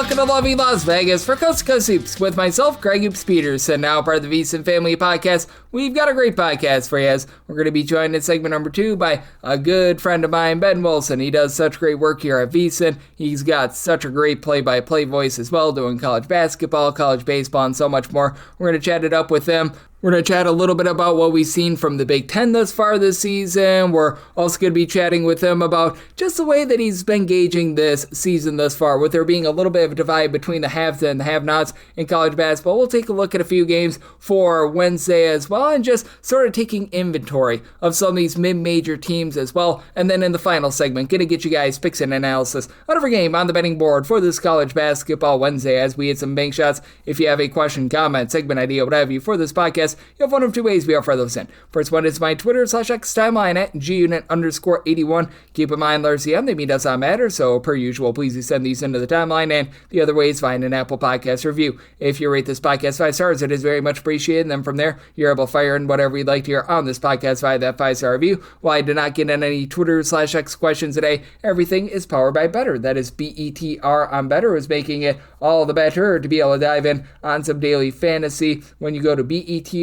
welcome to lovely Las Vegas for Coast to Coast Hoops with myself, Greg Hoops Peterson, now part of the VSIN family podcast. We've got a great podcast for you as we're going to be joined in segment number 2 by a good friend of mine, Ben Wilson. He does such great work here at VSIN. He's got such a great play-by-play voice as well, doing college basketball, college baseball, and so much more. We're going to chat it up with him. We're going to chat a little bit about what we've seen from the Big Ten thus far this season. We're also going to be chatting with him about just the way that he's been gauging this season thus far, with there being a little bit of a divide between the haves and the have-nots in college basketball. We'll take a look at a few games for Wednesday as well, and just sort of taking inventory of some of these mid-major teams as well. And then in the final segment, going to get you guys picks and analysis on every game on the betting board for this college basketball Wednesday as we hit some bank shots. If you have a question, comment, segment idea, what have you for this podcast, you have one of two ways we offer those in. First one is my Twitter/X timeline at gunit_81. Keep in mind, LRCM, they mean does not matter, so per usual, please do send these into the timeline. And the other way is find an Apple Podcast review. If you rate this podcast 5 stars, it is very much appreciated. And then from there, you're able to fire in whatever you'd like to hear on this podcast via that 5-star review. While I did not get in any Twitter/X questions today, everything is powered by Better. That is BETR on Better, is making it all the better to be able to dive in on some daily fantasy. When you go to BETR.app,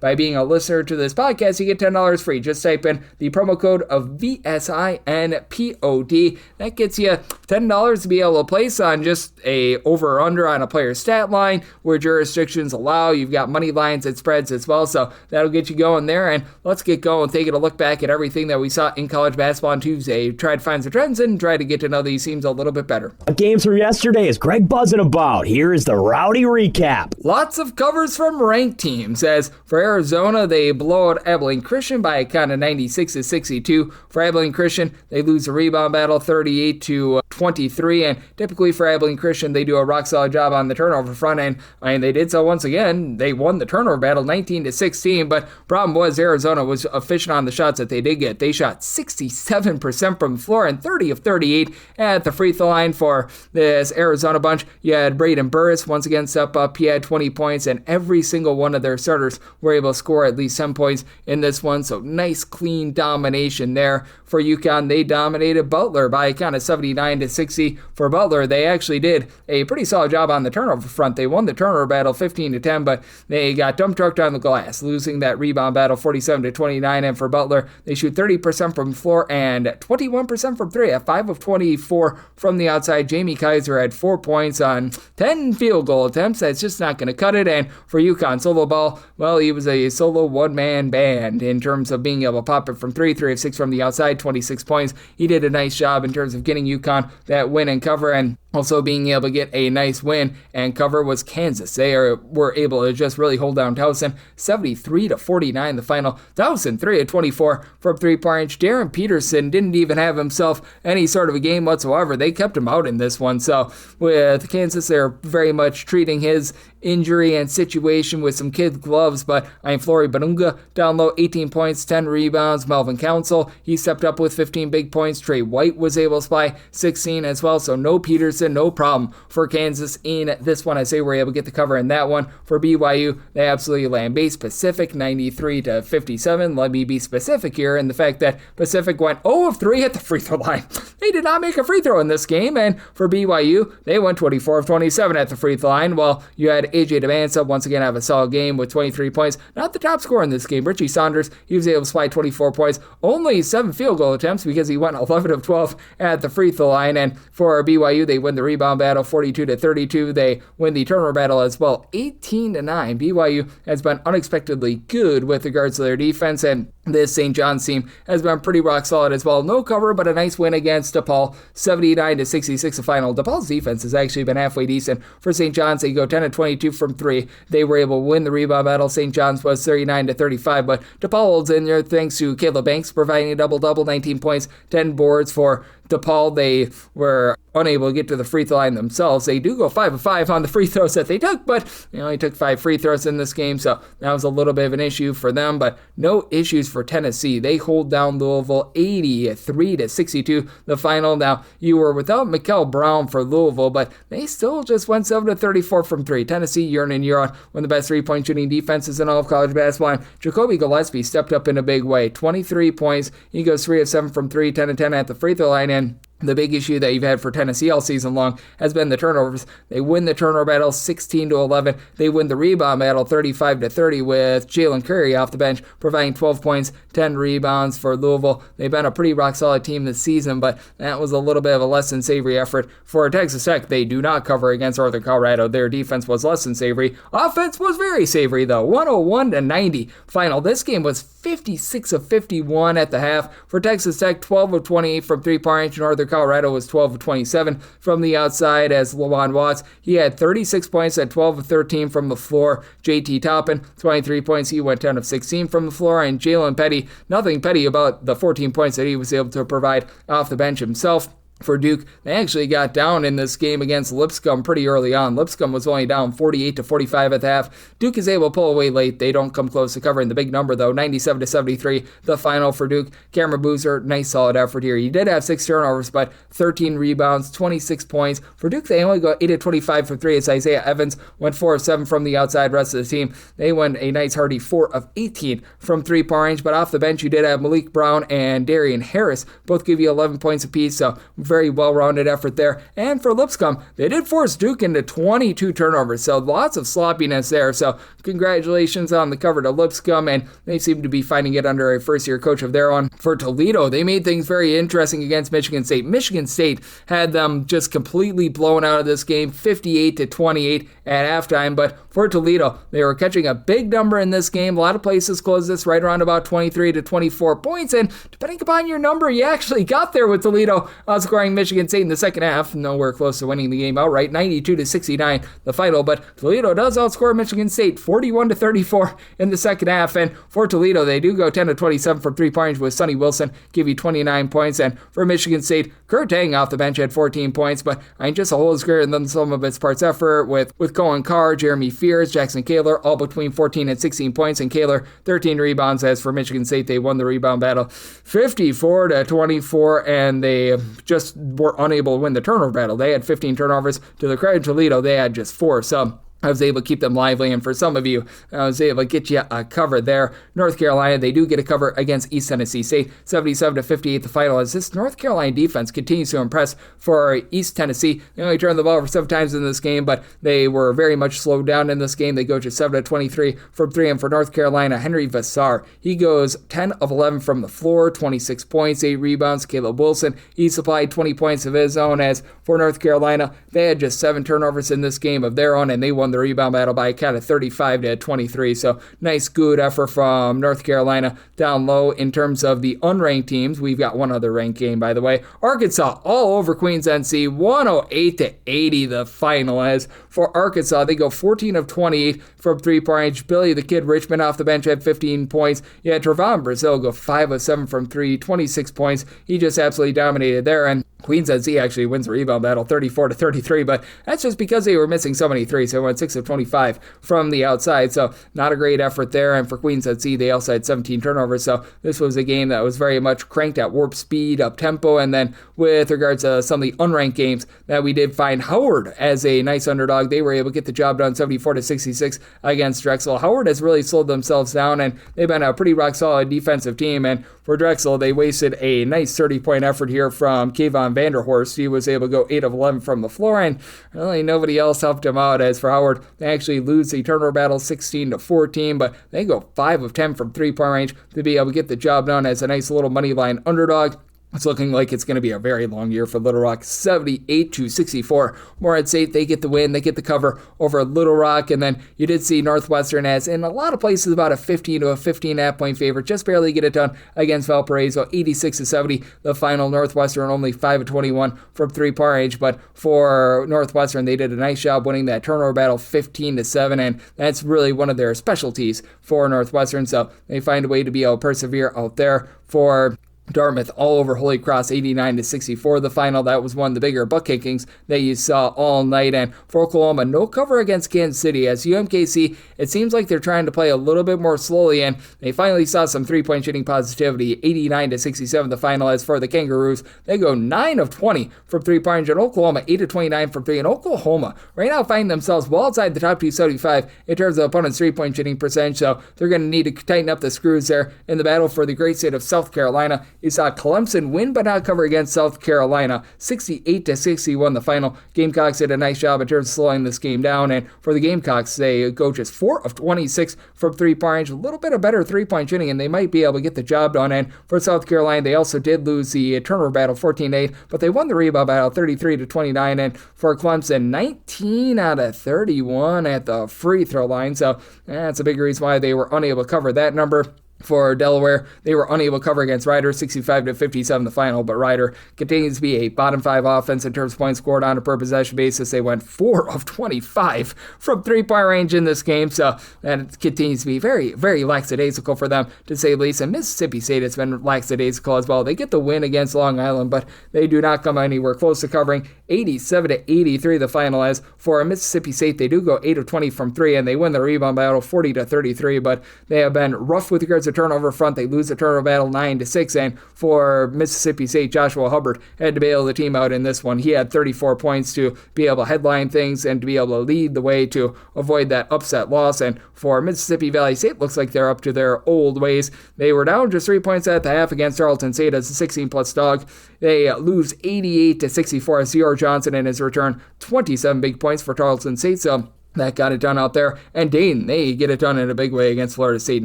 by being a listener to this podcast, you get $10 free. Just type in the promo code of VSINPOD. That gets you $10 to be able to place on just a over or under on a player's stat line where jurisdictions allow. You've got money lines and spreads as well, so that'll get you going there. And let's get going, taking a look back at everything that we saw in college basketball on Tuesday. Try to find some trends and try to get to know these teams a little bit better. Games from yesterday is Greg buzzing about. Here is the rowdy recap. Lots of covers from ranked teams. As for Arizona, they blow out Abilene Christian by a count of 96-62. For Abilene Christian, they lose the rebound battle 38-23, and typically for Abilene Christian, they do a rock-solid job on the turnover front end, and they did so once again. They won the turnover battle 19-16, but problem was Arizona was efficient on the shots that they did get. They shot 67% from the floor and 30 of 38 at the free throw line for this Arizona bunch. You had Braden Burris once again step up. He had 20 points, and every single one of their starters were able to score at least 10 points in this one, so nice clean domination there. For UConn, they dominated Butler by a count of 79-60. For Butler, they actually did a pretty solid job on the turnover front. They won the turnover battle 15-10, but they got dump trucked on the glass, losing that rebound battle 47-29. And for Butler, they shoot 30% from the floor and 21% from 3 at 5 of 24 from the outside. Jamie Kaiser had 4 points on 10 field goal attempts. That's just not going to cut it. And for UConn, solo ball, well, he was a solo one-man band in terms of being able to pop it from 3 of 6 from the outside, 26 points. He did a nice job in terms of getting UConn that win and cover, and also being able to get a nice win and cover was Kansas. They were able to just really hold down Towson, 73-49 the final. Towson 3 of 24 from 3-point range. Darren Peterson didn't even have himself any sort of a game whatsoever. They kept him out in this one. So with Kansas, they're very much treating his injury and situation with some kid gloves, but Floria Banunga down low, 18 points, 10 rebounds. Melvin Council, he stepped up with 15 big points. Trey White was able to supply 16 as well, so no Peterson, no problem for Kansas in this one. I say we're able to get the cover in that one. For BYU, they absolutely land Base Pacific 93-57. Let me be specific here in the fact that Pacific went 0 of 3 at the free throw line. They did not make a free throw in this game, and for BYU, they went 24 of 27 at the free throw line, while you had AJ Demansa once again have a solid game with 23 points. Not the top scorer in this game. Richie Saunders, he was able to supply 24 points. Only 7 field goal attempts because he went 11 of 12 at the free throw line. And for BYU, they win the rebound battle 42-32. They win the turnover battle as well 18-9. BYU has been unexpectedly good with regards to their defense, and this St. John's team has been pretty rock solid as well. No cover, but a nice win against DePaul, 79-66 the final. DePaul's defense has actually been halfway decent. For St. John's, they go 10 of 22 from 3. They were able to win the rebound battle. St. John's was 39-35, but DePaul holds in there thanks to Caleb Banks providing a double-double, 19 points, 10 boards for DePaul. They were unable to get to the free throw line themselves. They do go 5 of 5 on the free throws that they took, but they only took 5 free throws in this game, so that was a little bit of an issue for them, but no issues for Tennessee. They hold down Louisville 83-62 the final. Now, you were without Mikal Brown for Louisville, but they still just went 7 of 34 from 3. Tennessee, year in and year out, one of the best three-point shooting defenses in all of college basketball. And Jacoby Gillespie stepped up in a big way. 23 points. He goes 3 of 7 from 3, 10 of 10 at the free throw line, and the big issue that you've had for Tennessee all season long has been the turnovers. They win the turnover battle 16-11. They win the rebound battle 35-30 with Jalen Curry off the bench providing 12 points, 10 rebounds for Louisville. They've been a pretty rock-solid team this season, but that was a little bit of a less than savory effort for Texas Tech. They do not cover against Northern Colorado. Their defense was less than savory. Offense was very savory, though. 101-90 final. This game was 56 of 51 at the half. For Texas Tech, 12 of 28 from three-point range. Northern Colorado was 12 of 27 from the outside as Lawan Watts. He had 36 points at 12 of 13 from the floor. JT Toppin, 23 points. He went 10 of 16 from the floor. And Jalen Petty, nothing petty about the 14 points that he was able to provide off the bench himself. For Duke, they actually got down in this game against Lipscomb pretty early on. Lipscomb was only down 48-45 at the half. Duke is able to pull away late. They don't come close to covering the big number, though. 97-73, the final for Duke. Cameron Boozer, nice solid effort here. He did have 6 turnovers, but 13 rebounds, 26 points. For Duke, they only go 8-25 from 3 as Isaiah Evans went 4 of 7 from the outside. Rest of the team, they went a nice hearty 4 of 18 from three-point range, but off the bench, you did have Malik Brown and Darian Harris. Both give you 11 points apiece, so very well-rounded effort there. And for Lipscomb, they did force Duke into 22 turnovers, so lots of sloppiness there. So congratulations on the cover to Lipscomb, and they seem to be finding it under a first-year coach of their own. For Toledo, they made things very interesting against Michigan State. Michigan State had them just completely blown out of this game, 58-28 at halftime, but for Toledo, they were catching a big number in this game. A lot of places closed this right around about 23-24 points, and depending upon your number, you actually got there with Toledo outscoring Michigan State in the second half. Nowhere close to winning the game outright, 92-69 the final, but Toledo does outscore Michigan State 41-34 in the second half, and for Toledo, they do go 10-27 from three-point range with Sonny Wilson, give you 29 points, and for Michigan State, Kurt Tang off the bench had 14 points, but I think just a whole is greater than some of its parts effort with Cohen Carr, Jeremy Fears, Jackson Kaler, all between 14 and 16 points, and Kaler 13 rebounds. As for Michigan State, they won the rebound battle 54-24, and they just were unable to win the turnover battle. They had 15 turnovers. To the credit of Toledo, they had just 4. So I was able to keep them lively, and for some of you, I was able to get you a cover there. North Carolina, they do get a cover against East Tennessee State, 77-58 the final, as this North Carolina defense continues to impress for East Tennessee. They only turned the ball over 7 times in this game, but they were very much slowed down in this game. They go to 7-23 from 3, and for North Carolina, Henry Vassar, he goes 10 of 11 from the floor, 26 points, 8 rebounds. Caleb Wilson, he supplied 20 points of his own, as for North Carolina, they had just 7 turnovers in this game of their own, and they won the rebound battle by a count of 35-23. So nice, good effort from North Carolina. Down low in terms of the unranked teams, we've got one other ranked game, by the way. Arkansas all over Queens NC, 108-80 the final. As for Arkansas, they go 14 of 28 from three-point range. Billy the Kid Richmond off the bench had 15 points. You had Trevon Brazil go 5 of 7 from 3, 26 points. He just absolutely dominated there, and Queens NC actually wins the rebound battle 34-33, but that's just because they were missing so many threes. They went 6 of 25 from the outside, so not a great effort there. And for Queens NC, they also had 17 turnovers, so this was a game that was very much cranked at warp speed, up tempo. And then with regards to some of the unranked games that we did find Howard as a nice underdog, they were able to get the job done 74-66 against Drexel. Howard has really slowed themselves down, and they've been a pretty rock solid defensive team. And for Drexel, they wasted a nice 30-point effort here from Kayvon Vanderhorst. He was able to go 8 of 11 from the floor, and really nobody else helped him out. As for Howard, they actually lose the turnover battle 16-14, but they go 5 of 10 from three-point range to be able to get the job done as a nice little money line underdog. It's looking like it's going to be a very long year for Little Rock, 78-64. Morehead State, they get the win, they get the cover over Little Rock, and then you did see Northwestern as, in a lot of places, about a 15 to a 15.5 point favorite, just barely get it done against Valparaiso, 86-70. The final, Northwestern only 5 of 21 from three-point range, but for Northwestern, they did a nice job winning that turnover battle 15-7, and that's really one of their specialties for Northwestern, so they find a way to be able to persevere out there. For Dartmouth all over Holy Cross, 89-64 the final. That was one of the bigger butt kickings that you saw all night. And for Oklahoma, no cover against Kansas City. As UMKC, it seems like they're trying to play a little bit more slowly, and they finally saw some three-point shooting positivity, 89-67 the final. As for the Kangaroos, they go 9 of 20 from three-point range, and Oklahoma 8 of 29 from 3. And Oklahoma right now find themselves well outside the top 275 in terms of opponent's three-point shooting percentage, so they're going to need to tighten up the screws there in the battle for the great state of South Carolina. You saw Clemson win but not cover against South Carolina, 68-61 the final. Gamecocks did a nice job in terms of slowing this game down, and for the Gamecocks, they go just 4 of 26 from three-point range, a little bit of better three-point shooting, and they might be able to get the job done. And for South Carolina, they also did lose the turnover battle 14-8, but they won the rebound battle 33-29, and for Clemson, 19 out of 31 at the free throw line, so that's a big reason why they were unable to cover that number. For Delaware, they were unable to cover against Rider, 65-57 the final, but Rider continues to be a bottom 5 offense in terms of points scored on a per possession basis. They went 4 of 25 from three-point range in this game, so that continues to be very, very lackadaisical for them, to say the least. And Mississippi State has been lackadaisical as well. They get the win against Long Island, but they do not come anywhere close to covering. 87-83 the final. As for Mississippi State, they do go 8 of 20 from 3, and they win the rebound battle 40-33, but they have been rough with regards to turnover front. They lose the turnover battle 9-6, and for Mississippi State, Joshua Hubbard had to bail the team out in this one. He had 34 points to be able to headline things and to be able to lead the way to avoid that upset loss. And for Mississippi Valley State, looks like they're up to their old ways. They were down just 3 points at the half against Tarleton State as a 16-plus dog. They lose 88-64 as Sierra Johnson in his return, 27 big points for Tarleton State. So that got it done out there. And Dayton, they get it done in a big way against Florida State,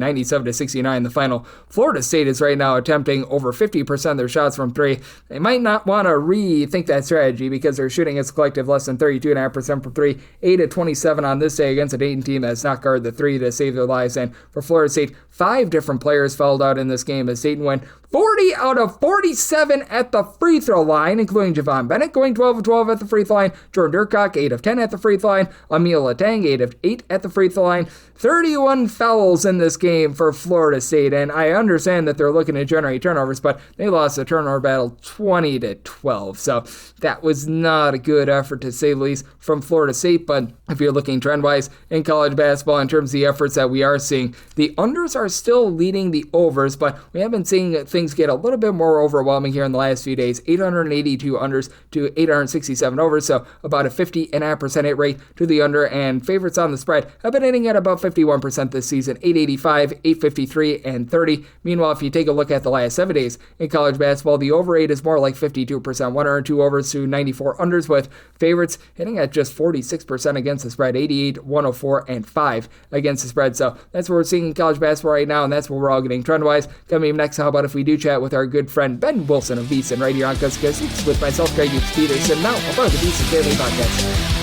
97-69 the final. Florida State is right now attempting over 50% of their shots from 3. They might not want to rethink that strategy because they're shooting as a collective less than 32.5% from 3, 8-27 on this day against a Dayton team that's not guarded the 3 to save their lives. And for Florida State, 5 different players fouled out in this game as Dayton went 40 out of 47 at the free throw line, including Javon Bennett going 12 of 12 at the free throw line, Jordan Durcock 8 of 10 at the free throw line, Emil Latang 8 of 8 at the free throw line. 31 fouls in this game for Florida State, and I understand that they're looking to generate turnovers, but they lost the turnover battle 20-12, so that was not a good effort to say the least from Florida State. But if you're looking trend-wise in college basketball in terms of the efforts that we are seeing, the unders are still leading the overs, but we have been seeing things get a little bit more overwhelming here in the last few days. 882 unders to 867 overs, so about a 50.5% hit rate to the under, and favorites on the spread have been hitting at about 51% this season, 885, 853, and 30. Meanwhile, if you take a look at the last 7 days in college basketball, the over rate is more like 52%, 102 overs to 94 unders, with favorites hitting at just 46% against the spread, 88, 104, and 5 against the spread. So that's what we're seeing in college basketball right now, and that's what we're all getting trend-wise. Coming up next, how about if we do chat with our good friend Ben Wilson of VSIN right here on Coast to Coast with myself, Greg Peterson, now a part of the VSIN Family Podcast.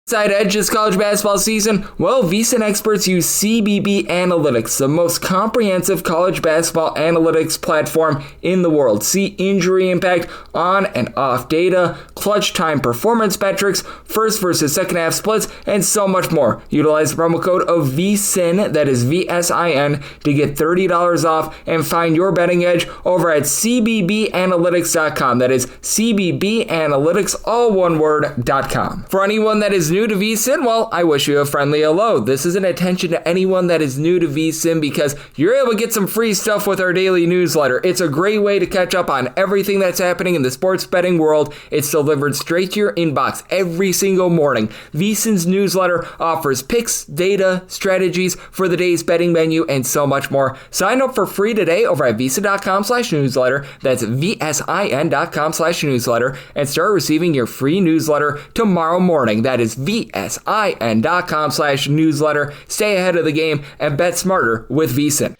Side edge this college basketball season? Well, VSIN experts use CBB Analytics, the most comprehensive college basketball analytics platform in the world. See injury impact, on and off data, clutch time performance metrics, first versus second half splits, and so much more. Utilize the promo code of VSIN, that is VSIN, to get $30 off and find your betting edge over at cbbanalytics.com. That is cbbanalytics, all one word, .com. For anyone that is new to VSIN, well, I wish you a friendly hello. This is an attention to anyone that is new to VSIN because you're able to get some free stuff with our daily newsletter. It's a great way to catch up on everything that's happening in the sports betting world. It's delivered straight to your inbox every single morning. VSIN's newsletter offers picks, data, strategies for the day's betting menu, and so much more. Sign up for free today over at VSIN.com/newsletter. That's VSIN.com/newsletter, and start receiving your free newsletter tomorrow morning. That is VSIN.com/newsletter. Stay ahead of the game and bet smarter with VSIN.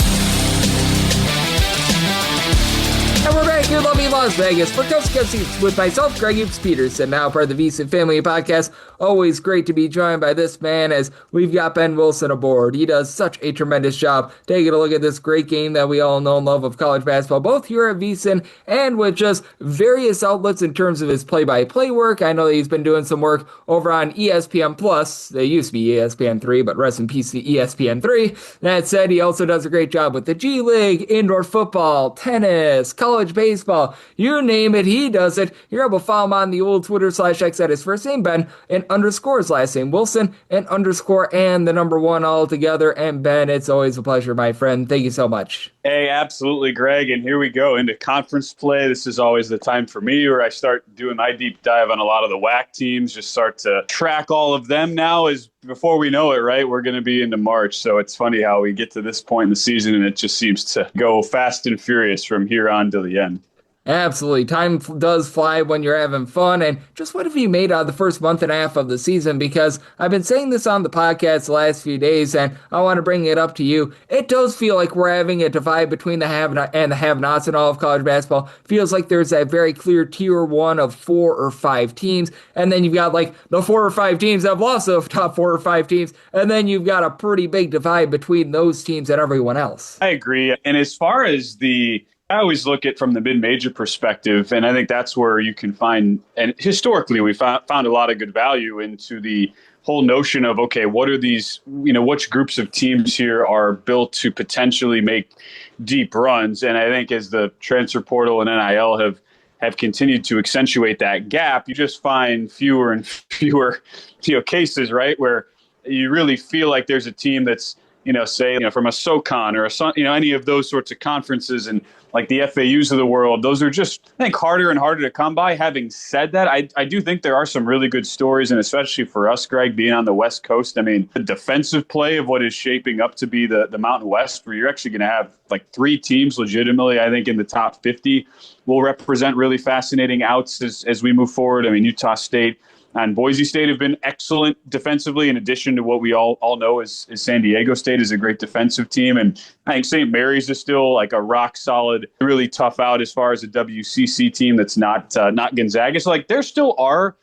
And we're back here in lovely Las Vegas for Coast to Coast with myself, Greg Peterson, now part of the VSIN Family Podcast. Always great to be joined by this man as we've got Ben Wilson aboard. He does such a tremendous job taking a look at this great game that we all know and love of college basketball, both here at VSIN and with just various outlets in terms of his play-by-play work. I know that he's been doing some work over on ESPN Plus. They used to be ESPN3, but rest in peace to ESPN3. That said, he also does a great job with the G League, indoor football, tennis, college baseball, you name it, he does it. You're able to follow him on the old Twitter/X at his first name, Ben, and underscore his last name, Wilson, and underscore and the number 1 all together. And Ben, it's always a pleasure, my friend. Thank you so much. Hey, absolutely, Greg. And here we go into conference play. This is always the time for me where I start doing my deep dive on a lot of the WAC teams, just start to track all of them now as before we know it, right, we're going to be into March. So it's funny how we get to this point in the season and it just seems to go fast and furious from here on to the end. Absolutely. Time does fly when you're having fun. And just what have you made out of the first month and a half of the season? Because I've been saying this on the podcast the last few days, and I want to bring it up to you. It does feel like we're having a divide between the have and the have-nots in all of college basketball. Feels like there's that very clear tier one of 4 or 5 teams. And then you've got like the 4 or 5 teams that have lost the top 4 or 5 teams. And then you've got a pretty big divide between those teams and everyone else. I agree. And as far as I always look at from the mid-major perspective, and I think that's where you can find, and historically we found a lot of good value into the whole notion of, okay, what are these, which groups of teams here are built to potentially make deep runs? And I think as the transfer portal and NIL have continued to accentuate that gap, you just find fewer and fewer, cases, right, where you really feel like there's a team that's, say, from a SoCon or any of those sorts of conferences and like the FAUs of the world, those are just, I think, harder and harder to come by. Having said that, I do think there are some really good stories, and especially for us, Greg, being on the West Coast, I mean, the defensive play of what is shaping up to be the Mountain West, where you're actually going to have like 3 teams legitimately, I think, in the top 50 will represent really fascinating outs as we move forward. I mean, Utah State and Boise State have been excellent defensively, in addition to what we all know is San Diego State is a great defensive team. And I think St. Mary's is still like a rock solid, really tough out as far as a WCC team that's not Gonzaga. So like there still are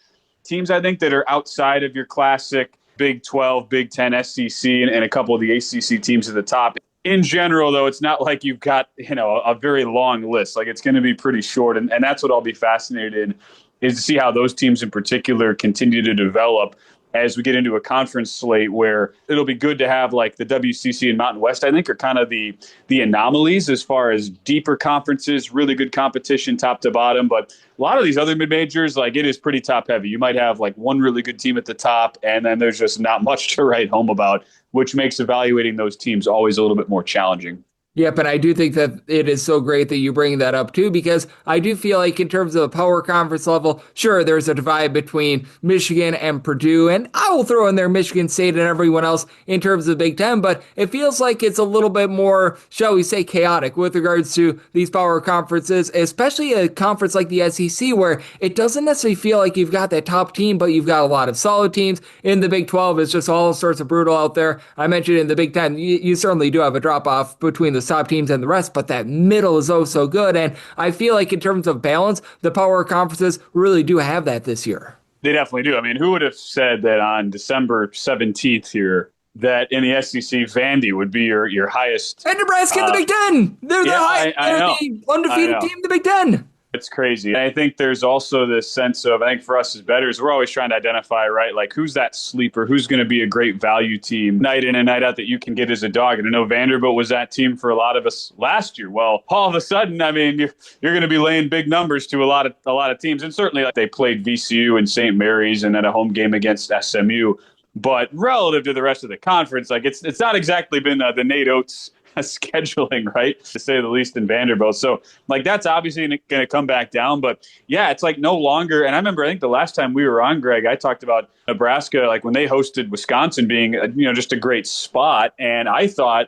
teams, I think, that are outside of your classic Big 12, Big 10, SEC, and a couple of the ACC teams at the top. In general, though, it's not like you've got, a very long list. Like it's going to be pretty short. And that's what I'll be fascinated in, is to see how those teams in particular continue to develop as we get into a conference slate where it'll be good to have like the WCC and Mountain West, I think, are kind of the anomalies as far as deeper conferences, really good competition top to bottom. But a lot of these other mid-majors, like it is pretty top heavy. You might have like one really good team at the top, and then there's just not much to write home about, which makes evaluating those teams always a little bit more challenging. Yep, and I do think that it is so great that you bring that up too, because I do feel like in terms of the power conference level, sure, there's a divide between Michigan and Purdue, and I will throw in there Michigan State and everyone else in terms of the Big Ten, but it feels like it's a little bit more, shall we say, chaotic with regards to these power conferences, especially a conference like the SEC, where it doesn't necessarily feel like you've got that top team, but you've got a lot of solid teams. In the Big 12, it's just all sorts of brutal out there. I mentioned in the Big Ten, you certainly do have a drop-off between the top teams and the rest, but that middle is oh so good. And I feel like in terms of balance, the power conferences really do have that this year. They definitely do. I mean, who would have said that on December 17th here that in the SEC, Vandy would be your highest. And Nebraska in the Big Ten. They're the highest. They're the undefeated team in the Big Ten. It's crazy. And I think there's also this sense of, I think for us as bettors, we're always trying to identify, right, like who's that sleeper, who's going to be a great value team night in and night out that you can get as a dog. And I know Vanderbilt was that team for a lot of us last year. Well, all of a sudden, I mean, you're going to be laying big numbers to a lot of teams. And certainly like, they played VCU and St. Mary's and then a home game against SMU. But relative to the rest of the conference, like it's not exactly been the Nate Oates scheduling, right, to say the least, in Vanderbilt. So like that's obviously going to come back down. But yeah, it's like no longer. And I remember, I think the last time we were on, Greg, I talked about Nebraska, like when they hosted Wisconsin being just a great spot. And I thought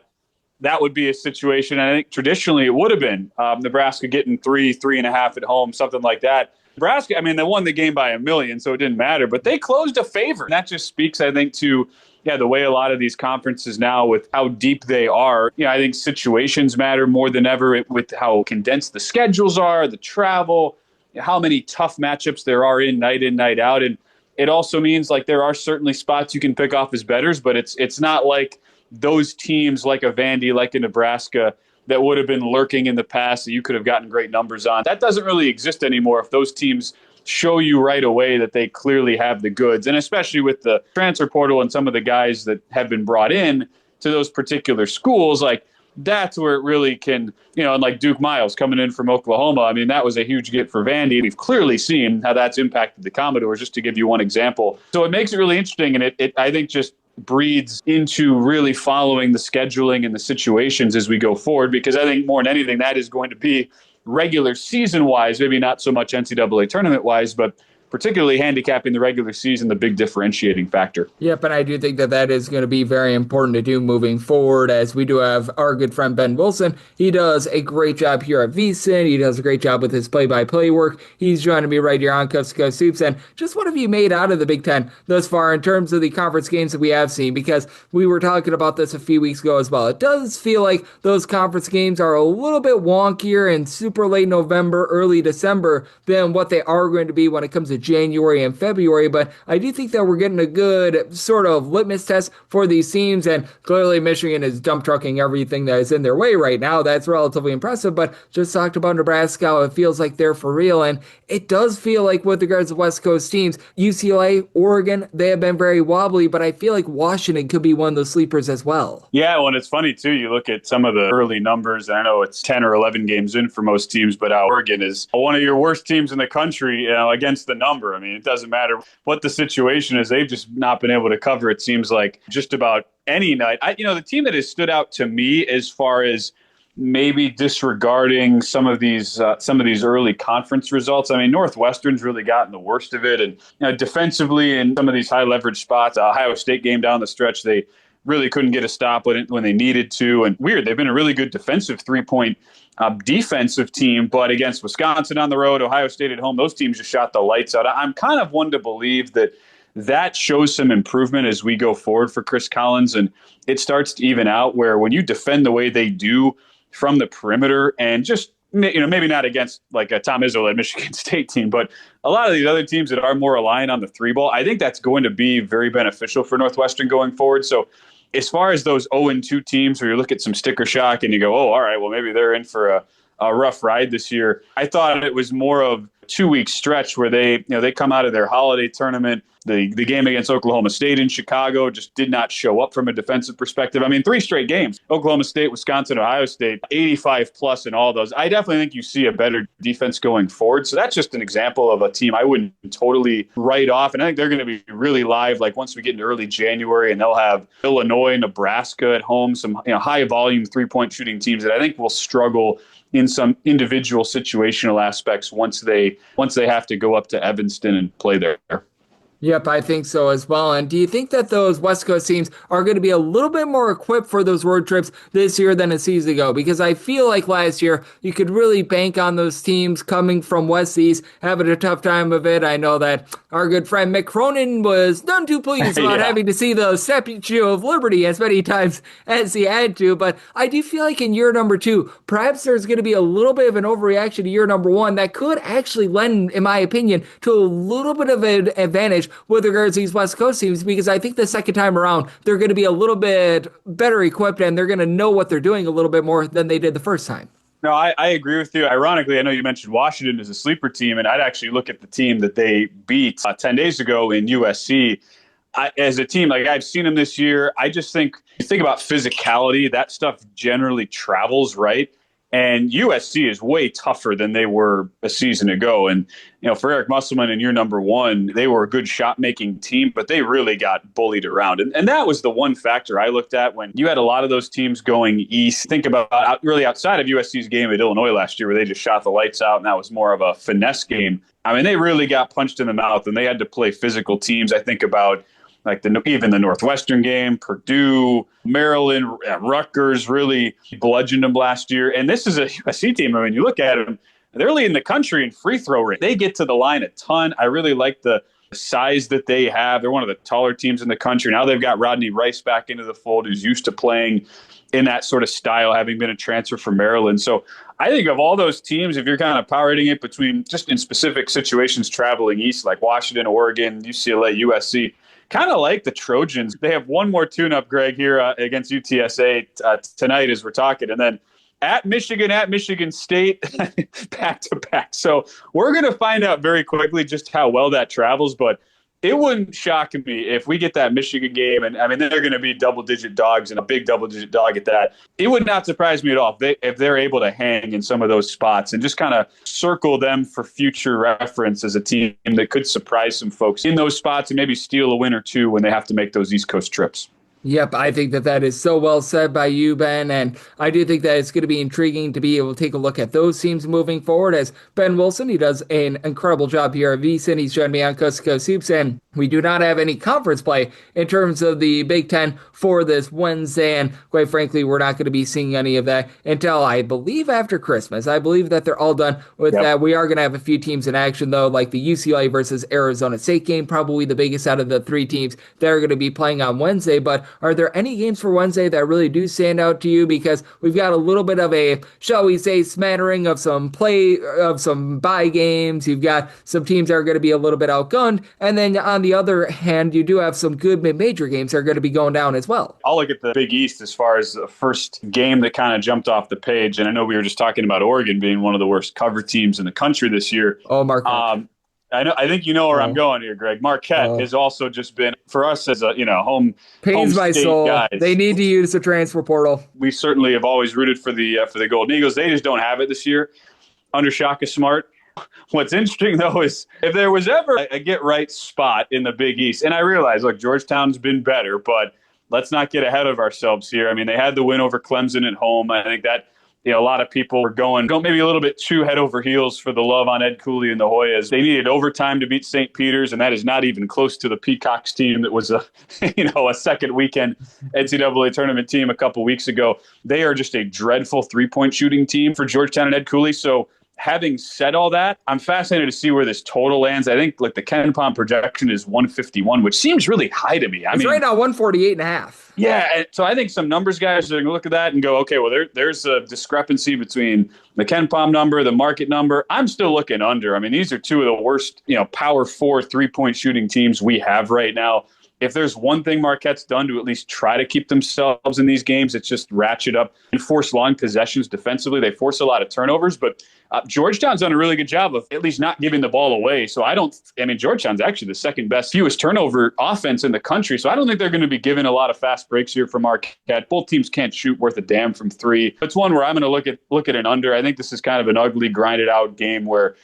that would be a situation, I think traditionally it would have been Nebraska getting 3.5 at home, something like that. Nebraska, I mean, they won the game by 1 million, so it didn't matter, but they closed a favor. And that just speaks, I think, to the way a lot of these conferences now, with how deep they are, I think situations matter more than ever with how condensed the schedules are, the travel, how many tough matchups there are in, night out. And it also means like there are certainly spots you can pick off as bettors, but it's not like those teams like a Vandy, like a Nebraska, that would have been lurking in the past that you could have gotten great numbers on. That doesn't really exist anymore if those teams show you right away that they clearly have the goods. And especially with the transfer portal and some of the guys that have been brought in to those particular schools, like that's where it really can, and like Duke Miles coming in from Oklahoma. I mean, that was a huge get for Vandy. We've clearly seen how that's impacted the Commodores, just to give you one example. So it makes it really interesting. And it I think just breeds into really following the scheduling and the situations as we go forward, because I think more than anything, that is going to be regular season wise, maybe not so much NCAA tournament wise, but particularly handicapping the regular season, the big differentiating factor. Yep, and I do think that is going to be very important to do moving forward, as we do have our good friend Ben Wilson. He does a great job here at VSIN. He does a great job with his play-by-play work. He's joining me right here on Coast to Coast Hoops. And just what have you made out of the Big Ten thus far in terms of the conference games that we have seen? Because we were talking about this a few weeks ago as well. It does feel like those conference games are a little bit wonkier in super late November, early December than what they are going to be when it comes to January and February. But I do think that we're getting a good sort of litmus test for these teams. And clearly Michigan is dump trucking everything that is in their way right now. That's relatively impressive. But just talked about Nebraska. It feels like they're for real. And it does feel like with regards to West Coast teams, UCLA, Oregon, they have been very wobbly. But I feel like Washington could be one of those sleepers as well. Yeah, well, and it's funny, too. You look at some of the early numbers. I know it's 10 or 11 games in for most teams, but Oregon is one of your worst teams in the country, against the number. I mean, it doesn't matter what the situation is. They've just not been able to cover, it seems like, just about any night. The team that has stood out to me as far as maybe disregarding some of these early conference results. I mean, Northwestern's really gotten the worst of it. And defensively in some of these high leverage spots, Ohio State game down the stretch, they really couldn't get a stop when they needed to. And weird, they've been a really good defensive three-point defensive team, but against Wisconsin on the road, Ohio State at home, those teams just shot the lights out. I'm kind of one to believe that shows some improvement as we go forward for Chris Collins, and it starts to even out where when you defend the way they do from the perimeter, and just maybe not against like a Tom Izzo-led Michigan State team, but a lot of these other teams that are more reliant on the three ball, I think that's going to be very beneficial for Northwestern going forward. So as far as those 0-2 teams where you look at some sticker shock and you go, oh, all right, well, maybe they're in for a rough ride this year. I thought it was more of a 2-week stretch where they come out of their holiday tournament. The game against Oklahoma State in Chicago just did not show up from a defensive perspective. I mean, 3 straight games, Oklahoma State, Wisconsin, Ohio State, 85 plus in all those. I definitely think you see a better defense going forward. So that's just an example of a team I wouldn't totally write off. And I think they're going to be really live like once we get into early January, and they'll have Illinois, Nebraska at home, some high volume 3-point shooting teams that I think will struggle in some individual situational aspects once they have to go up to Evanston and play there. Yep, I think so as well. And do you think that those West Coast teams are going to be a little bit more equipped for those road trips this year than a season ago? Because I feel like last year you could really bank on those teams coming from West East having a tough time of it. I know that our good friend Mick Cronin was none too pleased about having to see the Statue of Liberty as many times as he had to. But I do feel like in year number 2, perhaps there's going to be a little bit of an overreaction to year number 1 that could actually lend, in my opinion, to a little bit of an advantage with regards to these West Coast teams, because I think the second time around, they're going to be a little bit better equipped and they're going to know what they're doing a little bit more than they did the first time. No, I agree with you. Ironically, I know you mentioned Washington as a sleeper team, and I'd actually look at the team that they beat 10 days ago in USC. As a team, like I've seen them this year, I just think about physicality, that stuff generally travels, right? And USC is way tougher than they were a season ago. And, for Eric Musselman in year number 1, they were a good shot-making team, but they really got bullied around. And that was the one factor I looked at when you had a lot of those teams going east. Think about really outside of USC's game at Illinois last year where they just shot the lights out, and that was more of a finesse game. I mean, they really got punched in the mouth, and they had to play physical teams. I think about like even the Northwestern game, Purdue, Maryland, Rutgers really bludgeoned them last year. And this is a USC team. I mean, you look at them, they're leading the country in free throw rate. They get to the line a ton. I really like the size that they have. They're one of the taller teams in the country. Now they've got Rodney Rice back into the fold, who's used to playing in that sort of style, having been a transfer from Maryland. So I think of all those teams, if you're kind of power rating it between just in specific situations traveling east, like Washington, Oregon, UCLA, USC, kind of like the Trojans. They have one more tune-up, Greg, here against UTSA tonight as we're talking. And then at Michigan State, back-to-back. So we're going to find out very quickly just how well that travels. But it wouldn't shock me if we get that Michigan game, and I mean, they're going to be double-digit dogs and a big double-digit dog at that. It would not surprise me at all if they're able to hang in some of those spots and just kind of circle them for future reference as a team that could surprise some folks in those spots and maybe steal a win or two when they have to make those East Coast trips. Yep, I think that is so well said by you, Ben, and I do think that it's going to be intriguing to be able to take a look at those teams moving forward. As Ben Wilson, he does an incredible job here at VSIN. He's joined me on Coast to Coast Hoops, and we do not have any conference play in terms of the Big Ten for this Wednesday, and quite frankly, we're not going to be seeing any of that until I believe after Christmas. I believe that they're all done with that. We are going to have a few teams in action, though, like the UCLA versus Arizona State game, probably the biggest out of the three teams that are going to be playing on Wednesday, but are there any games for Wednesday that really do stand out to you? Because we've got a little bit of a, shall we say, smattering of some bye games. You've got some teams that are going to be a little bit outgunned. And then on the other hand, you do have some good mid-major games that are going to be going down as well. I'll look at the Big East as far as the first game that kind of jumped off the page. And I know we were just talking about Oregon being one of the worst cover teams in the country this year. Oh, Marquette. I think you know where I'm going here, Greg. Marquette has also just been, for us as a home pains my state soul. guys, they need to use the transfer portal. We certainly have always rooted for the Golden Eagles. They just don't have it this year under Shaka Smart. What's interesting, though, is if there was ever a get-right spot in the Big East, and I realize, look, Georgetown's been better, but let's not get ahead of ourselves here. I mean, they had the win over Clemson at home. I think that a lot of people were going maybe a little bit too head over heels for the love on Ed Cooley and the Hoyas. They needed overtime to beat St. Peter's, and that is not even close to the Peacocks team that was a second weekend NCAA tournament team a couple weeks ago. They are just a dreadful three-point shooting team for Georgetown and Ed Cooley. So having said all that, I'm fascinated to see where this total lands. I think like the KenPom projection is 151, which seems really high to me. It's right now 148.5. Yeah, and so I think some numbers guys are going to look at that and go, okay, well, there's a discrepancy between the KenPom number, the market number. I'm still looking under. I mean, these are two of the worst, Power 4 three-point shooting teams we have right now. If there's one thing Marquette's done to at least try to keep themselves in these games, it's just ratchet up and force long possessions defensively. They force a lot of turnovers, but Georgetown's done a really good job of at least not giving the ball away. So Georgetown's actually the second best, fewest turnover offense in the country. So I don't think they're going to be giving a lot of fast breaks here from Marquette. Both teams can't shoot worth a damn from three. It's one where I'm going to look at an under. I think this is kind of an ugly, grinded out game where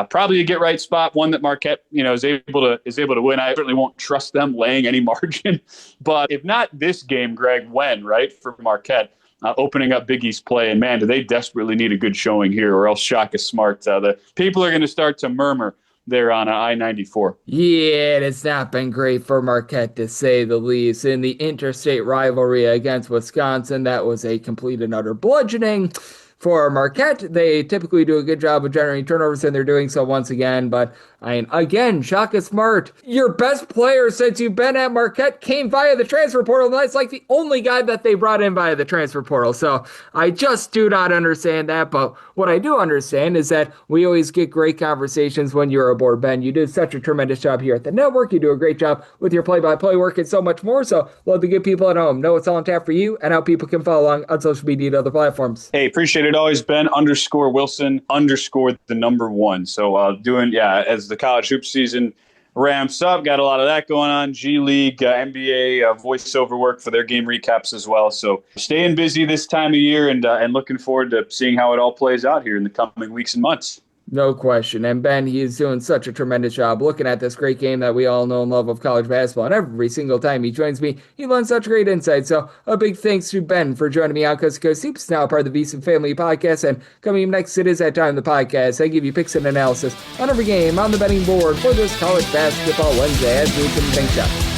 probably a get right spot, one that Marquette, is able to win. I certainly won't trust them laying any margin. But if not this game, Greg, when, right, for Marquette? Opening up Big East play, and man, do they desperately need a good showing here, or else Shaka Smart. The people are going to start to murmur there on I-94. Yeah, it's not been great for Marquette, to say the least. In the interstate rivalry against Wisconsin, that was a complete and utter bludgeoning. For Marquette, they typically do a good job of generating turnovers, and they're doing so once again. But, again, Shaka Smart, your best player since you've been at Marquette came via the transfer portal, and that's like the only guy that they brought in via the transfer portal. So I just do not understand that. But what I do understand is that we always get great conversations when you're aboard, Ben. You did such a tremendous job here at the network. You do a great job with your play-by-play work and so much more. So love the good people at home know what's all on tap for you and how people can follow along on social media and other platforms. Hey, appreciate it always, Ben _Wilson _ number one. So as the college hoop season ramps up, got a lot of that going on. G League, NBA voiceover work for their game recaps as well. So staying busy this time of year and looking forward to seeing how it all plays out here in the coming weeks and months. No question. And Ben, he is doing such a tremendous job looking at this great game that we all know and love of college basketball. And every single time he joins me, he learns such great insight. So a big thanks to Ben for joining me on Coast to Coast Hoops, now part of the VSIN Family Podcast. And coming up next, it is that time of the podcast. I give you picks and analysis on every game on the betting board for this college basketball Wednesday as we can think shots.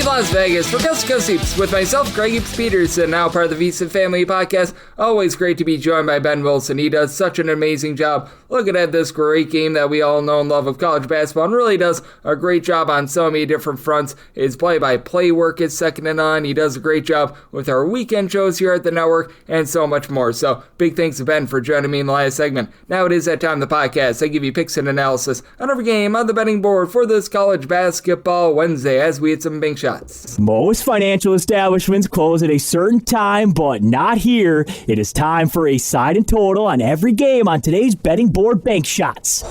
Las Vegas for Coast to Coast Hoops with myself, Greg Hoops Peterson, now part of the VSIN Family Podcast. Always great to be joined by Ben Wilson. He does such an amazing job looking at this great game that we all know and love of college basketball, and really does a great job on so many different fronts. His play-by-play work is second to none. He does a great job with our weekend shows here at the network and so much more. So big thanks to Ben for joining me in the last segment. Now it is that time of the podcast. I give you picks and analysis on every game on the betting board for this college basketball Wednesday as we hit some big shots. Most financial establishments close at a certain time, but not here. It is time for a side and total on every game on today's betting board bank shots.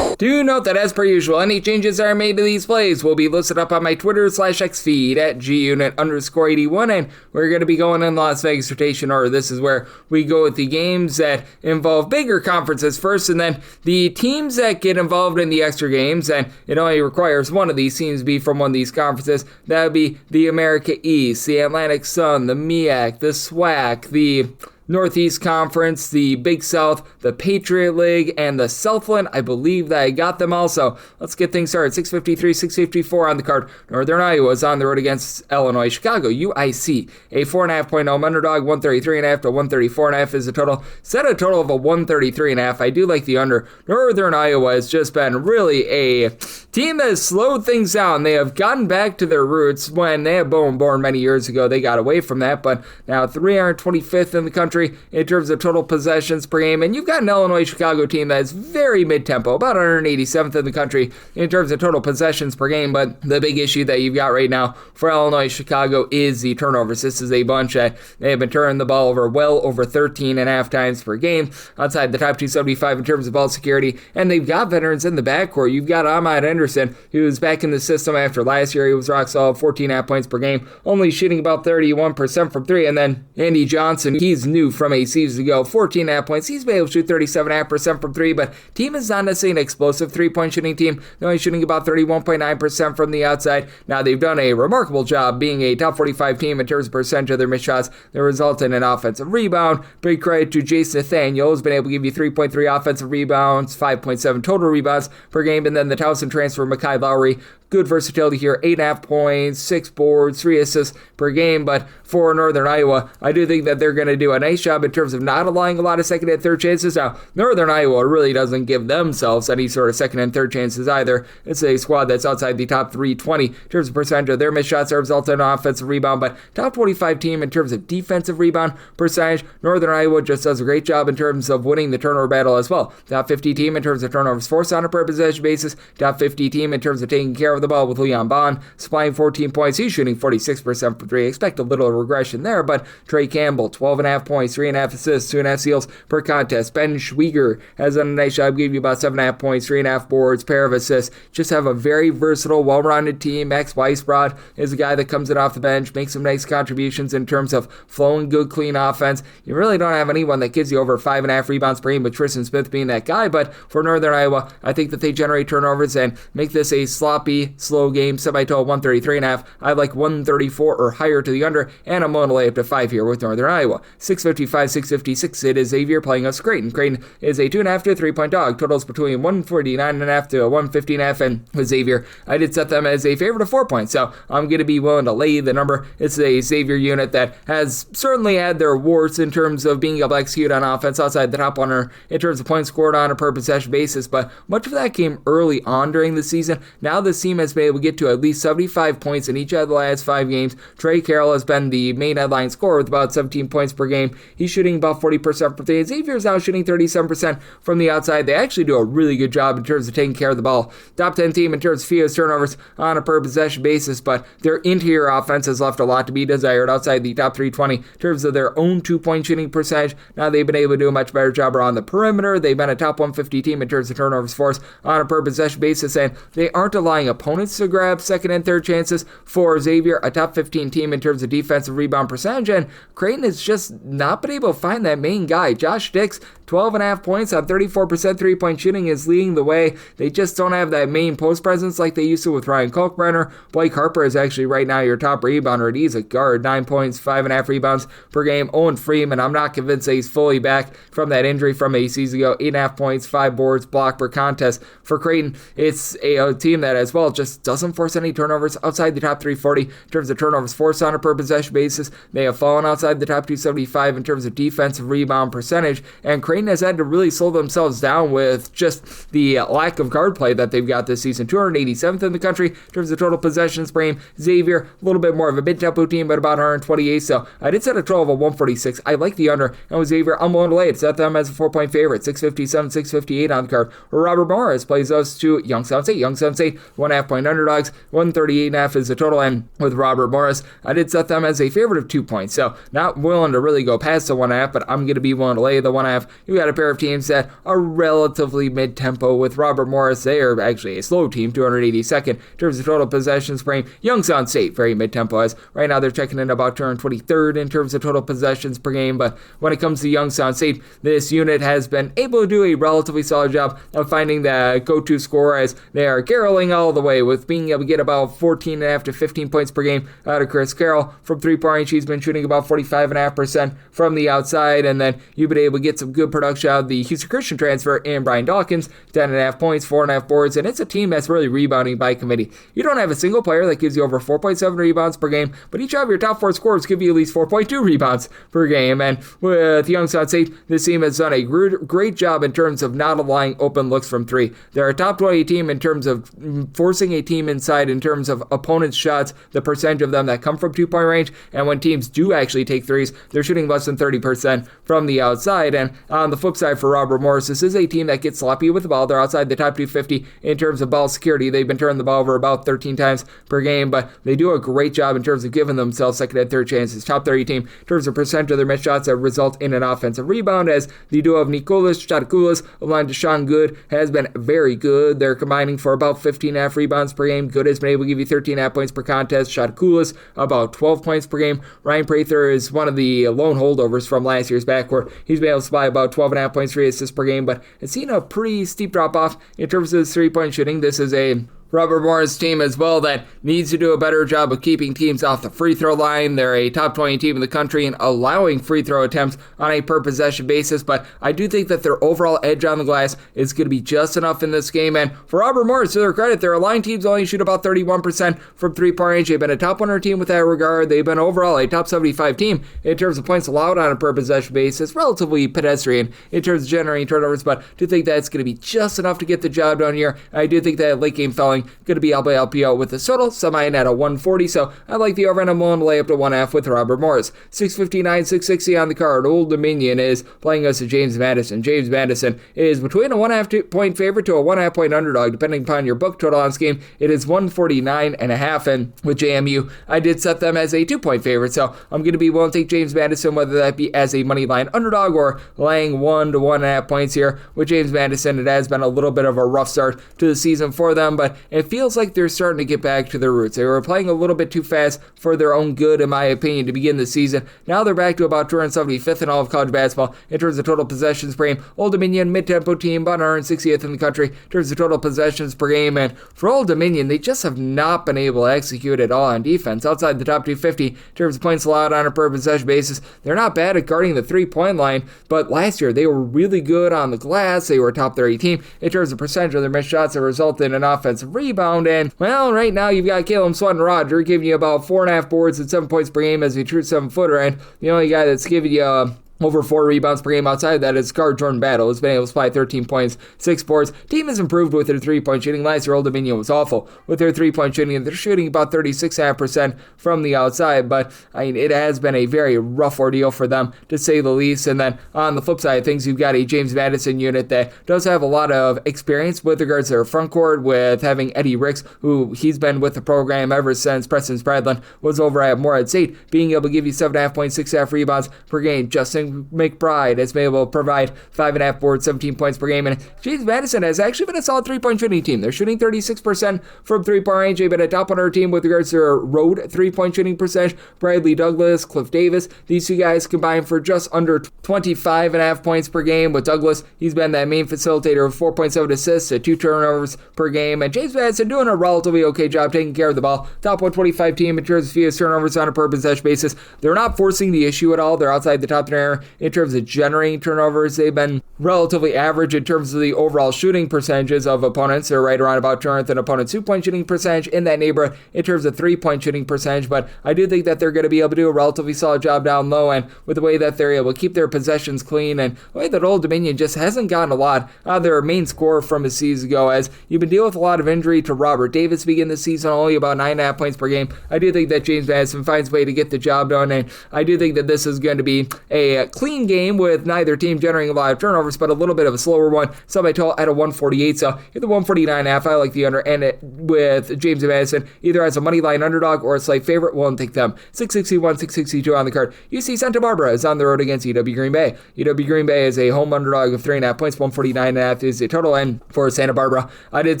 Do note that as per usual, any changes that are made to these plays will be listed up on my Twitter/X feed at @GUnit_81, and we're going to be going in Las Vegas rotation order. This is where we go with the games that involve bigger conferences first, and then the teams that get involved in the extra games, and it only requires one of these teams to be from one of these conferences. That would be the America East, the Atlantic Sun, the MEAC, the SWAC, the Northeast Conference, the Big South, the Patriot League, and the Southland. I believe that I got them all, so let's get things started. 6:53, 6:54 on the card. Northern Iowa is on the road against Illinois. Chicago, UIC, a 4.5-point home underdog. 133.5 to 134.5 is the total. Set a total of a 133.5. I do like the under. Northern Iowa has just been really a team that has slowed things down. They have gotten back to their roots. When they had Bowen Born many years ago, they got away from that, but now 325th in the country in terms of total possessions per game, and you've got an Illinois-Chicago team that is very mid-tempo, about 187th in the country in terms of total possessions per game, but the big issue that you've got right now for Illinois-Chicago is the turnovers. This is a bunch that they have been turning the ball over well over 13.5 times per game, outside the top 275 in terms of ball security, and they've got veterans in the backcourt. You've got Ahmad Henderson, who's back in the system after last year. He was rock solid, 14.5 points per game, only shooting about 31% from three, and then Andy Johnson, he's new from a season ago, 14.5 points. He's been able to shoot 37.5% from three, but team is not necessarily an explosive three-point shooting team. They're only shooting about 31.9% from the outside. Now, they've done a remarkable job being a top 45 team in terms of percentage of their missed shots that result in an offensive rebound. Big credit to Jason Nathaniel, who's been able to give you 3.3 offensive rebounds, 5.7 total rebounds per game, and then the Towson transfer, Mekhi Lowry, good versatility here, 8.5 points, 6 boards, 3 assists per game. But for Northern Iowa, I do think that they're going to do a nice job in terms of not allowing a lot of second and third chances. Now, Northern Iowa really doesn't give themselves any sort of second and third chances either. It's a squad that's outside the top 320 in terms of percentage of their missed shots that result in an offensive rebound, but top 25 team in terms of defensive rebound percentage. Northern Iowa just does a great job in terms of winning the turnover battle as well. Top 50 team in terms of turnovers forced on a per possession basis. Top 50 team in terms of taking care of the ball with Leon Bond, supplying 14 points. He's shooting 46% from three. Expect a little regression there, but Trey Campbell, 12.5 points, 3.5 assists, 2.5 steals per contest. Ben Schwieger has done a nice job, gave you about 7.5 points, 3.5 boards, pair of assists. Just have a very versatile, well-rounded team. Max Weisbrod is a guy that comes in off the bench, makes some nice contributions in terms of flowing good, clean offense. You really don't have anyone that gives you over 5.5 rebounds per game, but Tristan Smith being that guy. But for Northern Iowa, I think that they generate turnovers and make this a sloppy, slow game. Semi-total 133.5. I like 134 or higher to the under, and I'm going to lay up to 5 here with Northern Iowa. 6:55, 6:56. It is Xavier playing us Creighton. Creighton is a 2.5 to 3-point dog. Totals between 149.5 to 150.5, and with Xavier, I did set them as a favorite of 4 points, so I'm going to be willing to lay the number. It's a Xavier unit that has certainly had their warts in terms of being able to execute on offense outside the top 100 in terms of points scored on a per possession basis, but much of that came early on during the season. Now this team has been able to get to at least 75 points in each of the last 5 games. Trey Carroll has been the main headline scorer with about 17 points per game. He's shooting about 40% from three. Xavier is now shooting 37% from the outside. They actually do a really good job in terms of taking care of the ball. Top 10 team in terms of fewest turnovers on a per possession basis, but their interior offense has left a lot to be desired outside the top 320 in terms of their own 2-point shooting percentage. Now they've been able to do a much better job around the perimeter. They've been a top 150 team in terms of turnovers forced on a per possession basis, and they aren't allowing opponents to grab second and third chances. For Xavier, a top 15 team in terms of defensive rebound percentage, and Creighton has just not been able to find that main guy. Josh Dix, 12.5 points on 34% three-point shooting, is leading the way. They just don't have that main post presence like they used to with Ryan Kalkbrenner. Blake Harper is actually right now your top rebounder. He's a guard, 9 points, 5.5 rebounds per game. Owen Freeman, I'm not convinced that he's fully back from that injury from a season ago. 8.5 points, 5 boards, block per contest. For Creighton, it's a team that as well just doesn't force any turnovers outside the top 340 in terms of turnovers forced on a per possession basis. They have fallen outside the top 275 in terms of defensive rebound percentage, and Creighton has had to really slow themselves down with just the lack of guard play that they've got this season. 287th in the country in terms of total possessions per game. Xavier, a little bit more of a mid-tempo team, but about 128, so I did set a total of a 146. I like the under, and with Xavier, I'm willing to lay it. Set them as a 4-point favorite. 657, 658 on the card. Robert Morris plays us to Youngstown State. Youngstown State, 1.5 2.5-point underdogs. 138.5 is the total, and with Robert Morris, I did set them as a favorite of 2 points. So not willing to really go past the 1.5, but I'm going to be willing to lay the 1.5. You got a pair of teams that are relatively mid-tempo. With Robert Morris, they are actually a slow team, 282nd in terms of total possessions per game. Youngstown State, very mid-tempo, as right now they're checking in about 223rd in terms of total possessions per game. But when it comes to Youngstown State, this unit has been able to do a relatively solid job of finding the go-to scorer, as they are caroling all the way with being able to get about 14.5 to 15 points per game out of Chris Carroll. From three-point range, he's been shooting about 45.5% from the outside, and then you've been able to get some good production out of the Houston Christian transfer and Brian Dawkins, 10.5 points, 4.5 boards, and it's a team that's really rebounding by committee. You don't have a single player that gives you over 4.7 rebounds per game, but each of your top 4 scorers give you at least 4.2 rebounds per game. And with Youngstown State, this team has done a great job in terms of not allowing open looks from 3. They're a top 20 team in terms of forcing a team inside in terms of opponents' shots, the percentage of them that come from 2-point range, and when teams do actually take threes, they're shooting less than 30% from the outside. And on the flip side for Robert Morris, this is a team that gets sloppy with the ball. They're outside the top 250 in terms of ball security. They've been turning the ball over about 13 times per game, but they do a great job in terms of giving themselves second and third chances. Top 30 team in terms of percent of their missed shots that result in an offensive rebound, as the duo of Nicolas Chatakoulis aligned to Sean Good has been very good. They're combining for about 15.5 rebounds per game. Good has been able to give you 13.5 points per contest. Chatakoulis about 12 points per game. Ryan Prather is one of the lone holdovers from last year's backcourt. He's been able to supply about 12.5 points, 3 assists per game, but it's seen a pretty steep drop off in terms of his 3-point shooting. This is a Robert Morris team as well that needs to do a better job of keeping teams off the free throw line. They're a top 20 team in the country and allowing free throw attempts on a per possession basis, but I do think that their overall edge on the glass is going to be just enough in this game. And for Robert Morris, to their credit, their aligned teams only shoot about 31% from 3-point range. They've been a top 100 team with that regard. They've been overall a top 75 team in terms of points allowed on a per possession basis. Relatively pedestrian in terms of generating turnovers, but I do think that's going to be just enough to get the job done here. I do think that late game fouling going to be able to help you out with the total, semi-in at a 140, so I like the over, and I'm willing to lay up to 1.5 with Robert Morris. 659, 660 on the card. Old Dominion is playing us to James Madison. James Madison is between a 1.5 point favorite to a 1.5 point underdog, depending upon your book total on this game. It is 149.5, and with JMU, I did set them as a 2-point favorite, so I'm going to be willing to take James Madison, whether that be as a money line underdog or laying 1 to 1.5 points here. With James Madison, it has been a little bit of a rough start to the season for them, but it feels like they're starting to get back to their roots. They were playing a little bit too fast for their own good, in my opinion, to begin the season. Now they're back to about 275th in all of college basketball in terms of total possessions per game. Old Dominion, mid-tempo team, about 160th in the country in terms of total possessions per game. And for Old Dominion, they just have not been able to execute at all on defense. Outside the top 250 in terms of points allowed on a per possession basis, they're not bad at guarding the 3-point line, but last year they were really good on the glass. They were a top 30 team in terms of percentage of their missed shots that resulted in an offensive rebound. And well, right now you've got Caleb Sutton-Roger giving you about 4.5 boards and 7 points per game as a true 7-footer, and the only guy that's giving you over 4 rebounds per game outside of that is guard Jordan Battle, who's been able to supply 13 points, 6 boards. Team has improved with their 3-point shooting. Last year, Old Dominion was awful with their 3-point shooting. They're shooting about 36.5% from the outside, but I mean, it has been a very rough ordeal for them, to say the least. And then on the flip side of things, you've got a James Madison unit that does have a lot of experience with regards to their front court, with having Eddie Ricks, who he's been with the program ever since Preston Spradlin was over at Morehead State, being able to give you 7.5 points, 6.5 rebounds per game. Justin McBride has been able to provide 5.5 boards, 17 points per game, and James Madison has actually been a solid 3-point shooting team. They're shooting 36% from 3-point range. They've been a top 100 team with regards to their road 3-point shooting percentage. Bradley Douglas, Cliff Davis, these two guys combined for just under 25.5 points per game. With Douglas, he's been that main facilitator of 4.7 assists and 2 turnovers per game, and James Madison doing a relatively okay job taking care of the ball. Top 125 team in terms of fewest turnovers on a per possession basis. They're not forcing the issue at all. They're outside the top 10 in terms of generating turnovers. They've been relatively average in terms of the overall shooting percentages of opponents. They're right around about 200th in opponent's 2-point shooting percentage, in that neighborhood in terms of 3-point shooting percentage, but I do think that they're going to be able to do a relatively solid job down low, and with the way that they're able to keep their possessions clean, and the way that Old Dominion just hasn't gotten a lot out of their main scorer from a season ago, as you've been dealing with a lot of injury to Robert Davis begin the season, only about 9.5 points per game. I do think that James Madison finds a way to get the job done, and I do think that this is going to be a clean game with neither team generating a lot of turnovers, but a little bit of a slower one. Semi-total at a 148, so hit the 149.5. I like the under, and it with James Madison either as a money line underdog or a slight favorite. We'll take them. 661, 662 on the card. UC Santa Barbara is on the road against UW Green Bay. UW Green Bay is a home underdog of 3.5 points. 149.5 is the total, and for Santa Barbara, I did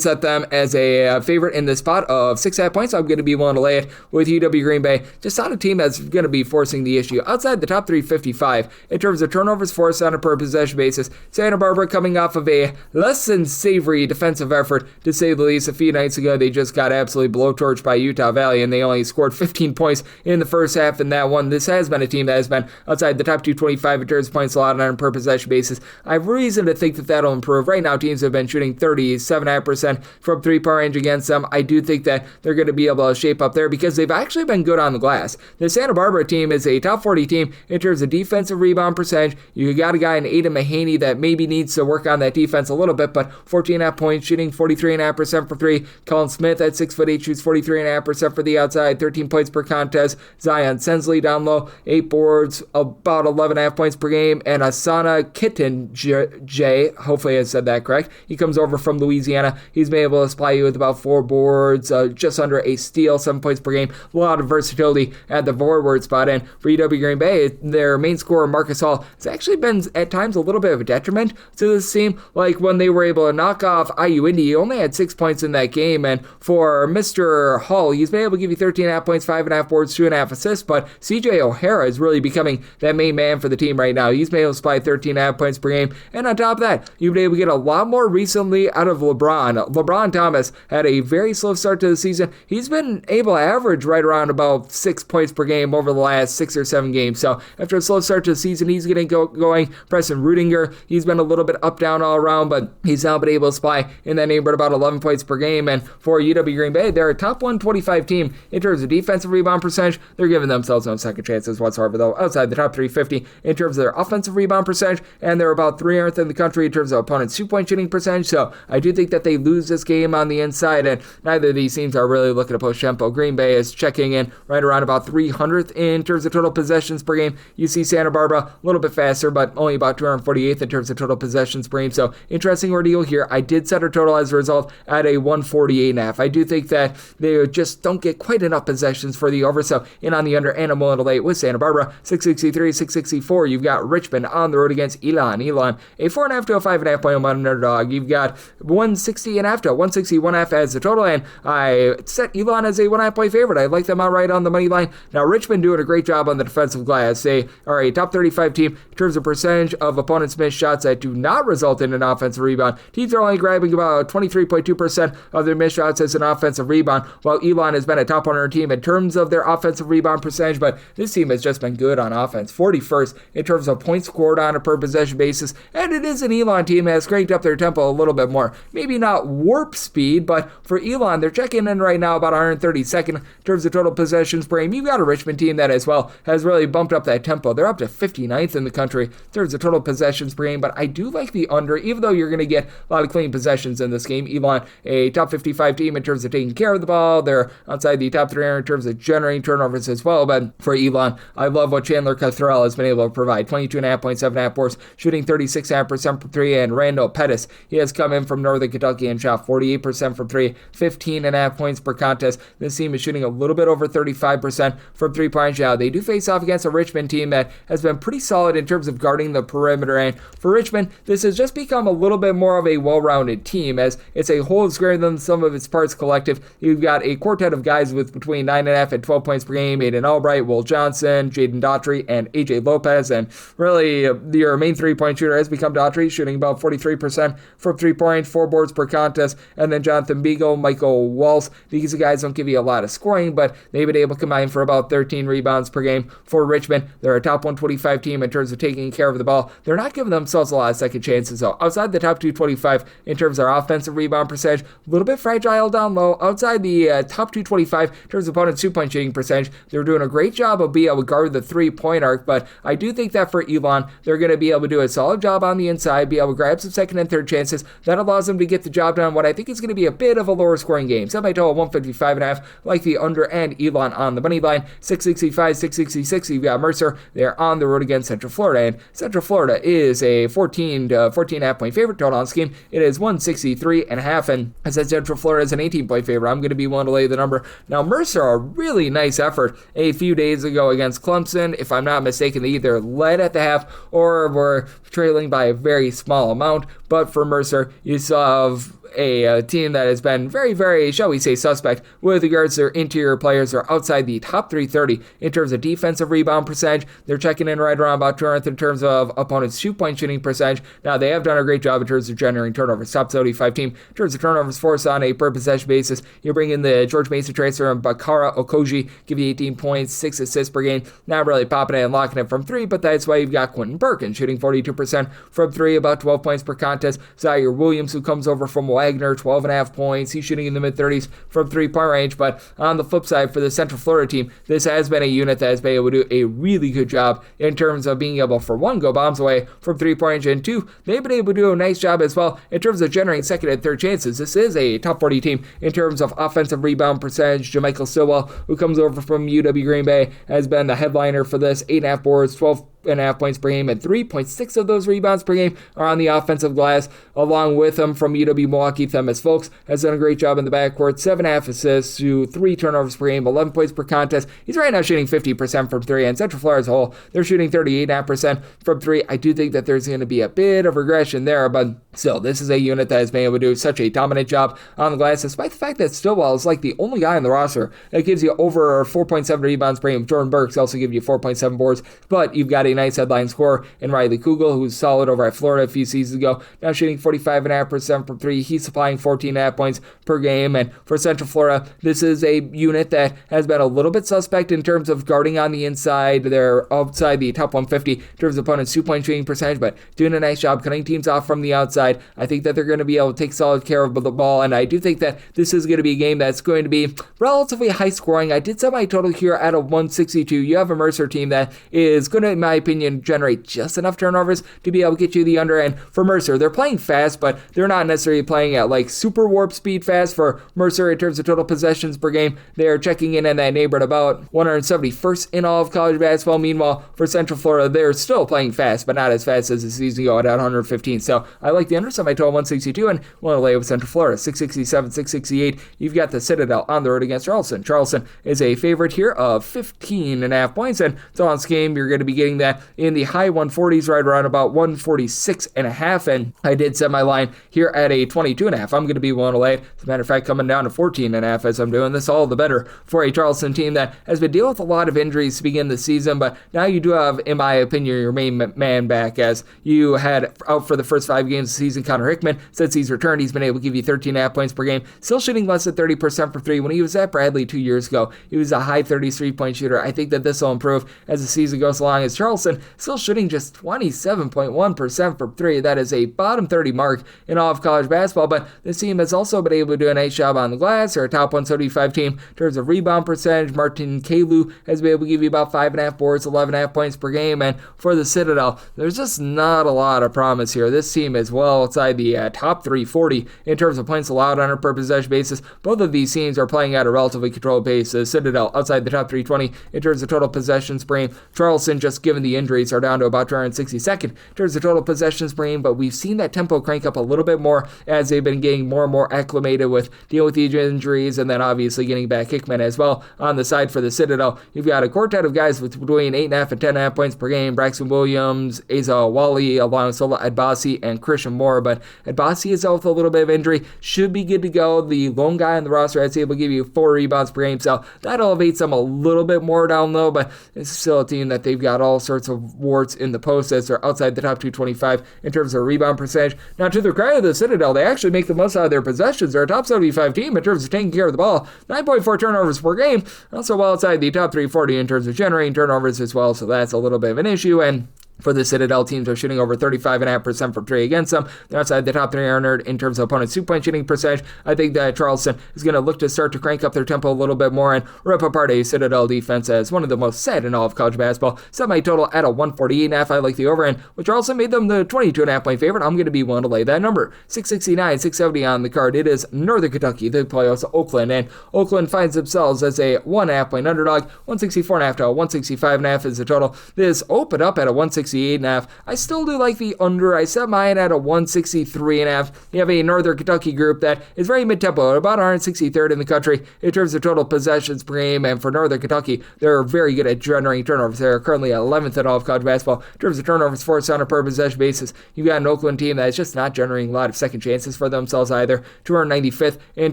set them as a favorite in this spot of 6.5 points. So I'm going to be willing to lay it with UW Green Bay. Just not a team that's going to be forcing the issue outside the top 355 in terms of turnovers forced on a per possession basis. Santa Barbara coming off of a less than savory defensive effort, to say the least. A few nights ago, they just got absolutely blowtorched by Utah Valley, and they only scored 15 points in the first half in that one. This has been a team that has been outside the top 225 in terms of points allowed on a per possession basis. I have reason to think that that'll improve. Right now, teams have been shooting 37.5% from three-point range against them. I do think that they're going to be able to shape up there because they've actually been good on the glass. The Santa Barbara team is a top 40 team in terms of defensive rebound percentage. You got a guy in Aiden Mahaney that maybe needs to work on that defense a little bit, but 14.5 points, shooting 43.5% for three. Colin Smith at 6'8" shoots 43.5% for the outside, 13 points per contest. Zion Sensley down low, 8 boards, about 11.5 points per game. And Asana Kitten J, hopefully I said that correct. He comes over from Louisiana. He's been able to supply you with about 4 boards, just under a steal, 7 points per game. A lot of versatility at the forward spot. And for UW Green Bay, their main scorer, Marcus Hall, has actually been at times a little bit of a detriment to this team. Like when they were able to knock off IU Indy, he only had 6 points in that game. And for Mr. Hall, he's been able to give you 13.5 points, 5.5 boards, 2.5 assists. But CJ O'Hara is really becoming that main man for the team right now. He's been able to supply 13.5 points per game. And on top of that, you've been able to get a lot more recently out of LeBron. LeBron Thomas had a very slow start to the season. He's been able to average right around about 6 points per game over the last 6 or 7 games. So after a slow start to the season, he's getting going. Preston Rudinger, he's been a little bit up, down all around, but he's now been able to supply in that neighborhood about 11 points per game. And for UW Green Bay, they're a top 125 team in terms of defensive rebound percentage. They're giving themselves no second chances whatsoever, though, outside the top 350 in terms of their offensive rebound percentage, and they're about 300th in the country in terms of opponents' 2-point shooting percentage. So I do think that they lose this game on the inside, and neither of these teams are really looking to push tempo. Green Bay is checking in right around about 300th in terms of total possessions per game. You see Santa Barbara a little bit faster, but only about 248th in terms of total possessions per game. So interesting ordeal here. I did set a total as a result at a 148.5. I do think that they just don't get quite enough possessions for the over. So in on the under, and I'm willing to lay with Santa Barbara. 663, 664. You've got Richmond on the road against Elon. Elon, a 4.5 to a 5.5 point home underdog. You've got 160.5 to 161.5 as the total, and I set Elon as a 1.5 point favorite. I like them outright on the money line. Now Richmond doing a great job on the defensive glass. They are a top 35 team in terms of percentage of opponents' missed shots that do not result in an offensive rebound. Teams are only grabbing about 23.2% of their missed shots as an offensive rebound, while Elon has been a top 100 team in terms of their offensive rebound percentage, but this team has just been good on offense. 41st in terms of points scored on a per possession basis, and it is an Elon team that has cranked up their tempo a little bit more. Maybe not warp speed, but for Elon, they're checking in right now about 132nd in terms of total possessions per game. You've got a Richmond team that as well has really bumped up that tempo. They're up to 59th in the country in terms of total possessions per game, but I do like the under, even though you're going to get a lot of clean possessions in this game. Elon, a top 55 team in terms of taking care of the ball. They're outside the top 300 in terms of generating turnovers as well, but for Elon, I love what Chandler Cothrell has been able to provide. 22.5 points, 7.5 boards, shooting 36.5% from 3, and Randall Pettis, he has come in from Northern Kentucky and shot 48% from 3, 15.5 points per contest. This team is shooting a little bit over 35% from 3-point shot. They do face off against a Richmond team that has been pretty solid in terms of guarding the perimeter, and for Richmond, this has just become a little bit more of a well-rounded team as it's a whole is greater than some of its parts collective. You've got a quartet of guys with between 9.5 and 12 points per game. Aiden Albright, Will Johnson, Jaden Daughtry, and AJ Lopez, and really your main 3-point shooter has become Daughtry, shooting about 43% from 3-point, 4 boards per contest, and then Jonathan Beagle, Michael Walls. These guys don't give you a lot of scoring, but they've been able to combine for about 13 rebounds per game. For Richmond, they're a top 125 team in terms of taking care of the ball. They're not giving themselves a lot of second chances, though. Outside the top 225 in terms of their offensive rebound percentage, a little bit fragile down low. Outside the top 225 in terms of opponent's 2-point shooting percentage, they're doing a great job of being able to guard the 3-point arc, but I do think that for Elon, they're going to be able to do a solid job on the inside, be able to grab some second and third chances. That allows them to get the job done what I think is going to be a bit of a lower scoring game. Semi-total 155.5, like the under, and Elon on the money line. 665, 666, you've got Mercer. They're on the road against Central Florida, and Central Florida is a 14 to 14.5 point favorite total on this game. It is 163.5, and I said Central Florida is an 18-point favorite. I'm going to be willing to lay the number. Now, Mercer, a really nice effort a few days ago against Clemson. If I'm not mistaken, they either led at the half or were trailing by a very small amount. But for Mercer, you saw a team that has been very, very, shall we say, suspect with regards to their interior players. They're outside the top 330 in terms of defensive rebound percentage. They're checking in right around about 200th in terms of opponents' 2-point shooting percentage. Now, they have done a great job in terms of generating turnovers. Top 75 team in terms of turnovers forced on a per possession basis. You bring in the George Mason transfer and Clara Okoji, give you 18 points, 6 assists per game. Not really popping it and locking it from 3, but that's why you've got Quentin Birkin shooting 42% from 3, about 12 points per contest. Zaire Williams, who comes over from Wagner, 12.5 points. He's shooting in the mid-30s from 3-point range. But on the flip side, for the Central Florida team, this has been a unit that has been able to do a really good job in terms of being able, for one, go bombs away from 3-point range, and two, they've been able to do a nice job as well in terms of generating second and third chances. This is a top 40 team in terms of offensive rebound percentage. JaMychal Stillwell, who comes over from UW Green Bay, has been the headliner for this. 8.5 boards, 12.5 points per game, and 3.6 of those rebounds per game are on the offensive glass. Along with him from UW Milwaukee, Themis Folks has done a great job in the backcourt. 7.5 assists to 3 turnovers per game, 11 points per contest. He's right now shooting 50% from 3, and Central Florida as a whole, they're shooting 38.5% from 3. I do think that there's going to be a bit of regression there, but still, this is a unit that has been able to do such a dominant job on the glass, despite the fact that Stillwell is like the only guy on the roster that gives you over 4.7 rebounds per game. Jordan Burks also gives you 4.7 boards, but you've got a nice headline scorer in Riley Kugel, who's solid over at Florida a few seasons ago, now shooting 45.5% from 3. He's supplying 14.5 points per game, and for Central Florida, this is a unit that has been a little bit suspect in terms of guarding on the inside. They're outside the top 150 in terms of opponents' 2-point shooting percentage, but doing a nice job cutting teams off from the outside. I think that they're going to be able to take solid care of the ball, and I do think that this is going to be a game that's going to be relatively high scoring. I did set my total here at a 162. You have a Mercer team that is going to, in my opinion, generate just enough turnovers to be able to get you the under. And for Mercer, they're playing fast, but they're not necessarily playing at like super warp speed fast. For Mercer, in terms of total possessions per game, they're checking in that neighborhood about 171st in all of college basketball. Meanwhile, for Central Florida, they're still playing fast, but not as fast as the season ago at 115. So I like the under, so I total 162 and want to lay with Central Florida. 667, 668. You've got the Citadel on the road against Charleston. Charleston is a favorite here of 15.5 points, and so on this game, you're going to be getting that in the high 140s, right around about 146.5, and I did set my line here at a 22.5. I'm going to be willing to lay it. As a matter of fact, coming down to 14.5 as I'm doing this, all the better for a Charleston team that has been dealing with a lot of injuries to begin the season, but now you do have, in my opinion, your main man back, as you had out for the first 5 games of the season. Connor Hickman, since he's returned, he's been able to give you 13.5 points per game, still shooting less than 30% for 3. When he was at Bradley 2 years ago, he was a high 33-point shooter. I think that this will improve as the season goes along, as Charleston still shooting just 27.1% from 3. That is a bottom 30 mark in all of college basketball, but this team has also been able to do a nice job on the glass. They're a top 175 team in terms of rebound percentage. Martin Kalu has been able to give you about 5.5 boards, 11.5 points per game, and for the Citadel, there's just not a lot of promise here. This team is well outside the top 340 in terms of points allowed on a per possession basis. Both of these teams are playing at a relatively controlled pace. The Citadel outside the top 320 in terms of total possessions per game. Charleston, just given the injuries, are down to about 262nd in terms of total possessions per game, but we've seen that tempo crank up a little bit more as they've been getting more and more acclimated with dealing with these injuries, and then obviously getting back Hickman as well. On the side for the Citadel, you've got a quartet of guys with between 8.5 and 10.5 points per game. Braxton Williams, Asa Wally, along with Sola Adbasi and Christian Moore, but Adbasi is out with a little bit of injury, should be good to go. The lone guy on the roster that's able to give you 4 rebounds per game, so that elevates them a little bit more down low, but it's still a team that they've got all sorts of warts in the post as they're outside the top 225 in terms of rebound percentage. Now, to the credit of the Citadel, they actually make the most out of their possessions. They're a top 75 team in terms of taking care of the ball, 9.4 turnovers per game, also well outside the top 340 in terms of generating turnovers as well, so that's a little bit of an issue. And for the Citadel teams are shooting over 35.5% from three against them. They're outside the top 300 in terms of opponents' 2-point shooting percentage. I think that Charleston is going to look to start to crank up their tempo a little bit more and rip apart a Citadel defense as one of the most sad in all of college basketball. Set my total at a 148.5. I like the over, and which also made them the 22.5 point favorite. I'm going to be willing to lay that number. 669, 670 on the card. It is Northern Kentucky. They play also Oakland, and Oakland finds themselves as a 1.5 point underdog. 164.5 to 165.5 is the total. This opened up at a 168.5. I still do like the under. I set mine at a 163.5. You have a Northern Kentucky group that is very mid-tempo, about 163rd in the country in terms of total possessions per game, and for Northern Kentucky, they're very good at generating turnovers. They're currently 11th in all of college basketball in terms of turnovers forced on a per possession basis. You've got an Oakland team that is just not generating a lot of second chances for themselves either. 295th in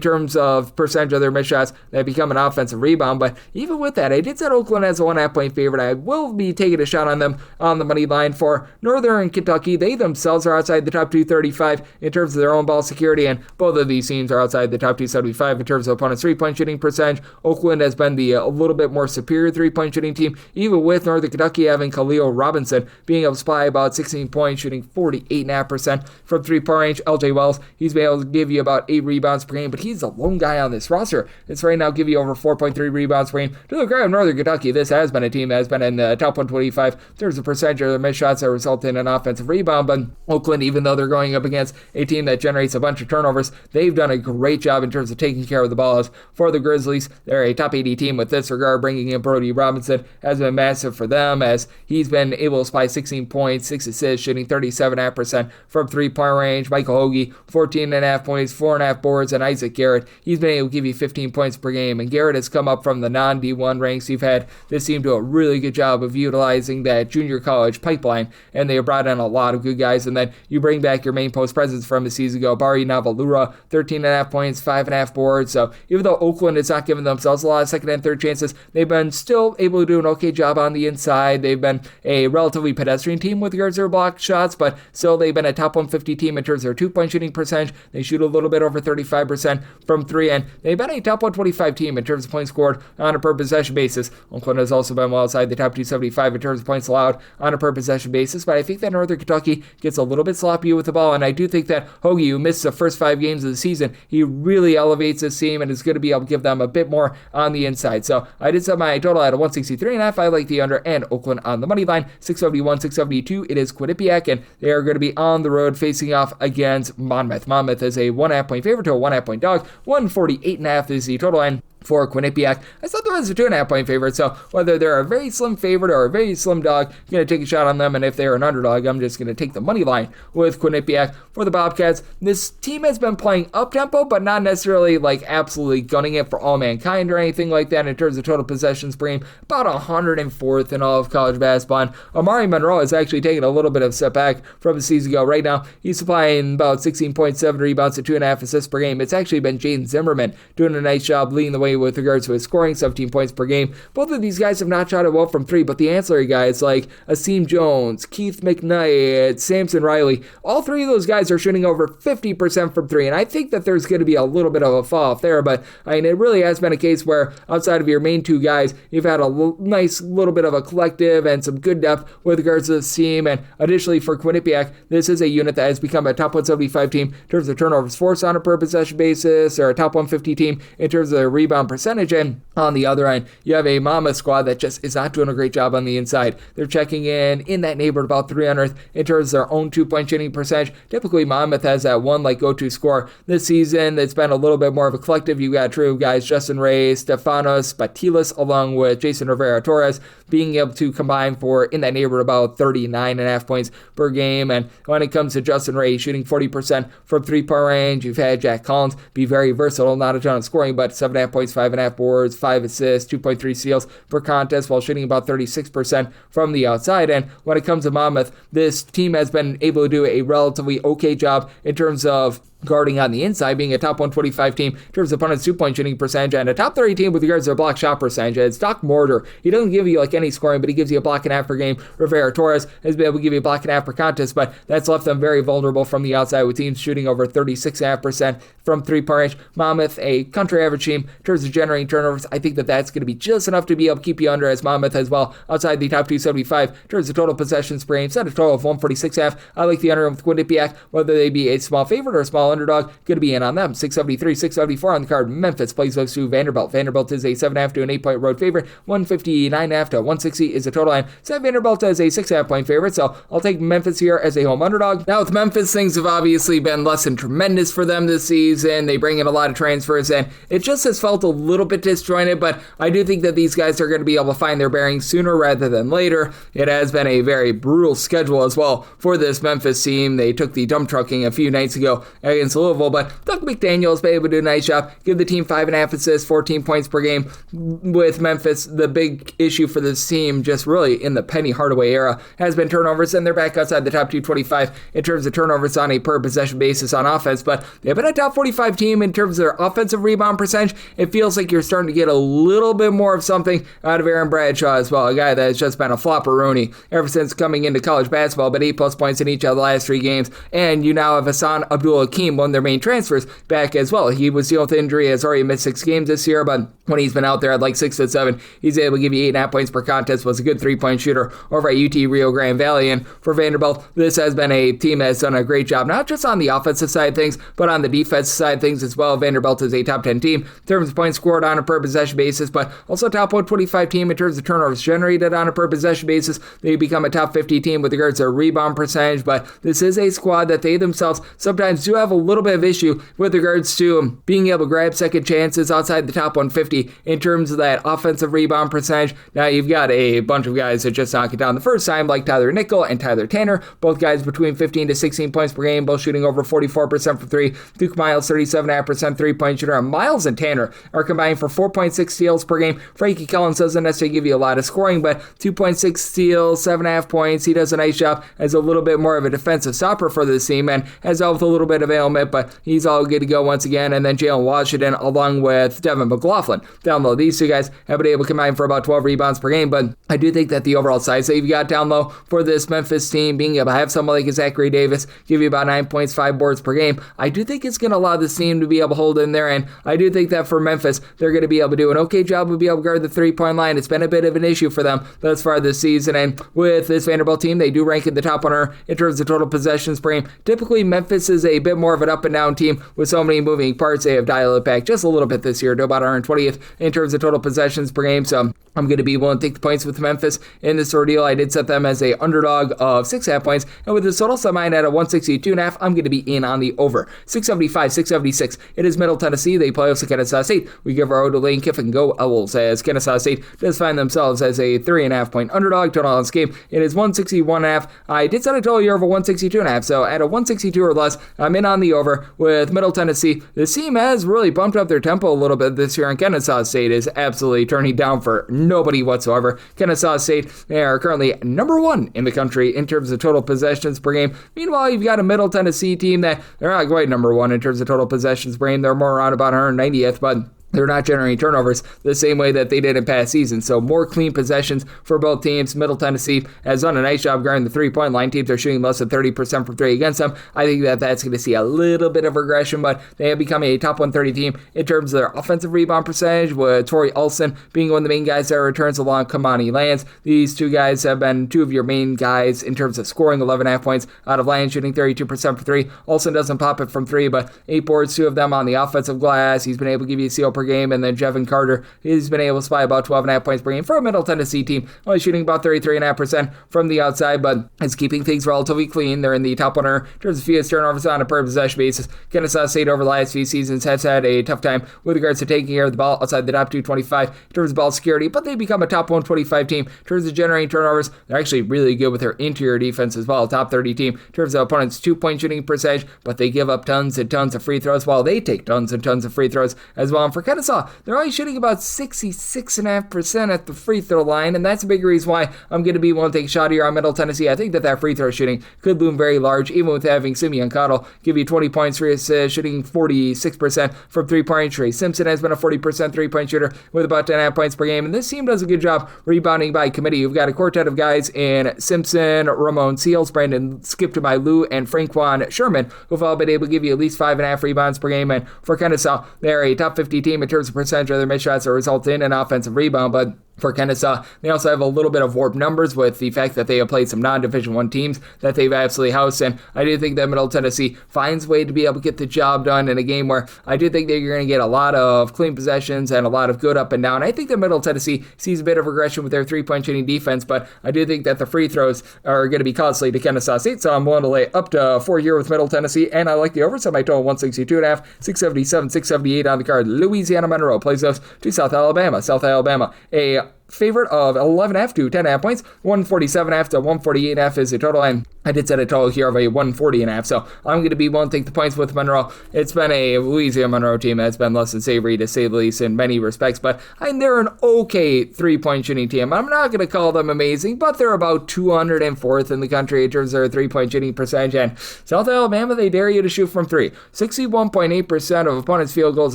terms of percentage of their missed shots that become an offensive rebound, but even with that, I did set Oakland as a 1.5 point favorite. I will be taking a shot on them on the money line. For Northern Kentucky, they themselves are outside the top 235 in terms of their own ball security, and both of these teams are outside the top 275 in terms of opponents' 3-point shooting percentage. Oakland has been the a little bit more superior 3-point shooting team, even with Northern Kentucky having Khalil Robinson being able to supply about 16 points, shooting 48.5% from 3-point range. LJ Wells, he's been able to give you about 8 rebounds per game, but he's the lone guy on this roster. It's right now give you over 4.3 rebounds per game. To the credit of Northern Kentucky, this has been a team that has been in the top 125 in terms of percentage of their missed shots that result in an offensive rebound, but Oakland, even though they're going up against a team that generates a bunch of turnovers, they've done a great job in terms of taking care of the ball. As for the Grizzlies, they're a top 80 team with this regard. Bringing in Brody Robinson has been massive for them as he's been able to supply 16 points, 6 assists, shooting 37.5% from 3-point range. Michael Hoagie, 14.5 points, 4.5 boards, and Isaac Garrett, he's been able to give you 15 points per game, and Garrett has come up from the non-D1 ranks. You've had this team do a really good job of utilizing that junior college pipeline, and they have brought in a lot of good guys, and then you bring back your main post presence from a season ago, Bari Navalura, 13.5 points, 5.5 boards. So even though Oakland is not giving themselves a lot of second and third chances, they've been still able to do an okay job on the inside. They've been a relatively pedestrian team with regards to their block shots, but still they've been a top 150 team in terms of their 2-point shooting percentage. They shoot a little bit over 35% from 3, and they've been a top 125 team in terms of points scored on a per possession basis. Oakland has also been well outside the top 275 in terms of points allowed on a per possession basis, but I think that Northern Kentucky gets a little bit sloppy with the ball, and I do think that Hoagie, who missed the first 5 games of the season, he really elevates this team and is going to be able to give them a bit more on the inside. So I did set my total at a 163.5. I like the under, and Oakland on the money line. 671, 672. It is Quinnipiac, and they are going to be on the road facing off against Monmouth. Monmouth is a 1.5 point favorite to a 1.5 point dog. 148.5 is the total line for Quinnipiac. I thought there was a 2.5 point favorite, so whether they're a very slim favorite or a very slim dog, I'm going to take a shot on them, and if they're an underdog, I'm just going to take the money line with Quinnipiac. For the Bobcats, this team has been playing up-tempo, but not necessarily like absolutely gunning it for all mankind or anything like that in terms of total possessions per game, about 104th in all of college basketball. And Amari Monroe has actually taken a little bit of a step back from a season ago. Right now, he's supplying about 16.7 rebounds to 2.5 assists per game. It's actually been Jaden Zimmerman doing a nice job leading the way with regards to his scoring, 17 points per game. Both of these guys have not shot it well from 3, but the ancillary guys like Asim Jones, Keith McKnight, Samson Riley, all 3 of those guys are shooting over 50% from 3, and I think that there's going to be a little bit of a fall off there, but I mean, it really has been a case where outside of your main 2 guys, you've had a nice little bit of a collective and some good depth with regards to this team. And additionally for Quinnipiac, this is a unit that has become a top 175 team in terms of turnovers forced on a per possession basis, or a top 150 team in terms of their rebound percentage. And on the other end, you have a Monmouth squad that just is not doing a great job on the inside. They're checking in that neighborhood about 300th in terms of their own 2-point shooting percentage. Typically, Monmouth has that one like go-to score. This season, it's been a little bit more of a collective. You got true guys, Justin Ray, Stefanos Batilis, along with Jason Rivera-Torres, being able to combine for in that neighborhood about 39.5 points per game. And when it comes to Justin Ray, shooting 40% from 3-point range. You've had Jack Collins be very versatile, not a ton of scoring, but 7.5 points, 5.5 boards, 5 assists, 2.3 steals per contest, while shooting about 36% from the outside. And when it comes to Monmouth, this team has been able to do a relatively okay job in terms of guarding on the inside, being a top 125 team in terms of opponents' 2-point shooting percentage, and a top 30 team with regards to their block shot percentage. It's Doc Mortar. He doesn't give you any scoring, but he gives you a block and a half per game. Rivera Torres has been able to give you a block and a half per contest, but that's left them very vulnerable from the outside, with teams shooting over 36.5% from three-point range. Monmouth, a country average team in terms of generating turnovers. I think that's going to be just enough to be able to keep you under, as Monmouth as well outside the top 275 in terms of total possessions per game. Set a total of 146.5. I like the under with Quinnipiac, whether they be a small favorite or a small underdog. Going to be in on them. 673, 674 on the card. Memphis plays those to Vanderbilt. Vanderbilt is a 7.5 to an 8-point road favorite. 159.5 to 160 is the total line. Set Vanderbilt as a 6.5 point favorite, so I'll take Memphis here as a home underdog. Now with Memphis, things have obviously been less than tremendous for them this season. They bring in a lot of transfers, and it just has felt a little bit disjointed, but I do think that these guys are going to be able to find their bearings sooner rather than later. It has been a very brutal schedule as well for this Memphis team. They took the dump trucking a few nights ago against Louisville, but Doug McDaniel's been able to do a nice job. Give the team 5.5 assists, 14 points per game. With Memphis, the big issue for this team, just really in the Penny Hardaway era, has been turnovers, and they're back outside the top 225 in terms of turnovers on a per possession basis on offense, but they've been a top 45 team in terms of their offensive rebound percentage. It feels like you're starting to get a little bit more of something out of Aaron Bradshaw as well, a guy that has just been a flopperoonie ever since coming into college basketball, but 8+ points in each of the last 3 games, and you now have Hassan Abdul-Hakim, one of their main transfers, back as well. He was dealing with injury, has already missed 6 games this year, but when he's been out there at 6 foot 7, he's able to give you 8.5 points per contest, was a good 3-point shooter over at UT Rio Grande Valley. And for Vanderbilt, this has been a team that's done a great job, not just on the offensive side of things, but on the defensive side of things as well. Vanderbilt is a top 10 team in terms of points scored on a per possession basis, but also top 125 team in terms of turnovers generated on a per possession basis. They become a top 50 team with regards to rebound percentage, but this is a squad that they themselves sometimes do have a little bit of issue with regards to being able to grab second chances outside the top 150 in terms of that offensive rebound percentage. Now you've got a bunch of guys that just knock it down the first time, like Tyler Nickel and Tyler Tanner, both guys between 15 to 16 points per game, both shooting over 44% from 3. Duke Miles, 37.5% 3-point shooter. Miles and Tanner are combining for 4.6 steals per game. Frankie Collins doesn't necessarily give you a lot of scoring, but 2.6 steals, 7.5 points. He does a nice job as a little bit more of a defensive stopper for this team, and has dealt with a little bit of ailment, but he's all good to go once again. And then Jalen Washington along with Devin McLaughlin down low. These two guys have been able to combine for about 12 rebounds per game, but I do think that the overall size that you've got down low for this Memphis team, being able to have someone like Zachary Davis give you about 9 points, 5 boards per game, I do think it's going to allow this team to be able to hold in there, and I do think that for Memphis, they're going to be able to do an okay job of being able to guard the 3-point line. It's been a bit of an issue for them thus far this season, and with this Vanderbilt team, they do rank in the top 100 in terms of total possessions per game. Typically, Memphis is a bit more of an up-and-down team with so many moving parts. They have dialed it back just a little bit this year to about 120th in terms of total possessions per game, so I'm going to be willing to take the points with Memphis in this ordeal. I did set them as a underdog of 6.5 points, and with the total set mine at a 162.5, I'm going to be in on the over. 675, 676. It is Middle Tennessee. They play also Kennesaw State. We give our O to Lane Kiffin. Go Owls, as Kennesaw State does find themselves as a 3.5 point underdog. Total on this game, it is 161.5. I did set a total here of a 162.5, so at a 162 or less, I'm in on the over with Middle Tennessee. This team has really bumped up their tempo a little bit this year, and Kennesaw State is absolutely turning down for nobody whatsoever. Kennesaw State, they are currently number 1 in the country in terms of total possessions per game. Meanwhile, you've got a Middle Tennessee team that they're not quite number 1 in terms of total possessions per game. They're more around about 190th, but they're not generating turnovers the same way that they did in past seasons. So more clean possessions for both teams. Middle Tennessee has done a nice job guarding the 3-point line. Teams are shooting less than 30% from 3 against them. I think that that's going to see a little bit of regression, but they have become a top 130 team in terms of their offensive rebound percentage, with Torrey Olson being one of the main guys that returns along Kamani Lance. These two guys have been two of your main guys in terms of scoring. 11.5 points out of Lance, shooting 32% for 3. Olson doesn't pop it from 3, but 8 boards, 2 of them on the offensive glass. He's been able to give you a steal per game, and then Jevin Carter, he's been able to supply about 12.5 points per game for a Middle Tennessee team, only shooting about 33.5% from the outside, but it's keeping things relatively clean. They're in the top 100 in terms of fewest turnovers on a per possession basis. Kennesaw State over the last few seasons has had a tough time with regards to taking care of the ball outside the top 225 in terms of ball security, but they become a top 125 team in terms of generating turnovers. They're actually really good with their interior defense as well, top 30 team in terms of opponents' 2-point shooting percentage, but they give up tons and tons of free throws while they take tons and tons of free throws as well. And for Kennesaw Kennesaw, they're only shooting about 66.5% at the free throw line, and that's a big reason why I'm going to be willing to take a shot here on Middle Tennessee. I think that free throw shooting could loom very large, even with having Simeon Cottle give you 20 points for his shooting 46% from three-point range. Simpson has been a 40% three-point shooter with about 10.5 points per game, and this team does a good job rebounding by committee. You've got a quartet of guys in Simpson, Ramon Seals, Brandon Skip-to-My-Lou, and Franquan Sherman, who've all been able to give you at least 5.5 rebounds per game. And for Kennesaw, they're a top 50 team in terms of percentage of their missed shots that result in an offensive rebound, but for Kennesaw, they also have a little bit of warped numbers with the fact that they have played some non-Division I teams that they've absolutely housed, and I do think that Middle Tennessee finds a way to be able to get the job done in a game where I do think that you're going to get a lot of clean possessions and a lot of good up and down. I think that Middle Tennessee sees a bit of regression with their three-point shooting defense, but I do think that the free throws are going to be costly to Kennesaw State, so I'm willing to lay up to 4 here with Middle Tennessee, and I like the over, so my total 162.5, 677, 678 on the card. Louisiana Monroe plays us to South Alabama. South Alabama, a favorite of 11.5 to 10.5 points, 147.5 to 148.5 is the total, and I did set a total here of a 140.5, so I'm going to be willing to take the points with Monroe. It's been a Louisiana Monroe team that's been less than savory, to say the least, in many respects, but they're an okay three-point shooting team. I'm not going to call them amazing, but they're about 204th in the country in terms of their three-point shooting percentage, and South Alabama, they dare you to shoot from three. 61.8% of opponents' field goals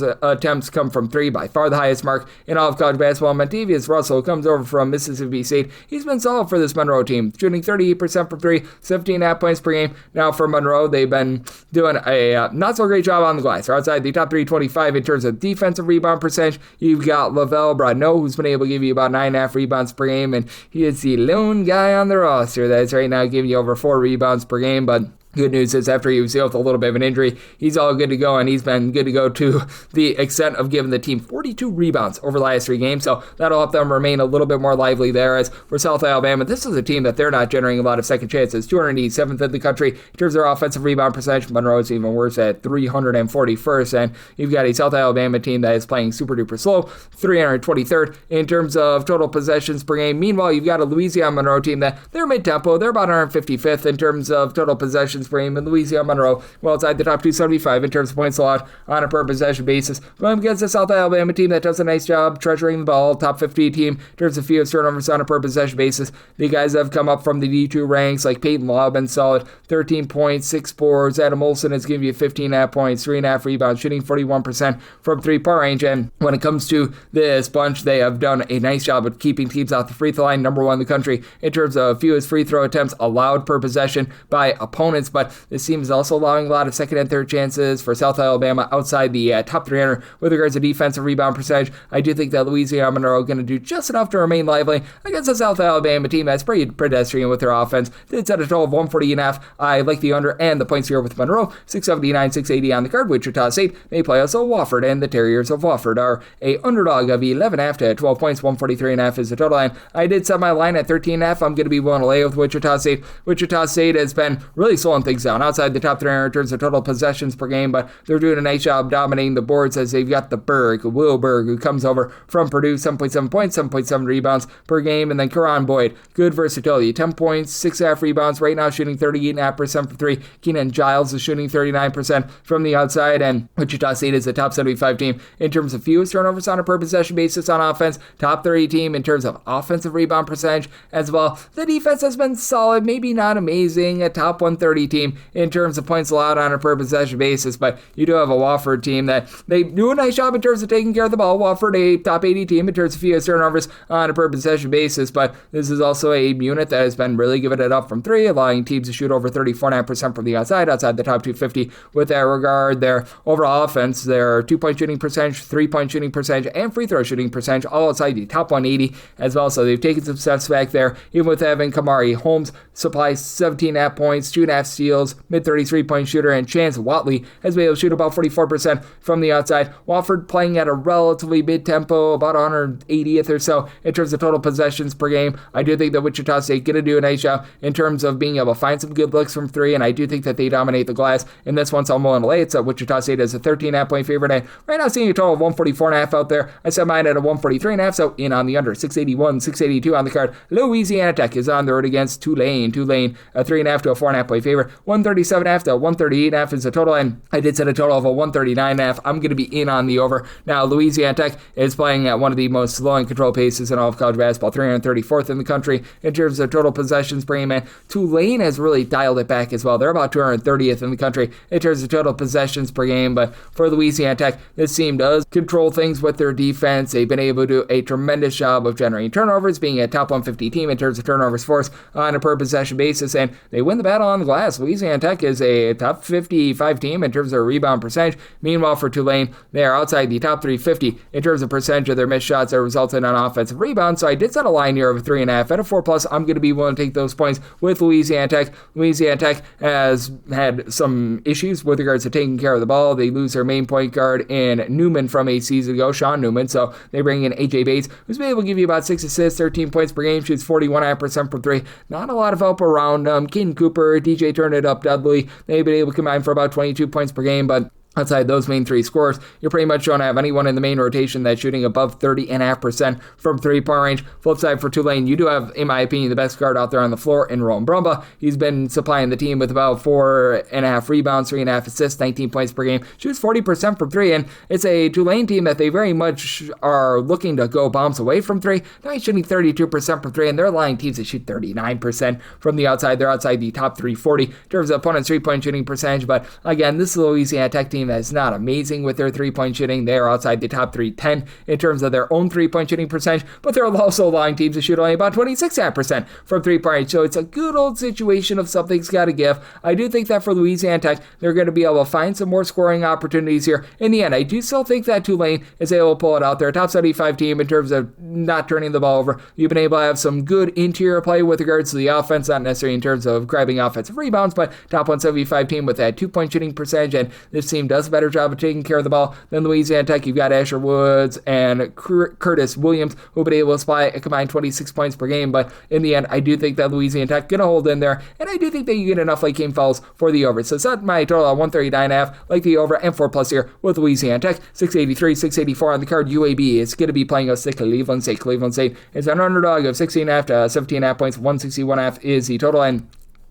attempts come from three, by far the highest mark in all of college basketball. Montavious Russell comes over from Mississippi State. He's been solid for this Monroe team, shooting 38% from three, 17.5 points per game. Now for Monroe, they've been doing a not so great job on the glass. They're outside the top 325 in terms of defensive rebound percentage. You've got Lavelle Bradneau, who's been able to give you about 9.5 rebounds per game, and he is the lone guy on the roster that's right now giving you over 4 rebounds per game, but good news is after he was dealt with a little bit of an injury, he's all good to go, and he's been good to go to the extent of giving the team 42 rebounds over the last 3 games, so that'll help them remain a little bit more lively there. As for South Alabama, this is a team that they're not generating a lot of second chances. 287th in the country in terms of their offensive rebound percentage. Monroe is even worse at 341st, and you've got a South Alabama team that is playing super duper slow, 323rd in terms of total possessions per game. Meanwhile, you've got a Louisiana Monroe team that they're mid-tempo. They're about 155th in terms of total possessions per game, and Louisiana Monroe, well, outside the top 275 in terms of points allowed on a per possession basis. Going against the South Alabama team that does a nice job treasuring the ball, top 50 team in terms of fewest turnovers on a per possession basis. The guys that have come up from the D2 ranks, like Peyton Law, have been solid. 13 points, 6 boards. Adam Olson has given you 15.5 points, 3.5 rebounds, shooting 41% from three-point range. And when it comes to this bunch, they have done a nice job of keeping teams off the free throw line, number 1 in the country in terms of fewest free throw attempts allowed per possession by opponents, but this team is also allowing a lot of second and third chances for South Alabama outside the top 300 with regards to defensive rebound percentage. I do think that Louisiana Monroe are going to do just enough to remain lively against a South Alabama team that's pretty pedestrian with their offense. Did set a total of 140.5. I like the under and the points here with Monroe. 679, 680 on the card. Wichita State, they play also Wofford, and the Terriers of Wofford are a underdog of 11.5 to 12 points. 143.5 is the total line. I did set my line at 13.5. I'm going to be willing to lay with Wichita State. Wichita State has been really slowing things down outside the top 300 in terms of total possessions per game, but they're doing a nice job dominating the boards as they've got the Will Berg, who comes over from Purdue, 7.7 points, 7.7 rebounds per game, and then Karan Boyd, good versatility, 10 points, 6.5 rebounds, right now shooting 38.5% from 3. Keenan Giles is shooting 39% from the outside, and Wichita State is a top 75 team in terms of fewest turnovers on a per possession basis on offense, top 30 team in terms of offensive rebound percentage as well. The defense has been solid, maybe not amazing, a top 130 team in terms of points allowed on a per possession basis, but you do have a Wofford team that they do a nice job in terms of taking care of the ball. Wofford, a top 80 team in terms of fewest turnovers on a per possession basis, but this is also a unit that has been really giving it up from 3, allowing teams to shoot over 34.5% from the outside the top 250 with that regard. Their overall offense, their 2-point shooting percentage, 3-point shooting percentage, and free throw shooting percentage all outside the top 180 as well, so they've taken some steps back there, even with having Kamari Holmes supply 17.5 points, 2.5 steals, mid-33 point shooter, and Chance Watley has been able to shoot about 44% from the outside. Wofford playing at a relatively mid-tempo, about 180th or so in terms of total possessions per game. I do think that Wichita State going to do a nice job in terms of being able to find some good looks from 3, and I do think that they dominate the glass in this one, so I'm willing to lay. It's Wichita State as a 13.5 point favorite, and right now seeing a total of 144.5 out there. I set mine at a 143.5, so in on the under. 681, 682 on the card. Louisiana Tech is on the road against Tulane. Tulane, a 3.5 to a 4.5 point favorite. 137.5 to 138.5 is the total, and I did set a total of a 139.5. I'm going to be in on the over. Now, Louisiana Tech is playing at one of the most slow and control paces in all of college basketball, 334th in the country in terms of total possessions per game, and Tulane has really dialed it back as well. They're about 230th in the country in terms of total possessions per game, but for Louisiana Tech, this team does control things with their defense. They've been able to do a tremendous job of generating turnovers, being a top 150 team in terms of turnovers forced on a per possession basis, and they win the battle on the glass. Louisiana Tech is a top 55 team in terms of rebound percentage. Meanwhile, for Tulane, they are outside the top 350 in terms of percentage of their missed shots that resulted on offensive rebounds. So I did set a line here of 3.5 at a 4+. I'm going to be willing to take those points with Louisiana Tech. Louisiana Tech has had some issues with regards to taking care of the ball. They lose their main point guard in Newman from a season ago, Sean Newman. So they bring in AJ Bates, who's been able to give you about 6 assists, 13 points per game, shoots 41.5% from 3. Not a lot of help around Keaton Cooper, DJ Turn It Up Dudley. They've been able to combine for about 22 points per game, but outside those main three scores, you pretty much don't have anyone in the main rotation that's shooting above 30.5% from three-point range. Flip side for Tulane, you do have, in my opinion, the best guard out there on the floor in Rowan Brumbaugh. He's been supplying the team with about 4.5 rebounds, 3.5 assists, 19 points per game. Shoots 40% from 3, and it's a Tulane team that they very much are looking to go bombs away from 3. Now he's shooting 32% from 3, and they're allowing teams to shoot 39% from the outside. They're outside the top 340 in terms of opponent's three-point shooting percentage, but again, this is a Louisiana Tech team that's not amazing with their three-point shooting. They are outside the top 310 in terms of their own three-point shooting percentage, but they're also allowing teams to shoot only about 26% from three-point range. So it's a good old situation of something's got to give. I do think that for Louisiana Tech, they're going to be able to find some more scoring opportunities here. In the end, I do still think that Tulane is able to pull it out. They're a top 75 team in terms of not turning the ball over. You've been able to have some good interior play with regards to the offense, not necessarily in terms of grabbing offensive rebounds, but top 175 team with that two-point shooting percentage, and this team does a better job of taking care of the ball than Louisiana Tech. You've got Asher Woods and Curtis Williams, who have been able to supply a combined 26 points per game, but in the end, I do think that Louisiana Tech going to hold in there, and I do think that you get enough late game fouls for the over. So set my total at 139.5, like the over, and 4+ here with Louisiana Tech. 683, 684 on the card. UAB is going to be playing us Cleveland State. Cleveland State is an underdog of 16.5 to 17.5 points. 161.5 is the total, and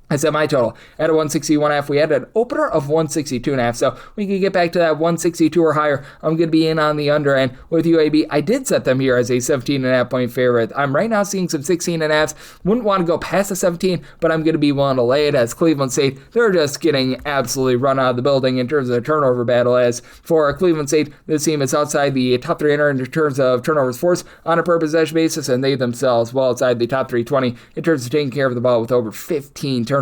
I set my total at a 161.5. We had an opener of 162.5, so we can get back to that 162 or higher. I'm going to be in on the under, and with UAB, I did set them here as a 17.5 point favorite. I'm right now seeing some 16.5s. Wouldn't want to go past the 17, but I'm going to be willing to lay it as Cleveland State. They're just getting absolutely run out of the building in terms of the turnover battle. As for Cleveland State, this team is outside the top 300 in terms of turnovers forced on a per possession basis, and they themselves well outside the top 320 in terms of taking care of the ball with over 15 turnovers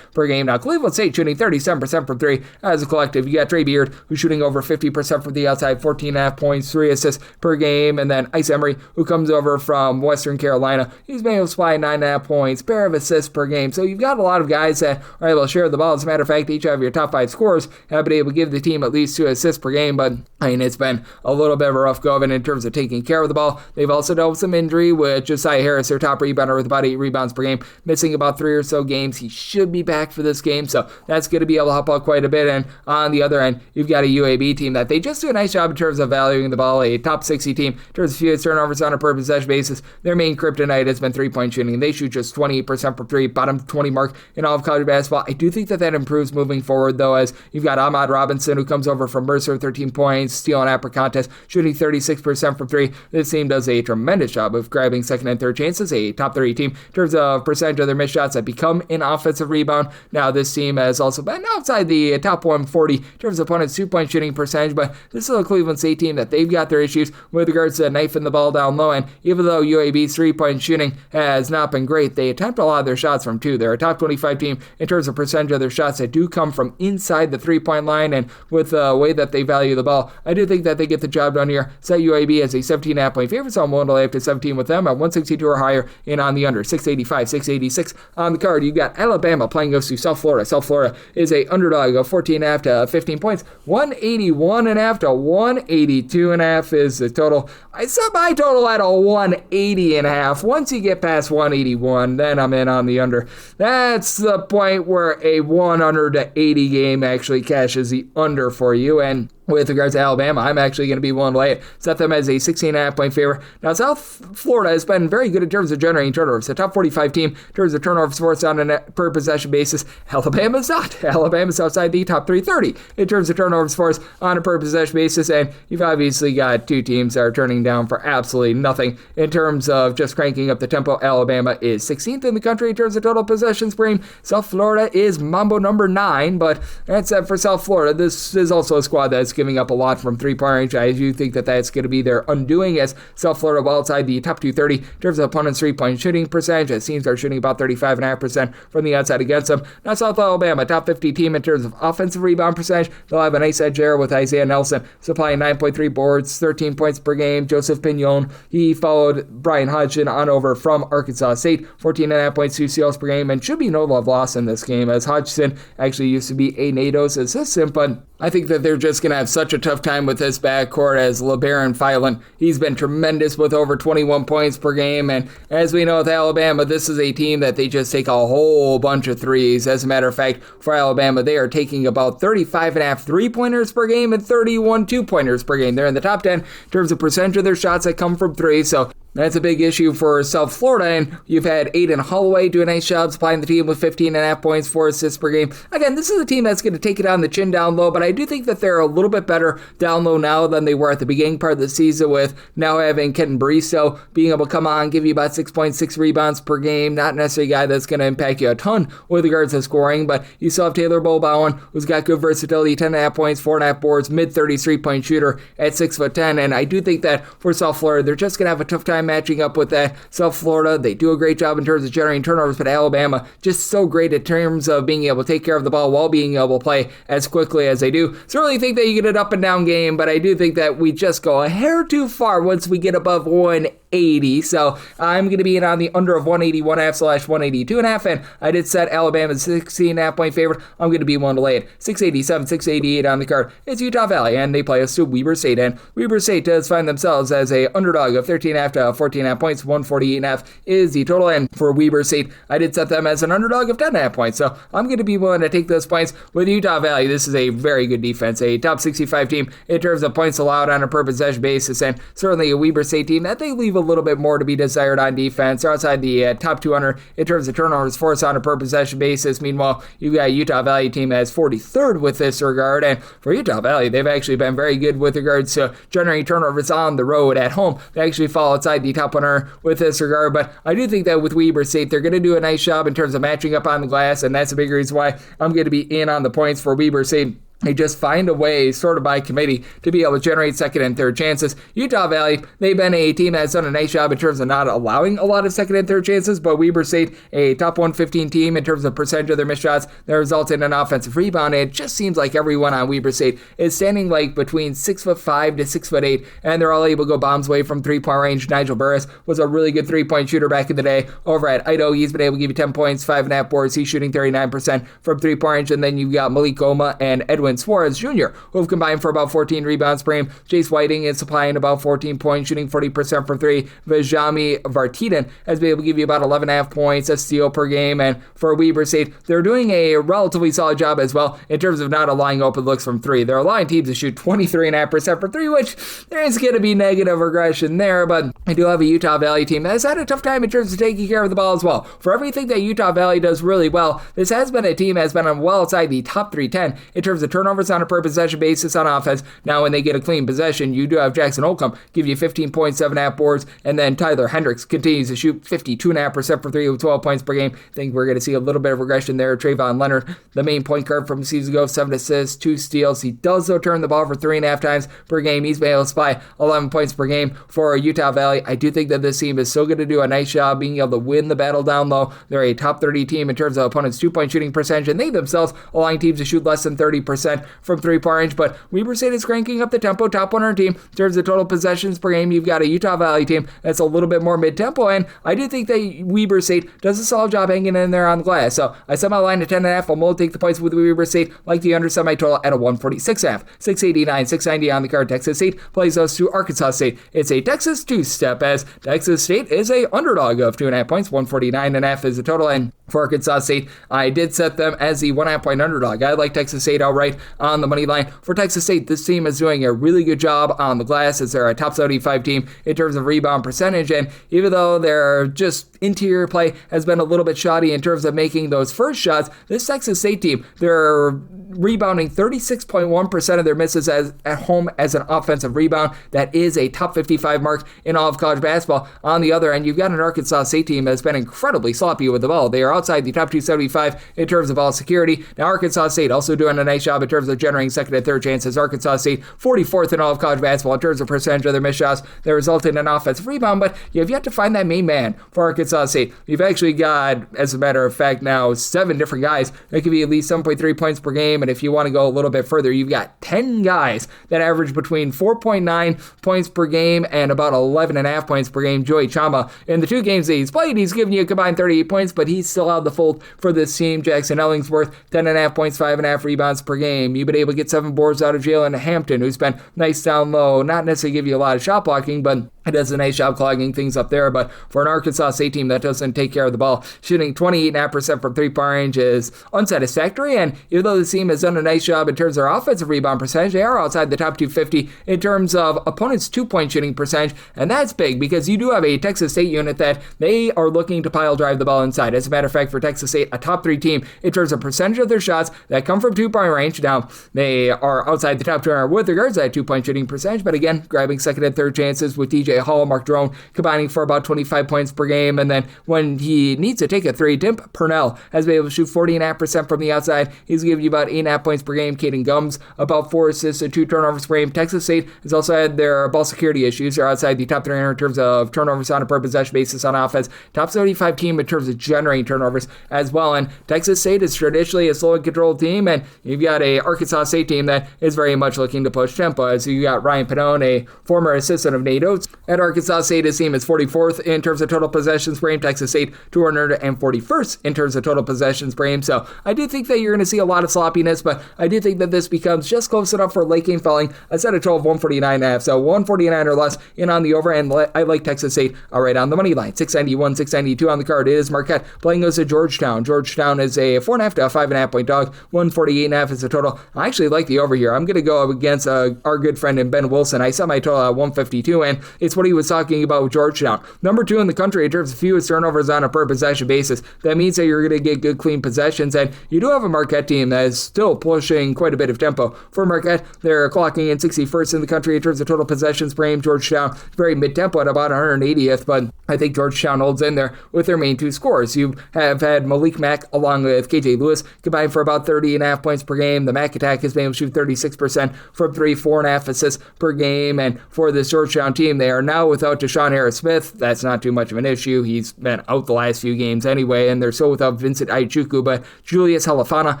per game. Now, Cleveland State shooting 37% from 3 as a collective. You got Trey Beard, who's shooting over 50% from the outside, 14.5 points, 3 assists per game. And then Ice Emery, who comes over from Western Carolina. He's been able to supply 9.5 points, pair of assists per game. So you've got a lot of guys that are able to share the ball. As a matter of fact, each of your top 5 scorers have been able to give the team at least 2 assists per game. But I mean, it's been a little bit of a rough go of it in terms of taking care of the ball. They've also dealt with some injury with Josiah Harris, their top rebounder, with about 8 rebounds per game, missing about 3 or so games. He should be back for this game, so that's going to be able to help out quite a bit. And on the other end, you've got a UAB team that they just do a nice job in terms of valuing the ball, a top 60 team in terms of fewest turnovers on a per possession basis. Their main kryptonite has been three-point shooting. They shoot just 28% from 3, bottom 20 mark in all of college basketball. I do think that improves moving forward, though, as you've got Ahmad Robinson, who comes over from Mercer, 13 points, steal and apper contest, shooting 36% from 3. This team does a tremendous job of grabbing second and third chances, a top 30 team in terms of percentage of their missed shots that become an offensive rebound. Now, this team has also been outside the top 140 in terms of opponent's two-point shooting percentage, but this is a Cleveland State team that they've got their issues with regards to knifing the ball down low, and even though UAB's three-point shooting has not been great, they attempt a lot of their shots from 2. They're a top 25 team in terms of percentage of their shots that do come from inside the three-point line, and with the way that they value the ball, I do think that they get the job done here. Set UAB as a 17.5 point favorite, so I'm willing to lay up to 17 with them at 162 or higher, and on the under, 685, 686 on the card. You've got Alabama playing goes to South Florida. South Florida is a underdog of 14.5 to 15 points. 181.5 to 182.5 is the total. I set my total at a 180.5. Once you get past 181, then I'm in on the under. That's the point where a 100 to 80 game actually cashes the under for you, and with regards to Alabama, I'm actually going to be willing to lay it. Set them as a 16.5 point favorite. Now, South Florida has been very good in terms of generating turnovers. A top 45 team in terms of turnovers forced on a net per possession basis. Alabama's not. Alabama's outside the top 330 in terms of turnovers forced on a per possession basis. And you've obviously got two teams that are turning down for absolutely nothing in terms of just cranking up the tempo. Alabama is 16th in the country in terms of total possessions per game. South Florida is Mambo number 9. But that's it for South Florida. This is also a squad that's giving up a lot from three-point range. I do think that that's going to be their undoing, as South Florida well outside the top 230 in terms of opponents' three-point shooting percentage. As teams are shooting about 35.5% from the outside against them. Now South Alabama, top 50 team in terms of offensive rebound percentage. They'll have a nice edge there with Isaiah Nelson supplying 9.3 boards, 13 points per game. Joseph Pignon, he followed Brian Hodgson on over from Arkansas State, 14.5 points, 2 steals per game, and should be no love lost in this game, as Hodgson actually used to be a NATO's assistant, but I think that they're just going to have such a tough time with this backcourt, as LeBaron Filan, he's been tremendous with over 21 points per game. And as we know with Alabama, this is a team that they just take a whole bunch of threes. As a matter of fact, for Alabama, they are taking about 35.5 three-pointers per game and 31 two-pointers per game. They're in the top 10 in terms of percentage of their shots that come from three. So that's a big issue for South Florida, and you've had Aiden Holloway do a nice job supplying the team with 15.5 points, 4 assists per game. Again, this is a team that's going to take it on the chin down low, but I do think that they're a little bit better down low now than they were at the beginning part of the season, with now having Kenton Bristow being able to come on, give you about 6.6 rebounds per game. Not necessarily a guy that's going to impact you a ton with regards to scoring, but you still have Taylor Bowen, who's got good versatility, 10.5 points, 4.5 boards, mid-30s three-point shooter at 6'10", and I do think that for South Florida, they're just going to have a tough time matching up with that. South Florida, they do a great job in terms of generating turnovers, but Alabama just so great in terms of being able to take care of the ball while being able to play as quickly as they do. Certainly think that you get an up and down game, but I do think that we just go a hair too far once we get above 180. So I'm going to be in on the under of 181.5/182.5, and I did set Alabama's 16.5 point favorite. I'm going to be one to lay it. 687, 688 on the card. It's Utah Valley, and they play us to Weber State, and Weber State does find themselves as a underdog of 13.5 to 14.5 points. 148.5 is the total, and for Weber State, I did set them as an underdog of 10.5 points. So I'm going to be willing to take those points with Utah Valley. This is a very good defense, a top 65 team in terms of points allowed on a per possession basis, and certainly a Weber State team that they leave a little bit more to be desired on defense. They're outside the top 200 in terms of turnovers forced on a per possession basis. Meanwhile, you got a Utah Valley team that's 43rd with this regard, and for Utah Valley, they've actually been very good with regards to generating turnovers on the road. At home, they actually fall outside the top 100 with this regard, but I do think that with Weber State, they're going to do a nice job in terms of matching up on the glass, and that's a big reason why I'm going to be in on the points for Weber State. They just find a way, sort of by committee, to be able to generate second and third chances. Utah Valley, they've been a team that's done a nice job in terms of not allowing a lot of second and third chances, but Weber State, a top 115 team in terms of percentage of their missed shots that result in an offensive rebound. And it just seems like everyone on Weber State is standing like between 6'5" to 6'8", and they're all able to go bombs away from three-point range. Nigel Burris was a really good three-point shooter back in the day. Over at Idaho, he's been able to give you 10 points, 5.5 boards. He's shooting 39% from three-point range. And then you've got Malik Goma and Edwin Suarez Jr., who have combined for about 14 rebounds per game. Jace Whiting is supplying about 14 points, shooting 40% from three. Vijami Vartiden has been able to give you about 11.5 points, a steal per game. And for Weber State, they're doing a relatively solid job as well in terms of not allowing open looks from three. They're allowing teams to shoot 23.5% for three, which there is going to be negative regression there, but I do have a Utah Valley team that has had a tough time in terms of taking care of the ball as well. For everything that Utah Valley does really well, this has been a team that has been on well outside the top 310 in terms of turnovers on a per possession basis on offense. Now, when they get a clean possession, you do have Jackson Holcomb give you 15 points, 7.5 boards, and then Tyler Hendricks continues to shoot 52.5% for three with 12 points per game. I think we're going to see a little bit of regression there. Trayvon Leonard, the main point guard from the season ago, 7 assists, 2 steals. He does, though, turn the ball for 3.5 times per game. He's been able to supply 11 points per game for Utah Valley. I do think that this team is still going to do a nice job being able to win the battle down low. They're a top 30 team in terms of opponents' two-point shooting percentage, and they themselves allowing teams to shoot less than 30% from three-point range. But Weber State is cranking up the tempo, top 100 team in terms of total possessions per game. You've got a Utah Valley team that's a little bit more mid-tempo, and I do think that Weber State does a solid job hanging in there on the glass. So I set my line at 10.5. I'm going to take the points with Weber State, like the under semi-total at a 146.5. 689, 690 on the card. Texas State plays us to Arkansas State. It's a Texas two-step, as Texas State is a underdog of 2.5 points. 149.5 is the total, and for Arkansas State, I did set them as the 1.5 point underdog. I like Texas State outright. on the money line. For Texas State, this team is doing a really good job on the glass as they're a top 75 team in terms of rebound percentage, and even though their just interior play has been a little bit shoddy in terms of making those first shots, this Texas State team, they're rebounding 36.1% of their misses at home as an offensive rebound. That is a top 55 mark in all of college basketball. On the other end, you've got an Arkansas State team that's been incredibly sloppy with the ball. They are outside the top 275 in terms of ball security. Now, Arkansas State also doing a nice job in terms of generating second and third chances. Arkansas State 44th in all of college basketball in terms of percentage of their missed shots that result in an offensive rebound, but you have yet to find that main man for Arkansas State. You've actually got, as a matter of fact, now 7 different guys that could be at least 7.3 points per game, and if you want to go a little bit further, you've got 10 guys that average between 4.9 points per game and about 11.5 points per game. Joey Chama, in the 2 games that he's played, he's given you a combined 38 points, but he's still out of the fold for this team. Jackson Ellingsworth, 10.5 points, 5.5 rebounds per game. You've been able to get 7 boards out of Jalen Hampton, who's been nice down low, not necessarily give you a lot of shot blocking, but it does a nice job clogging things up there. But for an Arkansas State team that doesn't take care of the ball, shooting 28.5% from three-point range is unsatisfactory. And even though the team has done a nice job in terms of their offensive rebound percentage, they are outside the top 250 in terms of opponents' 2-point shooting percentage. And that's big because you do have a Texas State unit that they are looking to pile drive the ball inside. As a matter of fact, for Texas State, a top 3 team in terms of percentage of their shots that come from 2-point range. Now, they are outside the top 200 with regards to that 2-point shooting percentage, but again, grabbing second and third chances with DJ Hall, Mark Drone combining for about 25 points per game. And then when he needs to take a 3, Tim Purnell has been able to shoot 40.5% from the outside. He's giving you about 8.5 points per game. Caden Gums, about 4 assists and 2 turnovers per game. Texas State has also had their ball security issues. They're outside the top 300 in terms of turnovers on a per possession basis on offense. Top 75 team in terms of generating turnovers as well. And Texas State is traditionally a slow and controlled team, and you've got a Arkansas State team that is very much looking to push tempo. As you got Ryan Pannone, a former assistant of Nate Oates at Arkansas State. His team is 44th in terms of total possessions per game. Texas State 241st in terms of total possessions per game. So I do think that you're going to see a lot of sloppiness, but I do think that this becomes just close enough for late game felling. I set a total of 149.5, so 149 or less in on the over, and I like Texas State right on the money line. 691, 692 on the card. It is Marquette playing goes to Georgetown. Georgetown is a 4.5 to a 5.5 point dog. 148.5 is the total. I actually like the over here. I'm going to go up against our good friend in Ben Wilson. I set my total at 152, and it's what he was talking about with Georgetown. Number 2 in the country in terms of fewest turnovers on a per possession basis. That means that you're going to get good clean possessions, and you do have a Marquette team that is still pushing quite a bit of tempo. For Marquette, they're clocking in 61st in the country in terms of total possessions per game. Georgetown, very mid-tempo at about 180th, but I think Georgetown holds in there with their main 2 scorers. You have had Malik Mack along with KJ Lewis combined for about 30.5 points per game. The Mack attack has been able to shoot 36% from 3, 4.5 assists per game, and for this Georgetown team, they are now without Deshaun Harris-Smith. That's not too much of an issue. He's been out the last few games anyway, and they're still without Vincent Aichuku, but Julius Halafana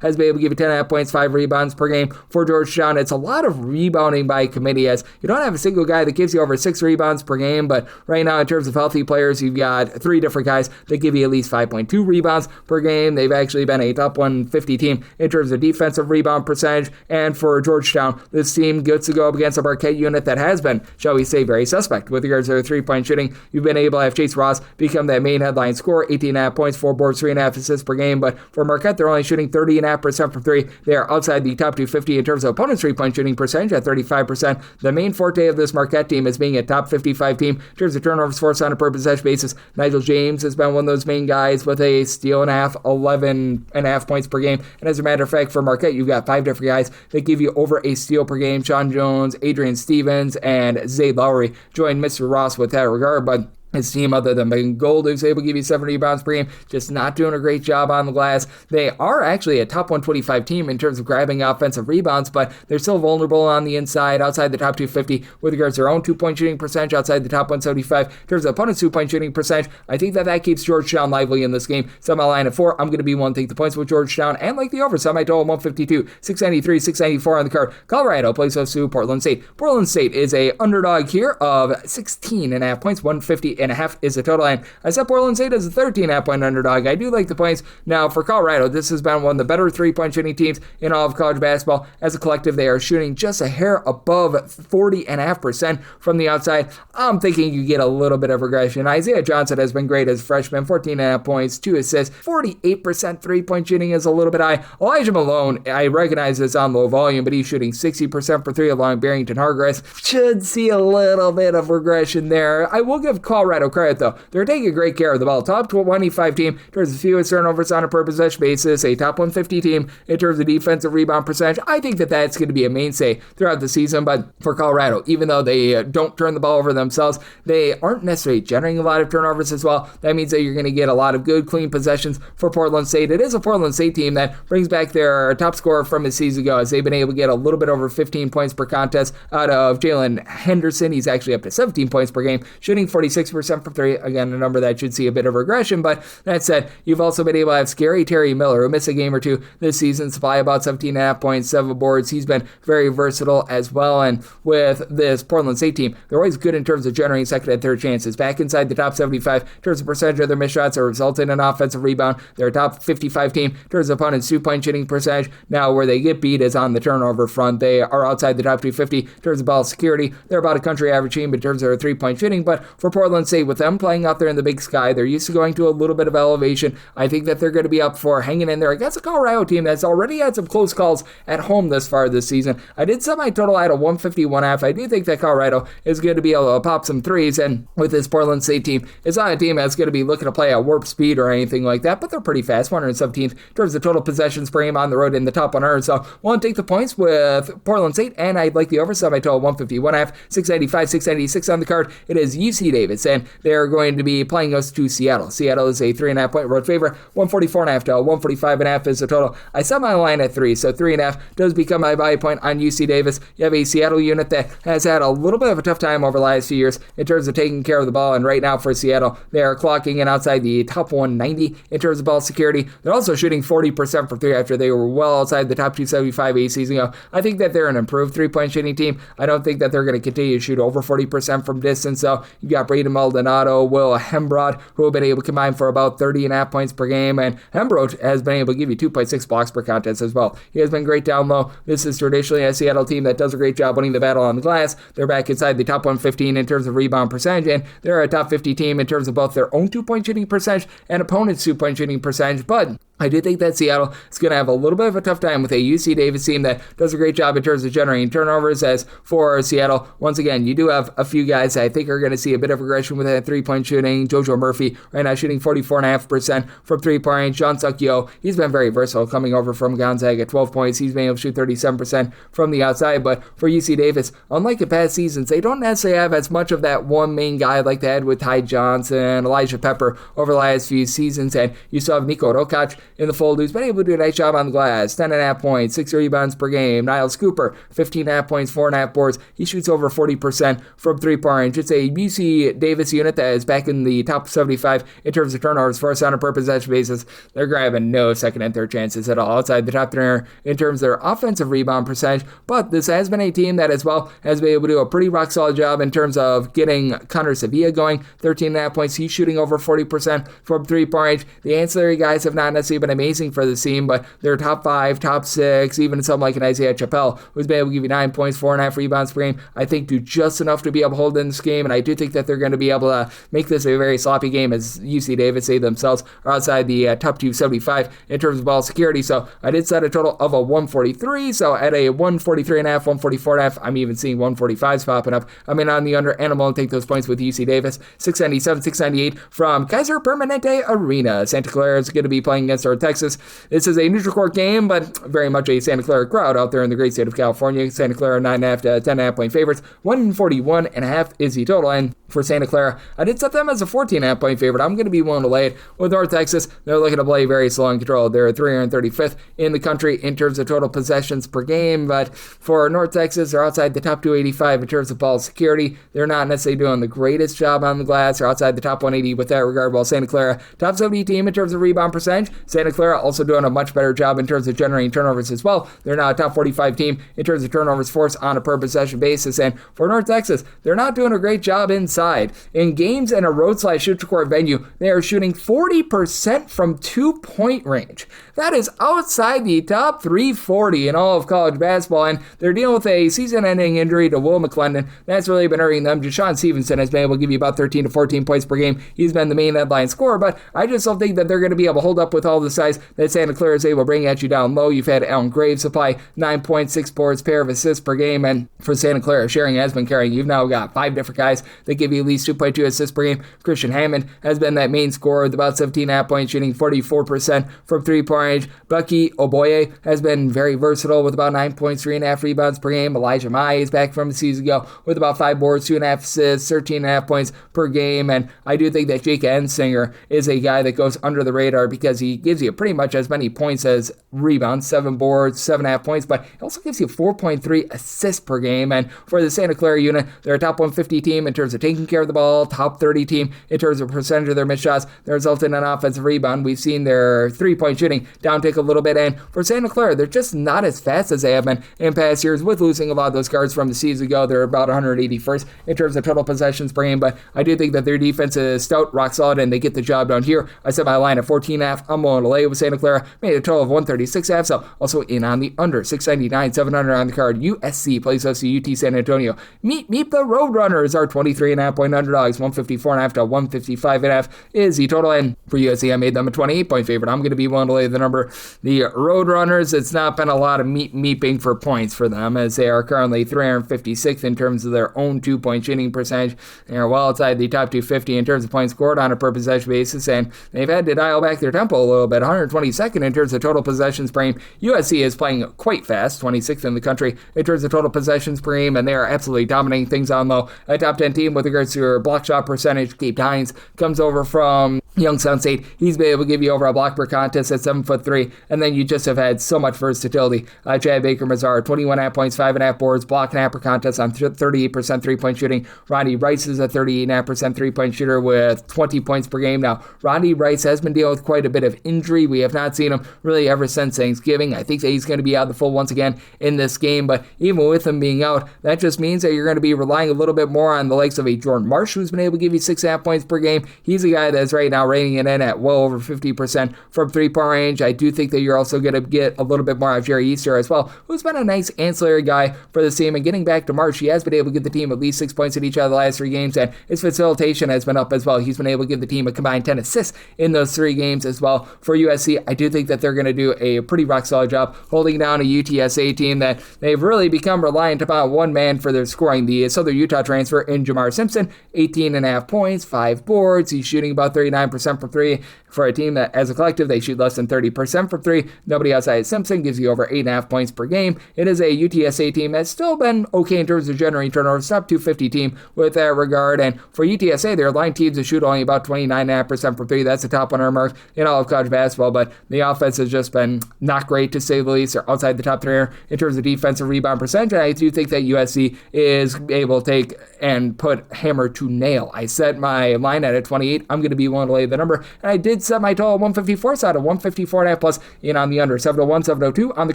has been able to give you 10.5 points, 5 rebounds per game. For Georgetown, it's a lot of rebounding by committee, as you don't have a single guy that gives you over 6 rebounds per game, but right now in terms of healthy players, you've got 3 different guys that give you at least 5.2 rebounds per game. They've actually been a top 150 team in terms of defensive rebound percentage, and for Georgetown, this team gets to go up against a Marquette unit that has been, shall we say, very suspect with regards to their 3-point shooting. You've been able to have Chase Ross become that main headline scorer, 18.5 points, 4 boards, 3.5 assists per game, but for Marquette, they're only shooting 30.5% from 3. They are outside the top 250 in terms of opponents' 3-point shooting percentage at 35%. The main forte of this Marquette team is being a top 55 team in terms of turnovers forced on a per possession basis. Nigel James has been one of those main guys with a steal and a half, 11.5 points per game. And as a matter of fact, for Marquette, you've got 5 different guys that give you over a steal per game. Sean Jones, Adrian Stevens, and Zay Lowry join Mr. Ross with that regard, but his team, other than Ben Gold, who's able to give you 7 rebounds per game, just not doing a great job on the glass. They are actually a top 125 team in terms of grabbing offensive rebounds, but they're still vulnerable on the inside, outside the top 250 with regards to their own 2-point shooting percentage, outside the top 175 in terms of opponent's 2-point shooting percentage. I think that keeps Georgetown lively in this game. Set my line at 4. I'm going to be one take the points with Georgetown, and like the over, set my total 152, 693, 694 on the card. Colorado plays host to Portland State. Portland State is a underdog here of 16.5 points, 150.5 40.5 is the total. And I set Portland State as a 13.5-point underdog. I do like the points. Now, for Colorado, this has been one of the better three-point shooting teams in all of college basketball. As a collective, they are shooting just a hair above 40.5% from the outside. I'm thinking you get a little bit of regression. Isaiah Johnson has been great as a freshman, 14.5 points, 2 assists, 48% three-point shooting is a little bit high. Elijah Malone, I recognize this on low volume, but he's shooting 60% for 3 along Barrington Hargress. Should see a little bit of regression there. I will give Colorado credit, though. They're taking great care of the ball. Top 25 team in terms of fewest turnovers on a per possession basis, a top 150 team in terms of defensive rebound percentage. I think that that's going to be a mainstay throughout the season, but for Colorado, even though they don't turn the ball over themselves, they aren't necessarily generating a lot of turnovers as well. That means that you're going to get a lot of good, clean possessions for Portland State. It is a Portland State team that brings back their top scorer from a season ago, as they've been able to get a little bit over 15 points per contest out of Jalen Henderson. He's actually up to 17 points per game, shooting 46% from 3. Again, a number that should see a bit of regression, but that said, you've also been able to have scary Terry Miller, who missed a game or two this season, supply about 17.5 points, 7 boards. He's been very versatile as well, and with this Portland State team, they're always good in terms of generating second and third chances. Back inside the top 75 in terms of percentage of their missed shots that result in an offensive rebound. They're a top 55 team in terms of opponents' 2-point shooting percentage. Now, where they get beat is on the turnover front. They are outside the top 250 in terms of ball security. They're about a country average team in terms of their 3-point shooting, but for Portland State, with them playing out there in the Big Sky, they're used to going to a little bit of elevation. I think that they're going to be up for hanging in there against a Colorado team that's already had some close calls at home this far this season. I did set my total at a 151.5. I do think that Colorado is going to be able to pop some threes, and with this Portland State team, it's not a team that's going to be looking to play at warp speed or anything like that, but they're pretty fast, 117th in terms of total possessions per game on the road in the top 100. So want to take the points with Portland State, and I'd like the over, so my total 151.5, 695, 696 on the card. It is UC Davis, and they're going to be playing us to Seattle. Seattle is a 3.5-point road favorite, 144.5 to 145.5 is the total. I set my line at 3, so 3.5 does become my value point on UC Davis. You have a Seattle unit that has had a little bit of a tough time over the last few years in terms of taking care of the ball, and right now for Seattle, they are clocking in outside the top 190 in terms of ball security. They're also shooting 40% from 3 after they were well outside the top 275 a season ago. I think that they're an improved 3-point shooting team. I don't think that they're going to continue to shoot over 40% from distance, so you've got Braden Maldonado, Will Hembrod, who have been able to combine for about 30.5 points per game, and Hembrod has been able to give you 2.6 blocks per contest as well. He has been great down low. This is traditionally a Seattle team that does a great job winning the battle on the glass. They're back inside the top 115 in terms of rebound percentage, and they're a top 50 team in terms of both their own 2-point shooting percentage and opponents' 2-point shooting percentage, but I do think that Seattle is going to have a little bit of a tough time with a UC Davis team that does a great job in terms of generating turnovers. As for Seattle, once again, you do have a few guys that I think are going to see a bit of regression with that 3-point shooting. JoJo Murphy right now shooting 44.5% from 3-point. John Suk-Yo, he's been very versatile coming over from Gonzaga at 12 points. He's been able to shoot 37% from the outside, but for UC Davis, unlike in past seasons, they don't necessarily have as much of that one main guy like they had with Ty Johnson, Elijah Pepper over the last few seasons, and you still have Nico Rokac in the fold, who's been able to do a nice job on the glass. 10.5 points, 6 rebounds per game. Niles Cooper, 15.5 points, 4.5 boards. He shoots over 40% from 3-point. It's a UC Davis unit that is back in the top 75 in terms of turnovers for us on a per possession basis. They're grabbing no second and third chances at all outside the top 3 in terms of their offensive rebound percentage, but this has been a team that as well has been able to do a pretty rock solid job in terms of getting Connor Sevilla going. 13.5 points. He's shooting over 40% from 3-point. The ancillary guys have not necessarily been amazing for the team, but they're top 5, top 6, even something like an Isaiah Chappelle, who's been able to give you 9 points, 4.5 rebounds per game. I think do just enough to be able to hold in this game, and I do think that they're going to be able to make this a very sloppy game, as UC Davis say themselves are outside the top 275 in terms of ball security. So I did set a total of a 143, so at a 143.5, 144.5, I'm even seeing 145s popping up. I'm in on the under, and I'm going to take those points with UC Davis. 697, 698 from Kaiser Permanente Arena. Santa Clara is going to be playing against North Texas. This is a neutral court game, but very much a Santa Clara crowd out there in the great state of California. Santa Clara 9.5 to 10.5 point favorites. 141.5 is the total. And for Santa Clara, I did set them as a 14.5 point favorite. I'm going to be willing to lay it with North Texas. They're looking to play very slow and controlled. They're 335th in the country in terms of total possessions per game, but for North Texas, they're outside the top 285 in terms of ball security. They're not necessarily doing the greatest job on the glass. They're outside the top 180 with that regard, while Santa Clara, top 70 team in terms of rebound percentage. Santa Clara also doing a much better job in terms of generating turnovers as well. They're now a top 45 team in terms of turnovers forced on a per possession basis. And for North Texas, they're not doing a great job inside side. In games in a road/neutral-court venue, they are shooting 40% from 2-point range. That is outside the top 340 in all of college basketball, and they're dealing with a season-ending injury to Will McClendon. That's really been hurting them. Deshaun Stevenson has been able to give you about 13 to 14 points per game. He's been the main headline scorer, but I just don't think that they're going to be able to hold up with all the size that Santa Clara is able to bring at you down low. You've had Alan Graves supply 9.6 boards, pair of assists per game, and for Santa Clara, sharing has been carrying. You've now got 5 different guys that give you at least 2.2 assists per game. Christian Hammond has been that main scorer with about 17.5 points, shooting 44% from 3-point range. Bucky Oboye has been very versatile with about 9 points, 3.5 rebounds per game. Elijah Mai is back from a season ago with about 5 boards, 2.5 assists, 13.5 points per game, and I do think that Jake Ensinger is a guy that goes under the radar because he gives you pretty much as many points as rebounds, 7 boards, 7.5 points, but he also gives you 4.3 assists per game. And for the Santa Clara unit, they're a top 150 team in terms of taking care of the ball, top 30 team in terms of percentage of their missed shots that result in an offensive rebound. We've seen their 3-point shooting downtick a little bit, and for Santa Clara, they're just not as fast as they have been in past years. With losing a lot of those guards from the season ago, they're about 181st in terms of total possessions per game, but I do think that their defense is stout, rock solid, and they get the job done here. I set my line at 14.5. I'm willing to lay with Santa Clara. Made a total of 136.5, so also in on the under. 699, 700 on the card. USC plays us to UT San Antonio. Meet the Roadrunners are 23.5-point underdogs. 154.5 to 155.5 is the total, and for USC, I made them a 28-point favorite. I'm going to be willing to lay the number. The Roadrunners, it's not been a lot of meeping for points for them, as they are currently 356th in terms of their own 2-point shooting percentage. They are well outside the top 250 in terms of points scored on a per possession basis, and they've had to dial back their tempo a little bit. 122nd in terms of total possessions per game. USC is playing quite fast, 26th in the country in terms of total possessions per game, and they are absolutely dominating things on low. A top 10 team with regards to your block shot percentage. Gabe Hines comes over from Youngstown State. He's been able to give you over a block per contest at 7'3", and then you just have had so much versatility. Chad Baker-Mazar, 21.5 points, 5.5 boards, block and half per contest on 38% 3-point shooting. Rodney Rice is a 38.5% 3-point shooter with 20 points per game. Now, Rodney Rice has been dealing with quite a bit of injury. We have not seen him really ever since Thanksgiving. I think that he's going to be out the full once again in this game, but even with him being out, that just means that you're going to be relying a little bit more on the likes of a Jordan Marsh, who's been able to give you 6.5 points per game. He's a guy that's right now rating it in at well over 50% from 3-point range. I do think that you're also going to get a little bit more out of Jerry Easter as well, who's been a nice ancillary guy for the team. And getting back to Marsh, he has been able to give the team at least 6 points in each of the last 3 games, and his facilitation has been up as well. He's been able to give the team a combined 10 assists in those 3 games as well. For USC, I do think that they're going to do a pretty rock-solid job holding down a UTSA team that they've really become reliant upon one man for their scoring. The Southern Utah transfer in Jamar Simpson, 18.5 points, 5 boards. He's shooting about 39% from 3 for a team that, as a collective, they shoot less than 30% from 3. Nobody outside of Simpson gives you over 8.5 points per game. It is a UTSA team that's still been okay in terms of generating turnovers, top 250 team with that regard. And for UTSA, their line teams to shoot only about 29.5% from 3. That's the top 100 mark in all of college basketball, but the offense has just been not great, to say the least. They're outside the top 3 in terms of defensive rebound percentage, and I do think that USC is able to take and put hammer to nail. I set my line at 28. I'm going to be willing to lay the number, and I did set my total at 154, so out of 154.5 plus in on the under. 701, 702 on the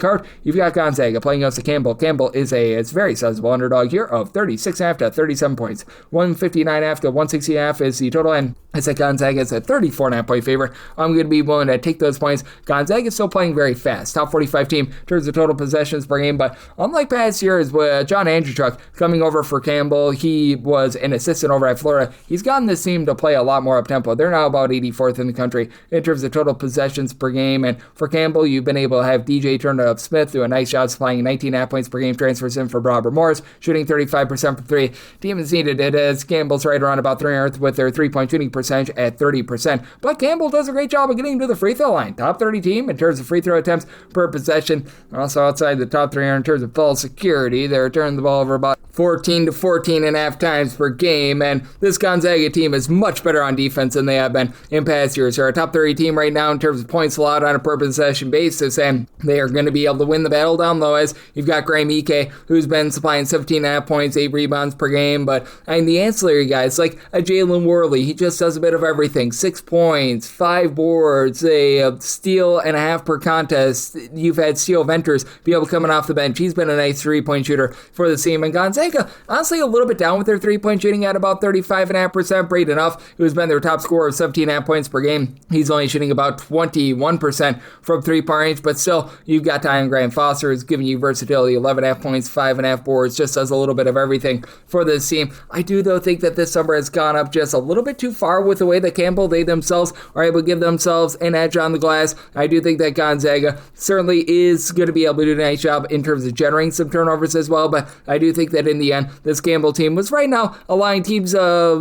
card. You've got Gonzaga playing against Campbell. Campbell is it's very sizable underdog here of 36.5 to 37 points. 159.5 to 160.5 is the total, and I said Gonzaga is a 34.5 point favorite. I'm going to be willing to take those points. Gonzaga is still playing very fast. Top 45 team in terms of total possessions per game, but unlike past years with John Andrewchuk coming over for Campbell, he was an assistant over at Florida. He's gotten this team to play a lot more up-tempo. They're now about 84th in the country in terms of total possessions per game, and for Campbell, you've been able to have DJ Turner-Smith do a nice job supplying 19.5 points per game, transfers in for Robert Morris, shooting 35% from 3. Team has needed it as Campbell's right around about 300th with their 3-point shooting percentage at 30%, but Campbell does a great job of getting to the free throw line. Top 30 team in terms of free throw attempts per possession. Also outside the top 300 in terms of ball security. They're turning the ball over about 14 to 14.5 times per game, and this Gonzaga team is much better on defense than they have been been in past years. They're a top 30 team right now in terms of points allowed on a per possession basis, and they are going to be able to win the battle down low, as you've got Graham Ike, who's been supplying 17.5 points, 8 rebounds per game. But I mean, the ancillary guys like a Jalen Worley, he just does a bit of everything. 6 points, 5 boards, a steal and a half per contest. You've had Steele Venters be able to coming off the bench. He's been a nice 3-point shooter for the team. And Gonzaga, honestly, a little bit down with their 3-point shooting at about 35.5%. Braden Huff, who's been their top scorer of 17.5 points per game, he's only shooting about 21% from 3-point range. But still, you've got Tyon Graham Foster, who's giving you versatility, 11.5 points, 5.5 boards, just does a little bit of everything for this team. I do, though, think that this number has gone up just a little bit too far with the way that Campbell, they themselves are able to give themselves an edge on the glass. I do think that Gonzaga certainly is going to be able to do a nice job in terms of generating some turnovers as well, but I do think that in the end, this Campbell team was right now allowing teams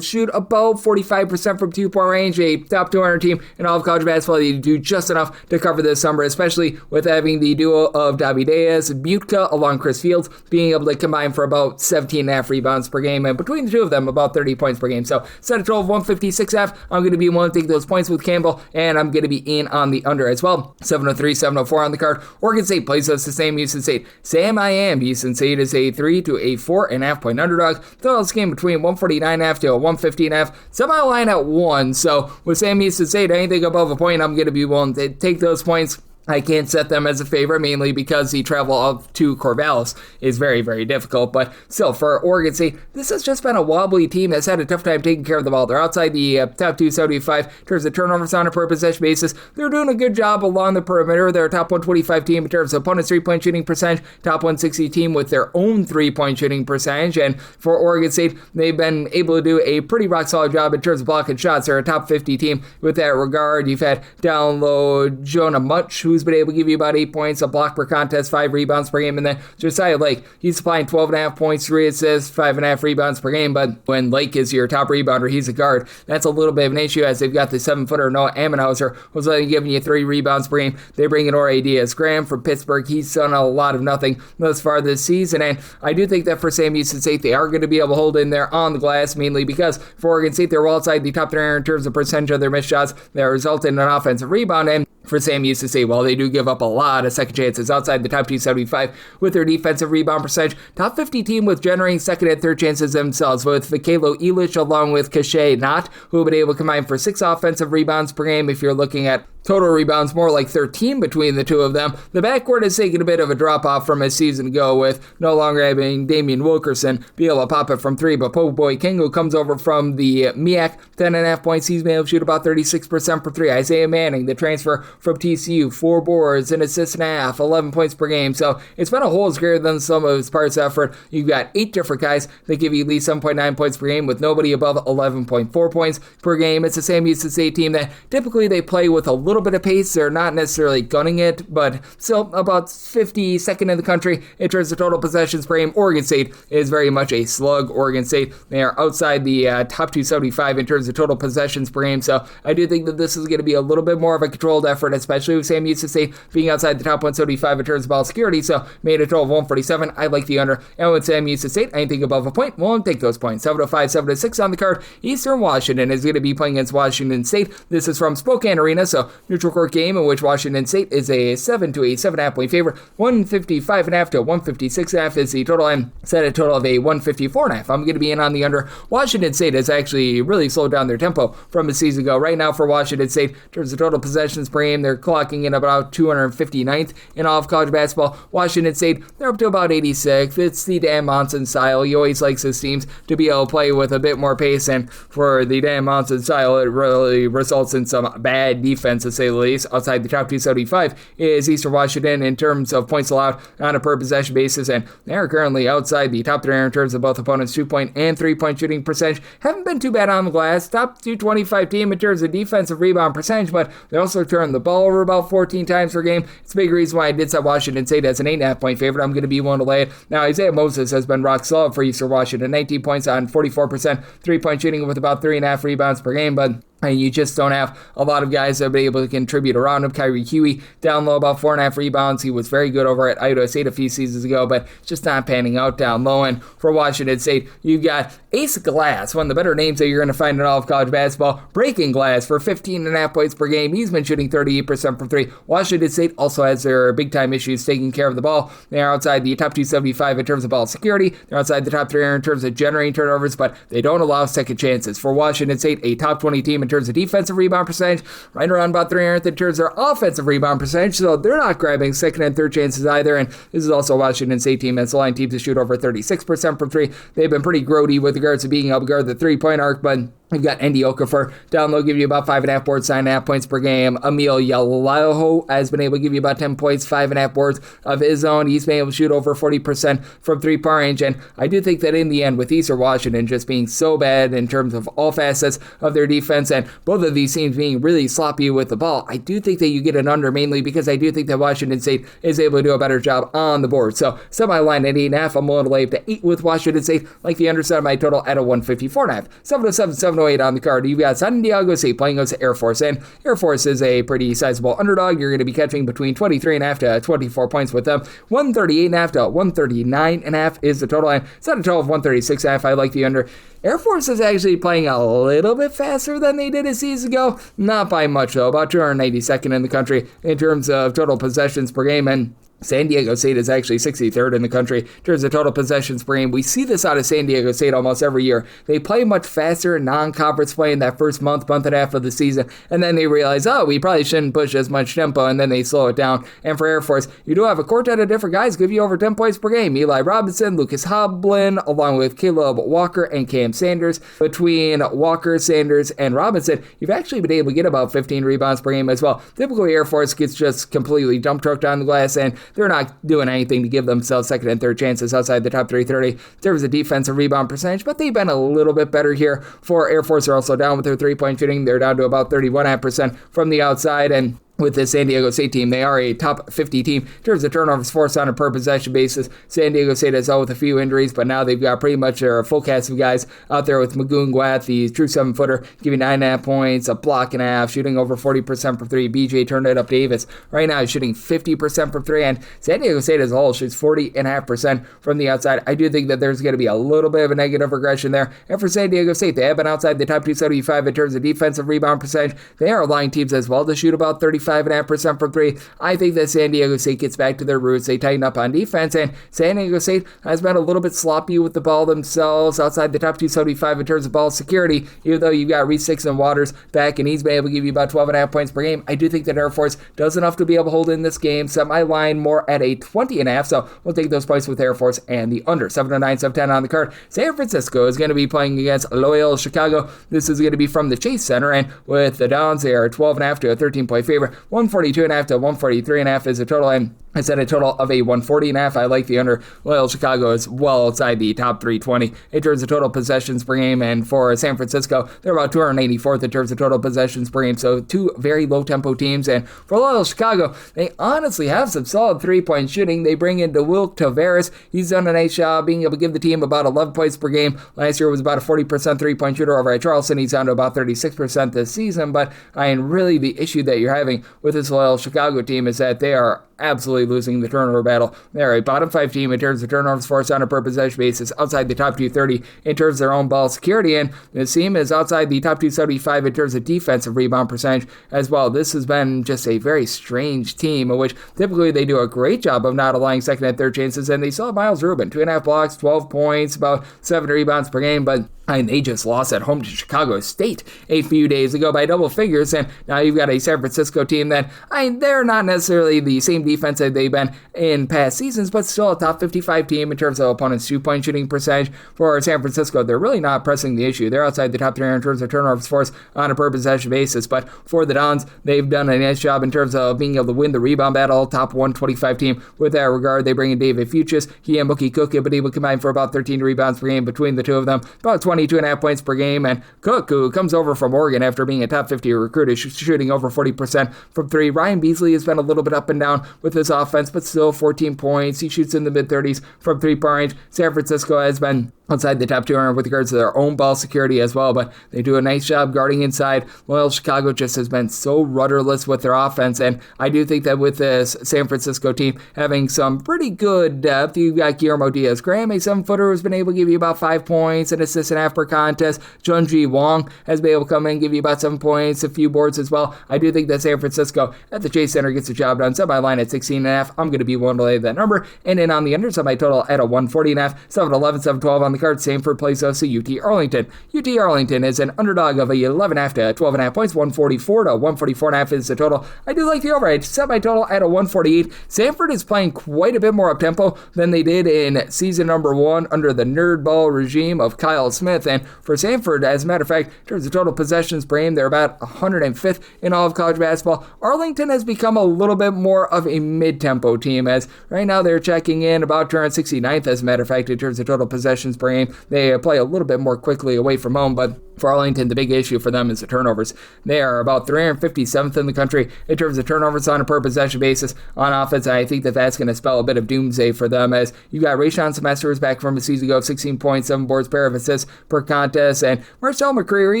shoot about 45% from 2-point range, a top 200 team in all of college basketball. They do just enough to cover this number, especially with having the duo of Davideus and Butka along Chris Fields being able to combine for about 17.5 rebounds per game, and between the two of them, about 30 points per game. So set a total of 156.5. I'm going to be willing to take those points with Campbell, and I'm going to be in on the under as well. 703, 704 on the card. Oregon State plays us the same Houston State. Sam I am. Houston State is a 3 to a 4.5 point underdog. Total this game between 149.5 to a 115.5. Semi line at 1. So with Sam Houston State, anything above a point, I'm going to be willing to take those points. I can't set them as a favorite, mainly because the travel up to Corvallis is very, very difficult. But still, for Oregon State, this has just been a wobbly team that's had a tough time taking care of the ball. They're outside the top 275 in terms of turnovers on a per possession basis. They're doing a good job along the perimeter. They're a top 125 team in terms of opponent's 3-point shooting percentage, top 160 team with their own 3-point shooting percentage. And for Oregon State, they've been able to do a pretty rock-solid job in terms of blocking shots. They're a top 50 team with that regard. You've had down low Jonah Much, who's been able to give you about 8 points, a block per contest, 5 rebounds per game, and then Josiah Lake, he's supplying 12.5 points, 3 assists, 5.5 rebounds per game. But when Lake is your top rebounder, he's a guard. That's a little bit of an issue, as they've got the 7-footer Noah Ammenhauser, who's only giving you 3 rebounds per game. They bring in Ore Diaz-Graham from Pittsburgh. He's done a lot of nothing thus far this season, and I do think that for Sam Houston State, they are going to be able to hold in there on the glass, mainly because for Oregon State, they're well outside the top 300 in terms of percentage of their missed shots that result in an offensive rebound. And for Sam Houston State, while they do give up a lot of second chances outside the top 275 with their defensive rebound percentage, top 50 team with generating second and third chances themselves, with Vakalo Elich along with Cachet Knott, who have been able to combine for 6 offensive rebounds per game. If you're looking at total rebounds, more like 13 between the two of them. The backcourt has taken a bit of a drop-off from a season ago, with no longer having Damian Wilkerson be able to pop it from 3, but Pope Boy King, who comes over from the MEAC, 10.5 points, he's been able to shoot about 36% for 3. Isaiah Manning, the transfer from TCU, 4 boards, an assist and a half, 11 points per game. So it's been a whole greater than some of his parts effort. You've got 8 different guys that give you at least 7.9 points per game, with nobody above 11.4 points per game. It's a Sam Houston State team that typically they play with a little bit of pace. They're not necessarily gunning it, but still about 52nd in the country in terms of total possessions per game. Oregon State is very much a slug. Oregon State, they are outside the top 275 in terms of total possessions per game. So I do think that this is going to be a little bit more of a controlled effort, especially with Sam Houston State being outside the top 175 in terms of ball security. So made a total of 147. I like the under. And with Sam Houston State, anything above a point, won't take those points. 705, 706 on the card. Eastern Washington is going to be playing against Washington State. This is from Spokane Arena, so neutral court game in which Washington State is a 7 to a 7.5 point favorite. 155.5 to 156.5 is the total. I'm set a total of a 154.5. I'm going to be in on the under. Washington State has actually really slowed down their tempo from a season ago. Right now for Washington State, in terms of total possessions per game, they're clocking in about 259th in all of college basketball. Washington State, they're up to about 86th. It's the Dan Monson style. He always likes his teams to be able to play with a bit more pace, and for the Dan Monson style, it really results in some bad defense, to say the least. Outside the top 275 is Eastern Washington in terms of points allowed on a per possession basis, and they're currently outside the top 300 in terms of both opponents' 2-point and 3-point shooting percentage. Haven't been too bad on the glass. Top 225 team in terms of defensive rebound percentage, but they also turn the ball over about 14 times per game. It's a big reason why I did set Washington State as an 8.5 point favorite. I'm going to be willing to lay it. Now, Isaiah Moses has been rock solid for Eastern Washington. 19 points on 44% 3-point shooting with about 3.5 rebounds per game, but And you just don't have a lot of guys that will be able to contribute around him. Kyrie Huey down low, about 4.5 rebounds. He was very good over at Idaho State a few seasons ago, but just not panning out down low. And for Washington State, you've got Ace Glass, one of the better names that you're going to find in all of college basketball. Breaking Glass for 15.5 points per game. He's been shooting 38% from three. Washington State also has their big-time issues taking care of the ball. They are outside the top 275 in terms of ball security. They're outside the top 300 in terms of generating turnovers, but they don't allow second chances. For Washington State, a top 20 team in terms of defensive rebound percentage, right around about 300th in terms of their offensive rebound percentage, so they're not grabbing second and third chances either. And this is also a Washington State team that's allowing teams to shoot over 36% from three. They've been pretty grody with regards to being able to guard the three-point arc, but we've got Andy Okafor down low, give you about 5.5 boards, 9.5 points per game. Emil Yalaho has been able to give you about 10 points, 5.5 boards of his own. He's been able to shoot over 40% from three-point range, and I do think that in the end, with Eastern Washington just being so bad in terms of all facets of their defense, and both of these teams being really sloppy with the ball, I do think that you get an under, mainly because I do think that Washington State is able to do a better job on the board. So semi-line at 8.5, I'm willing to lay up to 8 with Washington State, like the underside of my total at a 154.5. 707, 708 on the card. You've got San Diego State playing against Air Force, and Air Force is a pretty sizable underdog. You're going to be catching between 23.5 to 24 points with them. 138.5 to 139.5 is the total, and it's at a total of 136.5. I like the under. Air Force is actually playing a little bit faster than they did a season ago. Not by much, though. About 292nd in the country in terms of total possessions per game, and San Diego State is actually 63rd in the country in terms of total possessions per game. We see this out of San Diego State almost every year. They play much faster in non-conference play in that first month and a half of the season, and then they realize, oh, we probably shouldn't push as much tempo, and then they slow it down. And for Air Force, you do have a quartet of different guys give you over 10 points per game. Eli Robinson, Lucas Hoblin, along with Caleb Walker and Cam Sanders. Between Walker, Sanders, and Robinson, you've actually been able to get about 15 rebounds per game as well. Typically, Air Force gets just completely dump trucked on the glass, and they're not doing anything to give themselves second and third chances outside the top 330 in terms of defensive rebound percentage, but they've been a little bit better here. For Air Force, they're also down with their three-point shooting. They're down to about 31.5% from the outside, and with the San Diego State team, they are a top 50 team in terms of turnovers forced on a per possession basis. San Diego State has dealt with a few injuries, but now they've got pretty much a full cast of guys out there with Magoon Gwath, the true 7-footer, giving 9.5 points, a block and a half, shooting over 40% from three. BJ turned it up Davis right now is shooting 50% from three, and San Diego State as a whole shoots 40.5% from the outside. I do think that there's going to be a little bit of a negative regression there. And for San Diego State, they have been outside the top 275 in terms of defensive rebound percentage. They are allowing teams as well to shoot about 35.5% from three. I think that San Diego State gets back to their roots. They tighten up on defense, and San Diego State has been a little bit sloppy with the ball themselves, outside the top 275 in terms of ball security, even though you've got Reese Sixon Waters back, and he's been able to give you about 12.5 points per game. I do think that Air Force does enough to be able to hold in this game. Set my line more at a 20.5, so we'll take those points with Air Force and the under. 709, 710 on the card. San Francisco is going to be playing against Loyola Chicago. This is going to be from the Chase Center, and with the Downs, they are 12.5 to a 13-point favorite. 142.5 to 143.5 is the total, and I said a total of a 140.5. I like the under. Loyola Chicago is well outside the top 320 in terms of total possessions per game, and for San Francisco, they're about 284th in terms of total possessions per game, so two very low-tempo teams. And for Loyola Chicago, they honestly have some solid three-point shooting. They bring in DeWilk Tavares. He's done a nice job being able to give the team about 11 points per game. Last year was about a 40% three-point shooter over at Charleston. He's down to about 36% this season, but really the issue that you're having with this Loyola Chicago team is that they are absolutely losing the turnover battle. They're a bottom 5 team in terms of turnovers forced on a per possession basis, outside the top 230 in terms of their own ball security, and this team is outside the top 275 in terms of defensive rebound percentage as well. This has been just a very strange team, in which typically they do a great job of not allowing second and third chances, and they saw Miles Rubin, 2.5 blocks, 12 points, about 7 rebounds per game, but they just lost at home to Chicago State a few days ago by double figures, and now you've got a San Francisco team that, they're not necessarily the same defense that they've been in past seasons, but still a top 55 team in terms of opponents' two-point shooting percentage. For San Francisco, they're really not pressing the issue. They're outside the top 300 in terms of turnovers forced on a per possession basis, but for the Dons, they've done a nice job in terms of being able to win the rebound battle, top 125 team with that regard. They bring in David Fuchs. He and Mookie Cook have been able to combine for about 13 rebounds per game between the two of them, about 22.5 points per game, and Cook, who comes over from Oregon after being a top 50 recruit, is shooting over 40% from three. Ryan Beasley has been a little bit up and down with this offense, but still 14 points. He shoots in the mid-30s from three-point range. San Francisco has been outside the top 200 with regards to their own ball security as well, but they do a nice job guarding inside. Loyola Chicago just has been so rudderless with their offense, and I do think that with this San Francisco team having some pretty good depth, you've got Guillermo Diaz-Graham, a 7-footer who's been able to give you about 5 points, an assist and a half per contest. Junji Wong has been able to come in and give you about 7 points, a few boards as well. I do think that San Francisco at the Chase Center gets the job done. Set my line at 16.5. I'm going to be willing to lay that number, and in on the under, set my total at a 140.5. 7-11, 7-12 on the card. Same for place host to UT Arlington. UT Arlington is an underdog of a 11.5 to 12.5 points. 144 to 144.5 is the total. I do like the over. I set my total at a 148. Stanford is playing quite a bit more up-tempo than they did in season number 1 under the nerd ball regime of Kyle Smith. And for Stanford, as a matter of fact, in terms of total possessions per game, they're about 105th in all of college basketball. Arlington has become a little bit more of a mid-tempo team, as right now they're checking in about 269th, as a matter of fact, in terms of total possessions per game. They play a little bit more quickly away from home, but for Arlington, the big issue for them is the turnovers. They are about 357th in the country in terms of turnovers on a per possession basis on offense. I think that that's going to spell a bit of doomsday for them, as you got Rayshon Semesters back from a season ago, 16 points, 7 boards, pair of assists per contest, and Marcel McCreary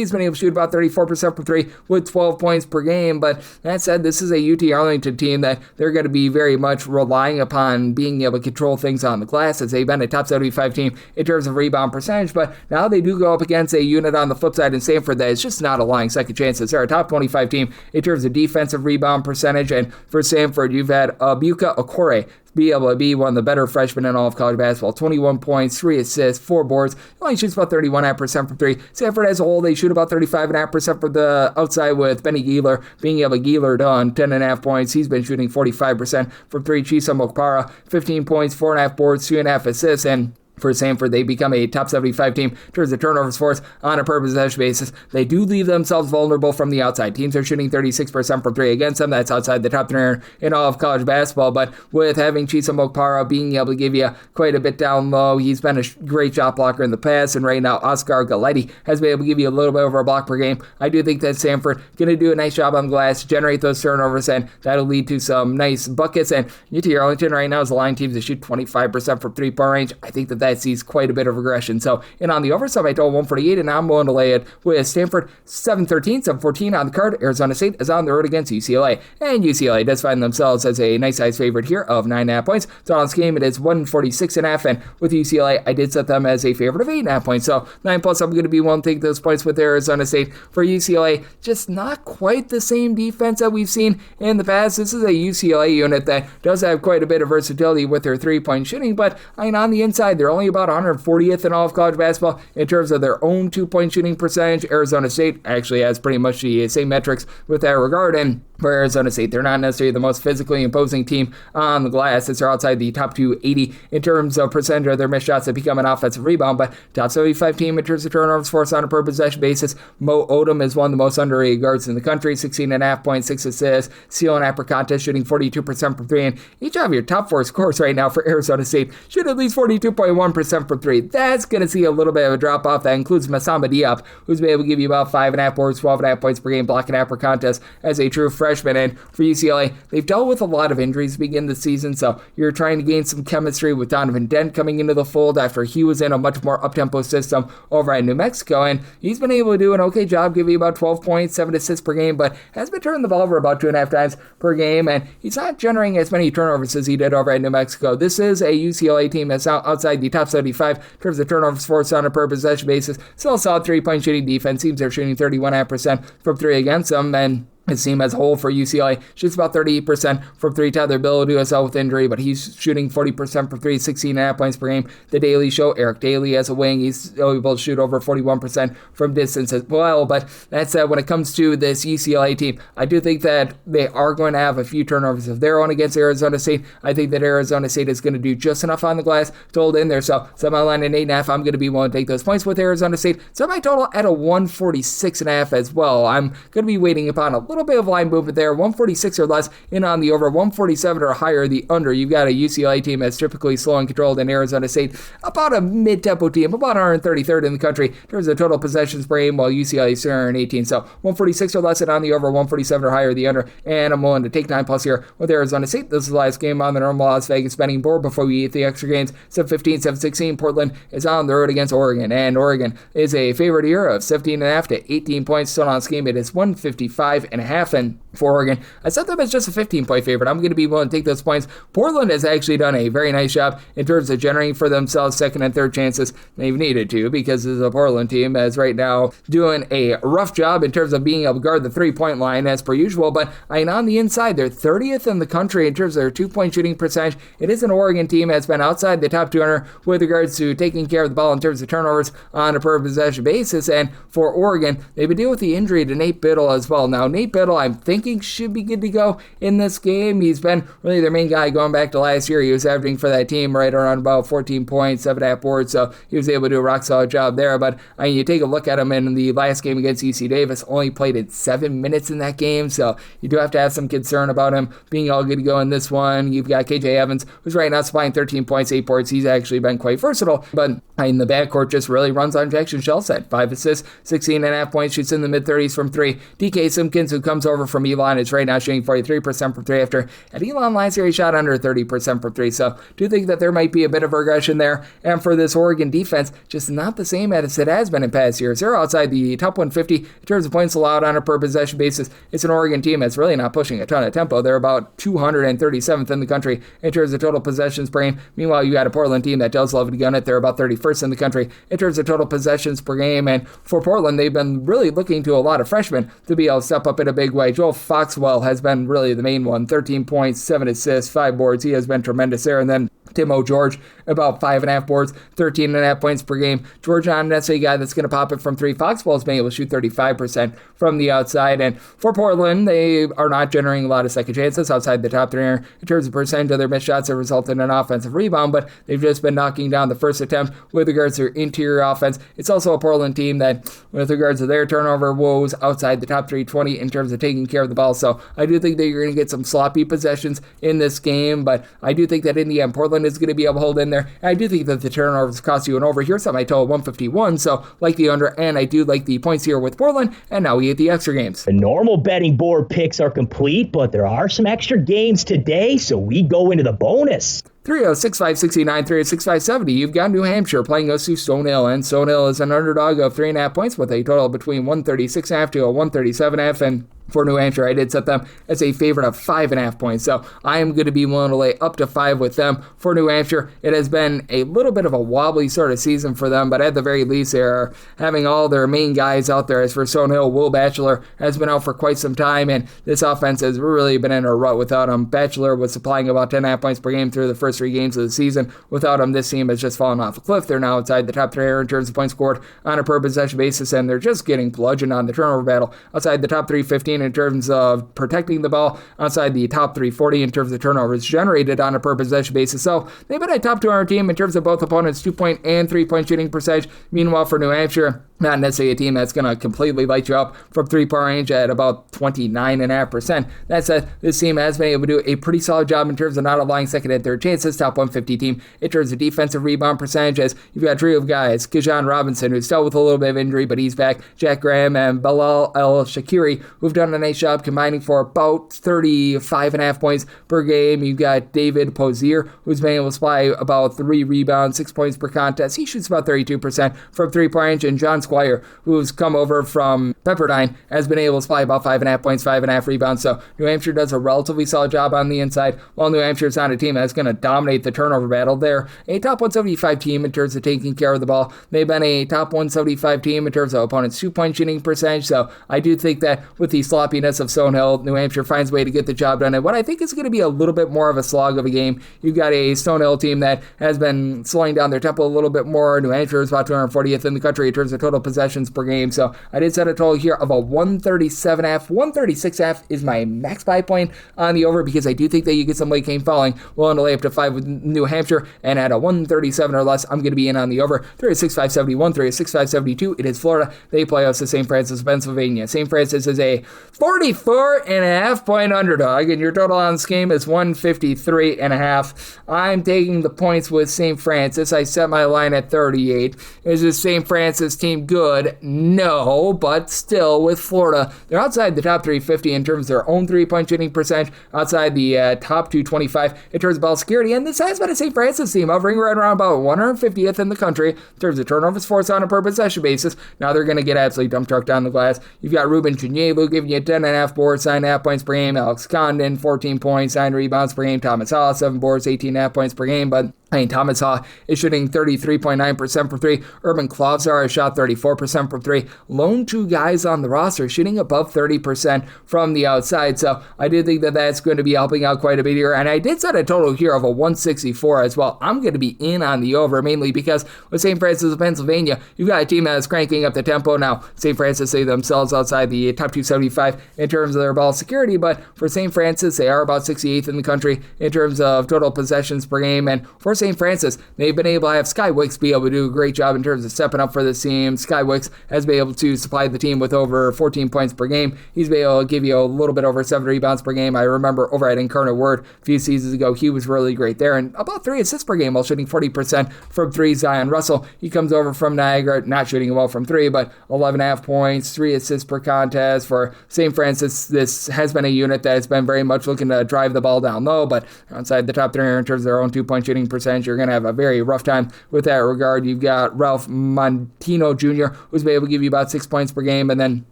has been able to shoot about 34% from 3 with 12 points per game. But that said, this is a UT Arlington team that they're going to be very much relying upon being able to control things on the glass, as they've been a top 75 team in terms of rebound percentage. But now they do go up against a unit on the flip side in Stanford that is just not allowing second chances. They're a top 25 team in terms of defensive rebound percentage, and for Stanford, you've had Abuka Okore be able to be one of the better freshmen in all of college basketball. 21 points, 3 assists, 4 boards. He only shoots about 31.5% from 3. Stanford as a whole, they shoot about 35.5% from the outside, with Benny Geeler being able to Geeler done 10.5 points. He's been shooting 45% from 3. Chisholm Okpara, 15 points, 4.5 boards, 2.5 assists, and for Stanford, they become a top 75 team in terms of turnovers force on a per possession basis. They do leave themselves vulnerable from the outside. Teams are shooting 36% from 3 against them. That's outside the top 300 in all of college basketball. But with having Chisholm Okpara being able to give you quite a bit down low, he's been a great shot blocker in the past. And right now, Oscar Galetti has been able to give you a little bit over a block per game. I do think that Stanford going to do a nice job on the glass, generate those turnovers, and that'll lead to some nice buckets. And UT Arlington right now is the line teams that shoot 25% from 3-point range. I think that sees quite a bit of regression. So, in on the over, so I told 148, and I'm willing to lay it with Stanford 7-13, 7-14 on the card. Arizona State is on the road against UCLA, and UCLA does find themselves as a nice size favorite here of 9.5 points. So on this game, it is 146.5, and with UCLA, I did set them as a favorite of 8.5 points. So 9+, I'm going to be willing to take those points with Arizona State. For UCLA, just not quite the same defense that we've seen in the past. This is a UCLA unit that does have quite a bit of versatility with their 3-point shooting, but on the inside, they're only about 140th in all of college basketball in terms of their own 2-point shooting percentage. Arizona State actually has pretty much the same metrics with that regard, and for Arizona State, they're not necessarily the most physically imposing team on the glass, as they're outside the top 280 in terms of percentage of their missed shots that become an offensive rebound, but top 75 team in terms of turnovers forced on a per possession basis. Mo Odom is one of the most underrated guards in the country, 16.5 points, 6 assists, stealing after contest, shooting 42% from 3, and each of your top 4 scores right now for Arizona State shoot at least 42.1% from 3. That's going to see a little bit of a drop off. That includes Massamba Diop, who's been able to give you about 5.5 boards, 12.5 points per game, block and half per contest as a true freshman. And for UCLA, they've dealt with a lot of injuries to begin the season, so you're trying to gain some chemistry with Donovan Dent coming into the fold after he was in a much more up-tempo system over at New Mexico, and he's been able to do an okay job, giving you about 12 points, 7 assists per game, but has been turning the ball over about 2.5 times per game, and he's not generating as many turnovers as he did over at New Mexico. This is a UCLA team that's outside the top 75 in terms of turnovers forced on a per possession basis. Still a solid 3-point shooting defense. Teams are shooting 31.5% from 3 against them, and his team as a whole for UCLA shoots about 38% from 3. Tyler Bilodeau is out with injury, but he's shooting 40% from 3, 16.5 points per game. The Daily Show, Eric Daly as a wing, he's able to shoot over 41% from distance as well. But that said, when it comes to this UCLA team, I do think that they are going to have a few turnovers of their own against Arizona State. I think that Arizona State is going to do just enough on the glass to hold in there. So set my line at 8.5. I'm going to be willing to take those points with Arizona State. So my total at a 146.5 as well. I'm going to be waiting upon a little little bit of line movement there, 146 or less in on the over, 147 or higher the under. You've got a UCLA team that's typically slow and controlled, and Arizona State about a mid-tempo team, about 133rd in the country in terms of total possessions per game, while UCLA is 118. So 146 or less and on the over, 147 or higher the under, and I'm willing to take 9+ here with Arizona State. This is the last game on the normal Las Vegas betting board before we eat the extra games. 7:15, 7:16. Portland is on the road against Oregon, and Oregon is a favorite here of 17.5 to 18 points. So on this game, it is 155.5, and for Oregon, I set them as just a 15-point favorite. I'm going to be willing to take those points. Portland has actually done a very nice job in terms of generating for themselves second and third chances. They've needed to, because this is a Portland team as right now doing a rough job in terms of being able to guard the three-point line as per usual. But on the inside, they're 30th in the country in terms of their two-point shooting percentage. It is an Oregon team that's been outside the top 200 with regards to taking care of the ball in terms of turnovers on a per possession basis. And for Oregon, they've been dealing with the injury to Nate Biddle as well. Now, Nate Biddle, I'm thinking, should be good to go in this game. He's been really their main guy going back to last year. He was averaging for that team right around about 14 points, 7.5 boards, so he was able to do a rock-solid job there. But you take a look at him in the last game against UC Davis, only played in 7 minutes in that game, so you do have to have some concern about him being all good to go in this one. You've got KJ Evans, who's right now supplying 13 points, 8 boards. He's actually been quite versatile, but in the backcourt just really runs on Jackson Shellset. 5 assists, 16.5 points, shoots in the mid-30s from 3. DK Simpkins, who comes over from Elon, is right now shooting 43% from 3 after. At Elon last year, he shot under 30% from 3, so do think that there might be a bit of regression there. And for this Oregon defense, just not the same as it has been in past years. They're outside the top 150 in terms of points allowed on a per possession basis. It's an Oregon team that's really not pushing a ton of tempo. They're about 237th in the country in terms of total possessions per game. Meanwhile, you got a Portland team that does love to gun it. They're about 31st in the country in terms of total possessions per game. And for Portland, they've been really looking to a lot of freshmen to be able to step up in a big way. Joel Foxwell has been really the main one. 13 points, 7 assists, 5 boards. He has been tremendous there. And then Timo George, about 5.5 boards, 13.5 points per game. George, not necessarily a guy that's going to pop it from 3. Foxwell's been able to shoot 35% from the outside. And for Portland, they are not generating a lot of second chances outside the top 3 in terms of percentage of their missed shots that result in an offensive rebound, but they've just been knocking down the first attempt with regards to their interior offense. It's also a Portland team that, with regards to their turnover woes, outside the top 320 in terms of taking care of the ball. So I do think that you're going to get some sloppy possessions in this game, but I do think that in the end, Portland is going to be able to hold in there. And I do think that the turnovers cost you an over. Here's something I told 151, so like the under, and I do like the points here with Portland, and now we get the extra games. The normal betting board picks are complete, but there are some extra games today, so we go into the bonus. 306-569, 306-570. You've got New Hampshire playing us through Stone Hill, and Stone Hill is an underdog of 3.5 points with a total between 136.5 to a 137.5, and for New Hampshire, I did set them as a favorite of 5.5 points. So I am going to be willing to lay up to 5 with them. For New Hampshire, it has been a little bit of a wobbly sort of season for them, but at the very least, they're having all their main guys out there. As for Stone Hill, Will Batchelor has been out for quite some time, and this offense has really been in a rut without him. Batchelor was supplying about 10.5 points per game through the first 3 games of the season. Without him, this team has just fallen off a cliff. They're now outside the top 3 in terms of points scored on a per possession basis, and they're just getting bludgeoned on the turnover battle. Outside the top 315 in terms of protecting the ball, outside the top 340 in terms of turnovers generated on a per possession basis. So they've been a top 200 team in terms of both opponents' 2-point and 3-point shooting percentage. Meanwhile, for New Hampshire, not necessarily a team that's going to completely light you up from 3-point range at about 29.5%. That said, this team has been able to do a pretty solid job in terms of not allowing second and third chances. Top 150 team in terms of defensive rebound percentage, as you've got a trio of guys. Kajan Robinson, who's dealt with a little bit of injury, but he's back. Jack Graham and Bilal El-Shakiri, who've done a nice job combining for about 35.5 points per game. You've got David Pozier, who's been able to supply about 3 rebounds, 6 points per contest. He shoots about 32% from 3-point range. And John Squire, who's come over from Pepperdine, has been able to supply about 5.5 points, 5.5 rebounds. So New Hampshire does a relatively solid job on the inside, while New Hampshire is not a team that's going to dominate the turnover battle. They're a top 175 team in terms of taking care of the ball. They've been a top 175 team in terms of opponents' 2-point shooting percentage. So I do think that with the sloppiness of Stone Hill, New Hampshire finds a way to get the job done. And what I think is going to be a little bit more of a slog of a game, you've got a Stone Hill team that has been slowing down their tempo a little bit more. New Hampshire is about 240th in the country in terms of total total possessions per game. So I did set a total here of a 137.5. 136.5 is my max buy point on the over because I do think that you get some late game falling. Willing to lay up to 5 with New Hampshire, and at a 137 or less, I'm going to be in on the over. 3-6-5-71, 3-6-5-72. It is Florida. They play us to St. Francis, Pennsylvania. St. Francis is a 44.5 point underdog, and your total on this game is 153.5. I'm taking the points with St. Francis. I set my line at 38. Is this St. Francis team good? No, but still with Florida, they're outside the top 350 in terms of their own three-point shooting percentage, outside the top 225 in terms of ball security, and this has been a St. Francis team hovering right around about 150th in the country in terms of turnovers forced on a per possession basis. Now they're going to get absolutely dump trucked down the glass. You've got Ruben Chinyelu giving you 10.5 boards, 9.5 points per game. Alex Condon, 14 points, 9 rebounds per game. Thomas Hall, 7 boards, 18.5 points per game, but Thomas Haw is shooting 33.9% from 3. Urban Klavzar has shot 34% from 3. Lone 2 guys on the roster shooting above 30% from the outside. So I do think that that's going to be helping out quite a bit here. And I did set a total here of a 164 as well. I'm going to be in on the over, mainly because with St. Francis of Pennsylvania, you've got a team that is cranking up the tempo. Now, St. Francis say themselves outside the top 275 in terms of their ball security, but for St. Francis, they are about 68th in the country in terms of total possessions per game. And for St. Francis, they've been able to have Sky Wicks be able to do a great job in terms of stepping up for this team. Sky Wicks has been able to supply the team with over 14 points per game. He's been able to give you a little bit over 7 rebounds per game. I remember over at Incarnate Word a few seasons ago, he was really great there, and about 3 assists per game while shooting 40% from 3. Zion Russell, he comes over from Niagara, not shooting well from 3, but 11.5 points, 3 assists per contest. For St. Francis, this has been a unit that has been very much looking to drive the ball down low, but outside the top 3 in terms of their own 2-point shooting percentage, you're going to have a very rough time with that regard. You've got Ralph Montino Jr., who's been able to give you about 6 points per game, and then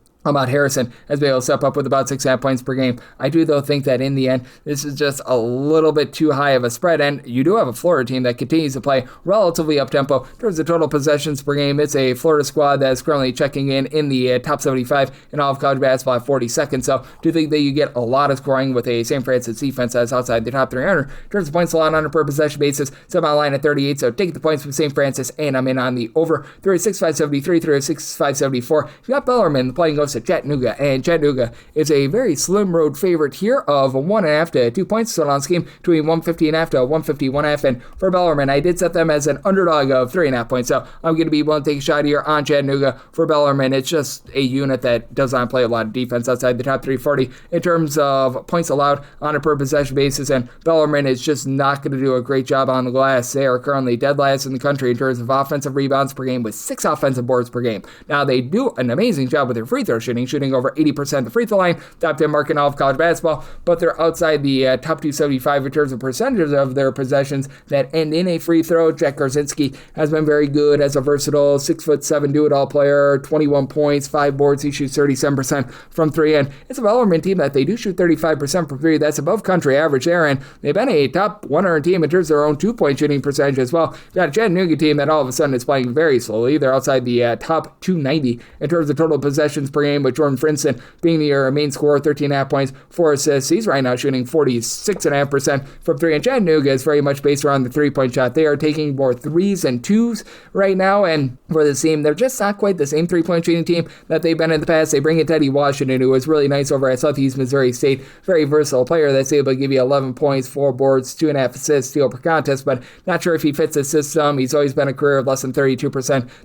Ahmad Harrison has been able to step up with about 6.5 points per game. I do, though, think that in the end, this is just a little bit too high of a spread, and you do have a Florida team that continues to play relatively up-tempo. In terms of total possessions per game, it's a Florida squad that is currently checking in the top 75 in all of college basketball at 42nd, so I do think that you get a lot of scoring with a St. Francis defense that's outside the top 300. In terms of points allowed on a per possession basis, set my line at 38, so take the points from St. Francis, and I'm in on the over. 306-573, 306-574. You got Bellarmine, the playing goes to Chattanooga, and Chattanooga is a very slim road favorite here of 1.5 to 2 points. So on scheme between 150.5 to 151.5, and for Bellarmine, I did set them as an underdog of 3.5 points. So I'm going to be willing to take a shot here on Chattanooga. For Bellarmine, it's just a unit that does not play a lot of defense outside the top 340 in terms of points allowed on a per possession basis, and Bellarmine is just not going to do a great job on the glass. They are currently dead last in the country in terms of offensive rebounds per game with 6 offensive boards per game. Now, they do an amazing job with their free throw shooting over 80% of the free throw line, top 10 mark in all of college basketball, but they're outside the top 275 in terms of percentages of their possessions that end in a free throw. Jack Garzinski has been very good as a versatile 6'7" do-it-all player, 21 points, 5 boards. He shoots 37% from 3, and it's a Bellarmine team that they do shoot 35% from 3. That's above country average there, and they've been a top 100 team in terms of their own 2-point shooting percentage as well. You've got a Chattanooga team that all of a sudden is playing very slowly. They're outside the top 290 in terms of total possessions per game, with Jordan Frinson being the main scorer, 13.5 points, 4 assists. He's right now shooting 46.5% from 3, and Chattanooga is very much based around the 3-point shot. They are taking more 3s and 2s right now, and for this team, they're just not quite the same 3-point shooting team that they've been in the past. They bring in Teddy Washington, who was really nice over at Southeast Missouri State. Very versatile player that's able to give you 11 points, 4 boards, 2.5 assists, steal per contest, but not sure if he fits the system. He's always been a career of less than 32%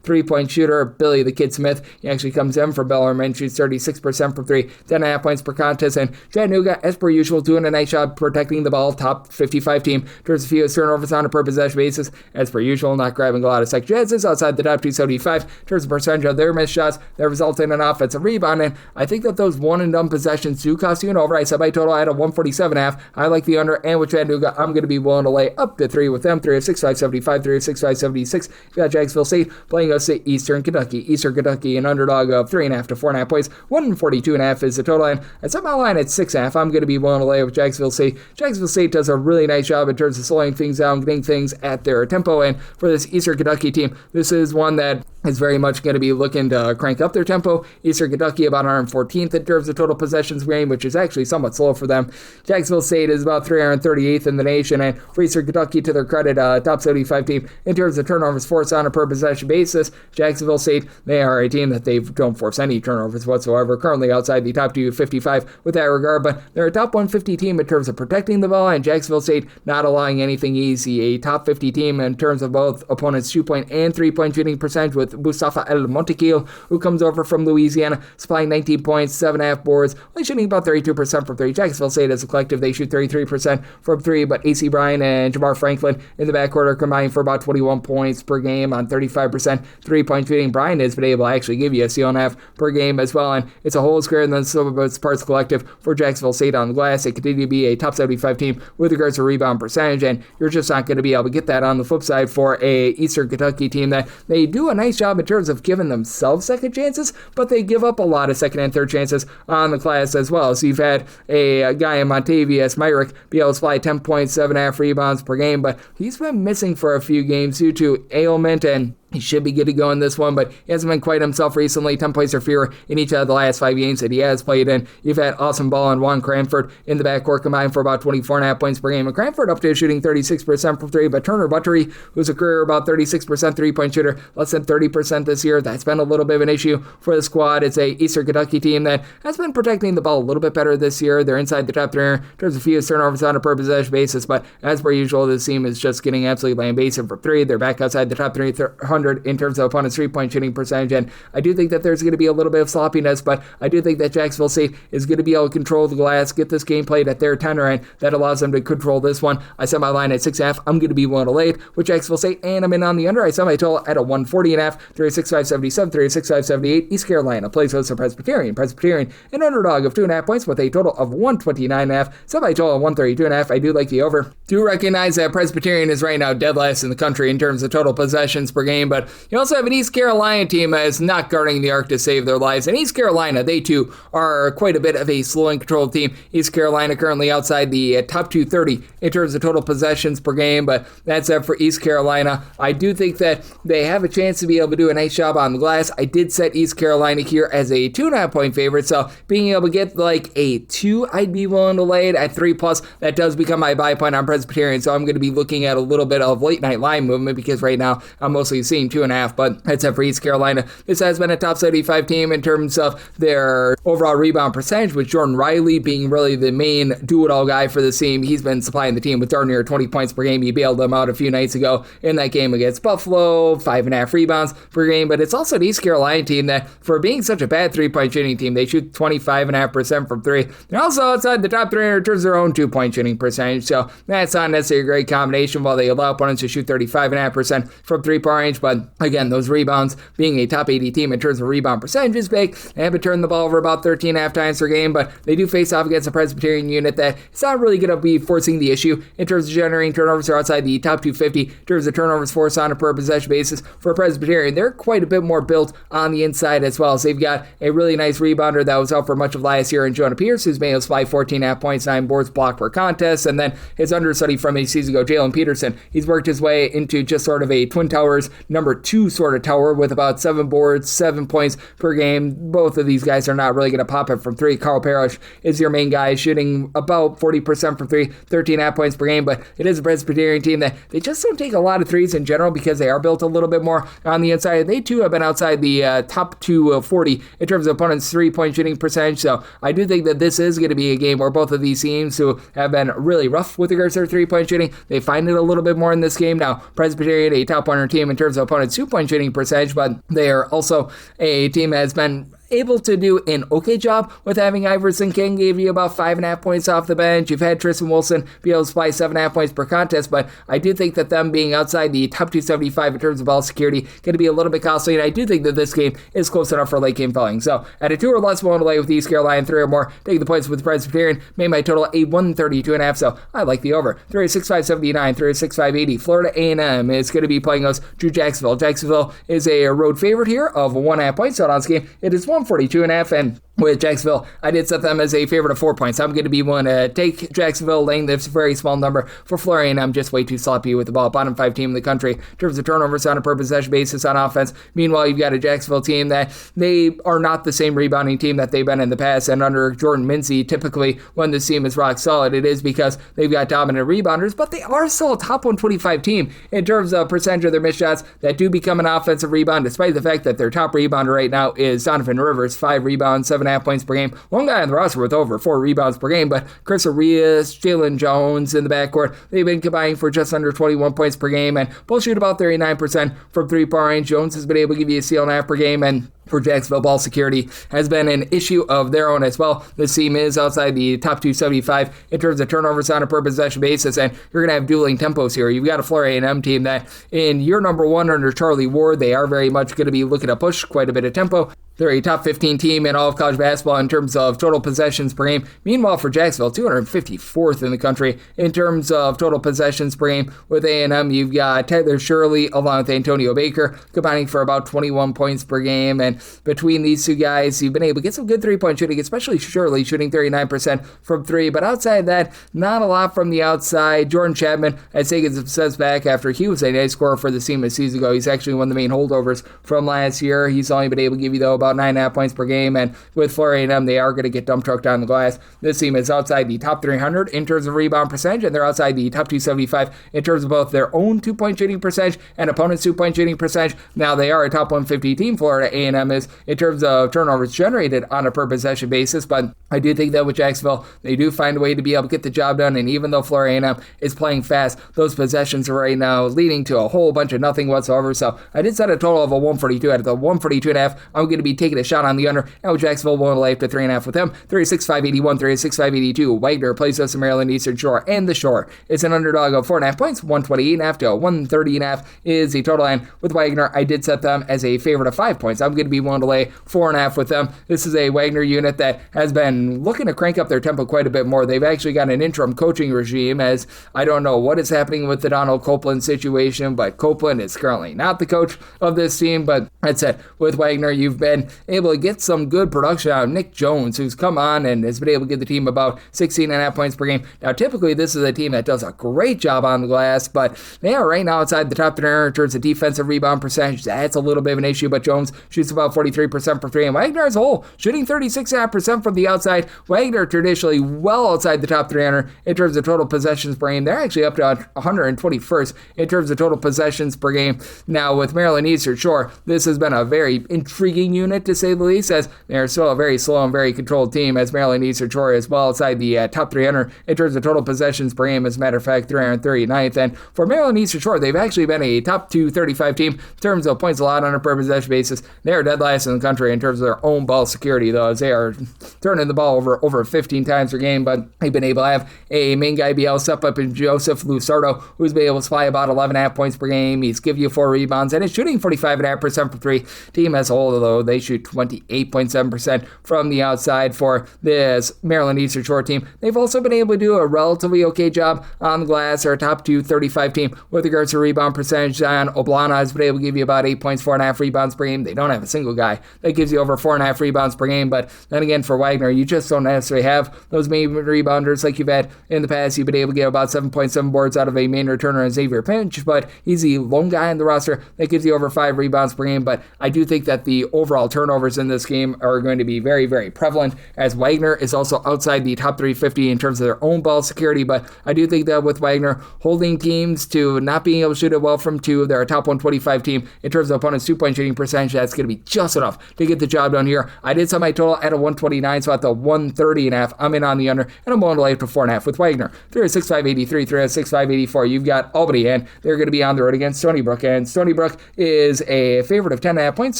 3-point shooter. Billy the Kid Smith, he actually comes in for Bellarmine, shoots 36% from 3, 10.5 points per contest, and Chattanooga, as per usual, doing a nice job protecting the ball, top 55 team, towards a few turnovers on a per possession basis, as per usual, not grabbing a lot of second chances outside the top 275, in terms of percentage of their missed shots that result in an offensive rebound, and I think that those one-and-done possessions do cost you an over. I set my total at a 147.5. I like the under, and with Chattanooga, I'm going to be willing to lay up to 3 with them, 306-575, 306-576. You got Jacksonville State playing us at Eastern Kentucky. Eastern Kentucky, an underdog of 3.5 to 4.5 points, 142.5 is the total, and I set my line at 6.5. I'm going to be willing to lay with Jacksonville State. Jacksonville State does a really nice job in terms of slowing things down, getting things at their tempo, and for this Eastern Kentucky team, this is one that is very much going to be looking to crank up their tempo. Eastern Kentucky about 114th in terms of total possessions game, which is actually somewhat slow for them. Jacksonville State is about 338th in the nation, and for Eastern Kentucky, to their credit, top 75 team in terms of turnovers forced on a per possession basis. Jacksonville State, they are a team that they don't force any turnovers whatsoever, currently outside the top 255 with that regard, but they're a top 150 team in terms of protecting the ball, and Jacksonville State not allowing anything easy. A top 50 team in terms of both opponents' 2-point and 3-point shooting percentage, with Mustafa El Montequil, who comes over from Louisiana, supplying 19 points, 7.5 boards, only shooting about 32% from 3. Jacksonville State as a collective, they shoot 33% from 3, but AC Bryant and Jamar Franklin in the backcourt are combining for about 21 points per game on 35% 3-point shooting. Bryant has been able to actually give you a steal and a half per game as well, and it's a whole square and then some of its parts collective for Jacksonville State on the glass. They continue to be a top 75 team with regards to rebound percentage, and you're just not going to be able to get that on the flip side for a Eastern Kentucky team that they do a nice job in terms of giving themselves second chances, but they give up a lot of second and third chances on the class as well. So you've had a guy in Montavious Myrick be able to supply 10 points, 7.5 rebounds per game, but he's been missing for a few games due to ailment, and he should be good to go in this one, but he hasn't been quite himself recently. 10 points or fewer in each of the last 5 games that he has played in. You've had Austin Ball and Juan Cranford in the backcourt combined for about 24.5 points per game. And Cranford up to shooting 36% from 3, but Turner Buttery, who's a career about 36% 3-point shooter, less than 30% this year. That's been a little bit of an issue for the squad. It's a Eastern Kentucky team that has been protecting the ball a little bit better this year. They're inside the top 3 in terms of fewest turnovers on a per possession basis, but as per usual, this team is just getting absolutely lambasted for 3. They're back outside the top 300 in terms of opponents' 3-point shooting percentage, and I do think that there's going to be a little bit of sloppiness, but I do think that Jacksonville State is going to be able to control the glass, get this game played at their tenor, and that allows them to control this one. I set my line at 6.5. I'm going to be willing to lay it with Jacksonville State, and I'm in on the under. I set my total at a 140.5, 36.577, 36.578. East Carolina plays host to Presbyterian. Presbyterian, an underdog of 2.5 points with a total of 129.5. Set my total of 132.5. I do like the over. Do recognize that Presbyterian is right now dead last in the country in terms of total possessions per game, but you also have an East Carolina team that is not guarding the arc to save their lives. And East Carolina, they too are quite a bit of a slow and controlled team. East Carolina currently outside the top 230 in terms of total possessions per game, but that's it for East Carolina. I do think that they have a chance to be able to do a nice job on the glass. I did set East Carolina here as a 2.5 point favorite, so being able to get like a 2, I'd be willing to lay it at 3+. That does become my buy point on Presbyterian, so I'm going to be looking at a little bit of late night line movement because right now I'm mostly seeing 2.5, but that's it for East Carolina. This has been a top 75 team in terms of their overall rebound percentage, with Jordan Riley being really the main do-it-all guy for this team. He's been supplying the team with darn near 20 points per game. He bailed them out a few nights ago in that game against Buffalo, 5.5 rebounds per game, but it's also an East Carolina team that, for being such a bad 3-point shooting team, they shoot 25.5% from 3. They're also outside the top 300 in terms of their own 2-point shooting percentage, so that's not necessarily a great combination while they allow opponents to shoot 35.5% from 3-point range, but again, those rebounds, being a top 80 team in terms of rebound percentages big, they haven't turned the ball over about 13.5 times per game, but they do face off against a Presbyterian unit that it's not really going to be forcing the issue in terms of generating turnovers. They're outside the top 250 in terms of turnovers forced on a per possession basis. For Presbyterian, they're quite a bit more built on the inside as well, so they've got a really nice rebounder that was out for much of last year in Jonah Pierce, who's made us supply 14.5 points, 9 boards, blocked per contest, and then his understudy from a season ago, Jalen Peterson. He's worked his way into just sort of a Twin Towers number 2 sort of tower with about 7 boards, 7 points per game. Both of these guys are not really going to pop it from 3. Carl Parrish is your main guy, shooting about 40% from 3, 13.5 points per game, but it is a Presbyterian team that they just don't take a lot of threes in general because they are built a little bit more on the inside. They too have been outside the top 240 in terms of opponents' 3-point shooting percentage, so I do think that this is going to be a game where both of these teams, who have been really rough with regards to their 3-point shooting, they find it a little bit more in this game. Now, Presbyterian, a top 100 team in terms of opponents' 2-point shooting percentage, but they are also a team that has been able to do an okay job with having Iverson King gave you about 5.5 points off the bench. You've had Tristan Wilson be able to supply 7.5 points per contest, but I do think that them being outside the top 275 in terms of ball security going to be a little bit costly, and I do think that this game is close enough for late game filling. So at a 2 or less, willing to lay with East Carolina, 3 or more, take the points with Presbyterian, made my total a 132.5, so I like the over. 36.579, 36.580. Florida A&M is going to be playing us to Jacksonville. Jacksonville is a road favorite here of 1.5 points, so on this game, it is 1 142.5, and with Jacksonville, I did set them as a favorite of 4 points. I'm going to be willing to take Jacksonville, laying this very small number for Floria A&M, just way too sloppy with the ball. Bottom 5 team in the country in terms of turnovers on a per possession basis on offense. Meanwhile, you've got a Jacksonville team that they are not the same rebounding team that they've been in the past. And under Jordan Mincy, typically when this team is rock solid, it is because they've got dominant rebounders, but they are still a top 125 team in terms of percentage of their missed shots that do become an offensive rebound, despite the fact that their top rebounder right now is Donovan Rivers, 5 rebounds, 7.5 points per game. One guy on the roster with over 4 rebounds per game, but Chris Arias, Jalen Jones in the backcourt, they've been combining for just under 21 points per game, and both shoot about 39% from 3-point range. Jones has been able to give you a steal and a half per game, and for Jacksonville, ball security has been an issue of their own as well. This team is outside the top 275 in terms of turnovers on a per possession basis, and you're going to have dueling tempos here. You've got a Floria A&M team that in year number 1 under Charlie Ward, they are very much going to be looking to push quite a bit of tempo. They're a top 15 team in all of college basketball in terms of total possessions per game. Meanwhile, for Jacksonville, 254th in the country in terms of total possessions per game. With A&M, you've got Tyler Shirley along with Antonio Baker combining for about 21 points per game. And between these two guys, you've been able to get some good three-point shooting, especially Shirley shooting 39% from 3. But outside that, not a lot from the outside. Jordan Chapman, I'd say, gets upsets back after he was a nice scorer for the team a season ago. He's actually one of the main holdovers from last year. He's only been able to give you, though, about 9.5 points per game, and with Floria A&M, they are going to get dump trucked on the glass. This team is outside the top 300 in terms of rebound percentage, and they're outside the top 275 in terms of both their own 2-point shooting percentage and opponents' 2-point shooting percentage. Now, they are a top 150 team, Florida A&M is, in terms of turnovers generated on a per possession basis, but I do think that with Jacksonville, they do find a way to be able to get the job done, and even though Floria A&M is playing fast, those possessions are right now leading to a whole bunch of nothing whatsoever, so I did set a total of a 142. At the 142.5, I'm going to be taking a shot on the under, and with Jacksonville willing to lay up to 3.5 with them. 36.581, 36.582. Wagner plays us in Maryland Eastern Shore, and the Shore is an underdog of 4.5 points. 128.5 to 130.5 is the total, and with Wagner, I did set them as a favorite of 5 points. I'm going to be willing to lay 4.5 with them. This is a Wagner unit that has been looking to crank up their tempo quite a bit more. They've actually got an interim coaching regime, as I don't know what is happening with the Donald Copeland situation, but Copeland is currently not the coach of this team. But that's it. With Wagner, you've been able to get some good production out of Nick Jones, who's come on and has been able to give the team about 16.5 points per game. Now, typically, this is a team that does a great job on the glass, but they are right now outside the top 300 in terms of defensive rebound percentage. That's a little bit of an issue, but Jones shoots about 43% for 3, and Wagner as a whole shooting 36.5% from the outside. Wagner traditionally well outside the top 300 in terms of total possessions per game. They're actually up to 121st in terms of total possessions per game. Now, with Maryland Eastern Shore, this has been a very intriguing unit, to say the least, as they're still a very slow and very controlled team, as Maryland Eastern Shore is well outside the top 300 in terms of total possessions per game. As a matter of fact, 339th. And for Maryland Eastern Shore, they've actually been a top 235 team in terms of points allowed on a per possession basis. They're dead last in the country in terms of their own ball security, though, as they are turning the ball over 15 times per game, but they've been able to have a main guy be able to step up in Joseph Lusardo, who's been able to supply about 11.5 points per game. He's give you 4 rebounds, and is shooting 45.5% for 3. Team as a whole, though, they shoot 28.7% from the outside for this Maryland Eastern Shore team. They've also been able to do a relatively okay job on the glass. They're a top 235 team with regards to rebound percentage. Zion Oblana has been able to give you about 8 points, 4.5 rebounds per game. They don't have a single guy that gives you over 4.5 rebounds per game, but then again, for Wagner, you just don't necessarily have those main rebounders like you've had in the past. You've been able to get about 7.7 boards out of a main returner in Xavier Pinch, but he's the lone guy on the roster that gives you over 5 rebounds per game. But I do think that the overall turnovers in this game are going to be very, very prevalent, as Wagner is also outside the top 350 in terms of their own ball security. But I do think that with Wagner holding teams to not being able to shoot it well from 2, they're a top 125 team in terms of opponents' 2-point shooting percentage. That's going to be just enough to get the job done here. I did set my total at a 129, so at the 130.5, I'm in on the under, and I'm willing to lay up to 4.5 with Wagner. 306.583, 306.584. You've got Albany, and they're going to be on the road against Stony Brook, and Stony Brook is a favorite of 10.5 points.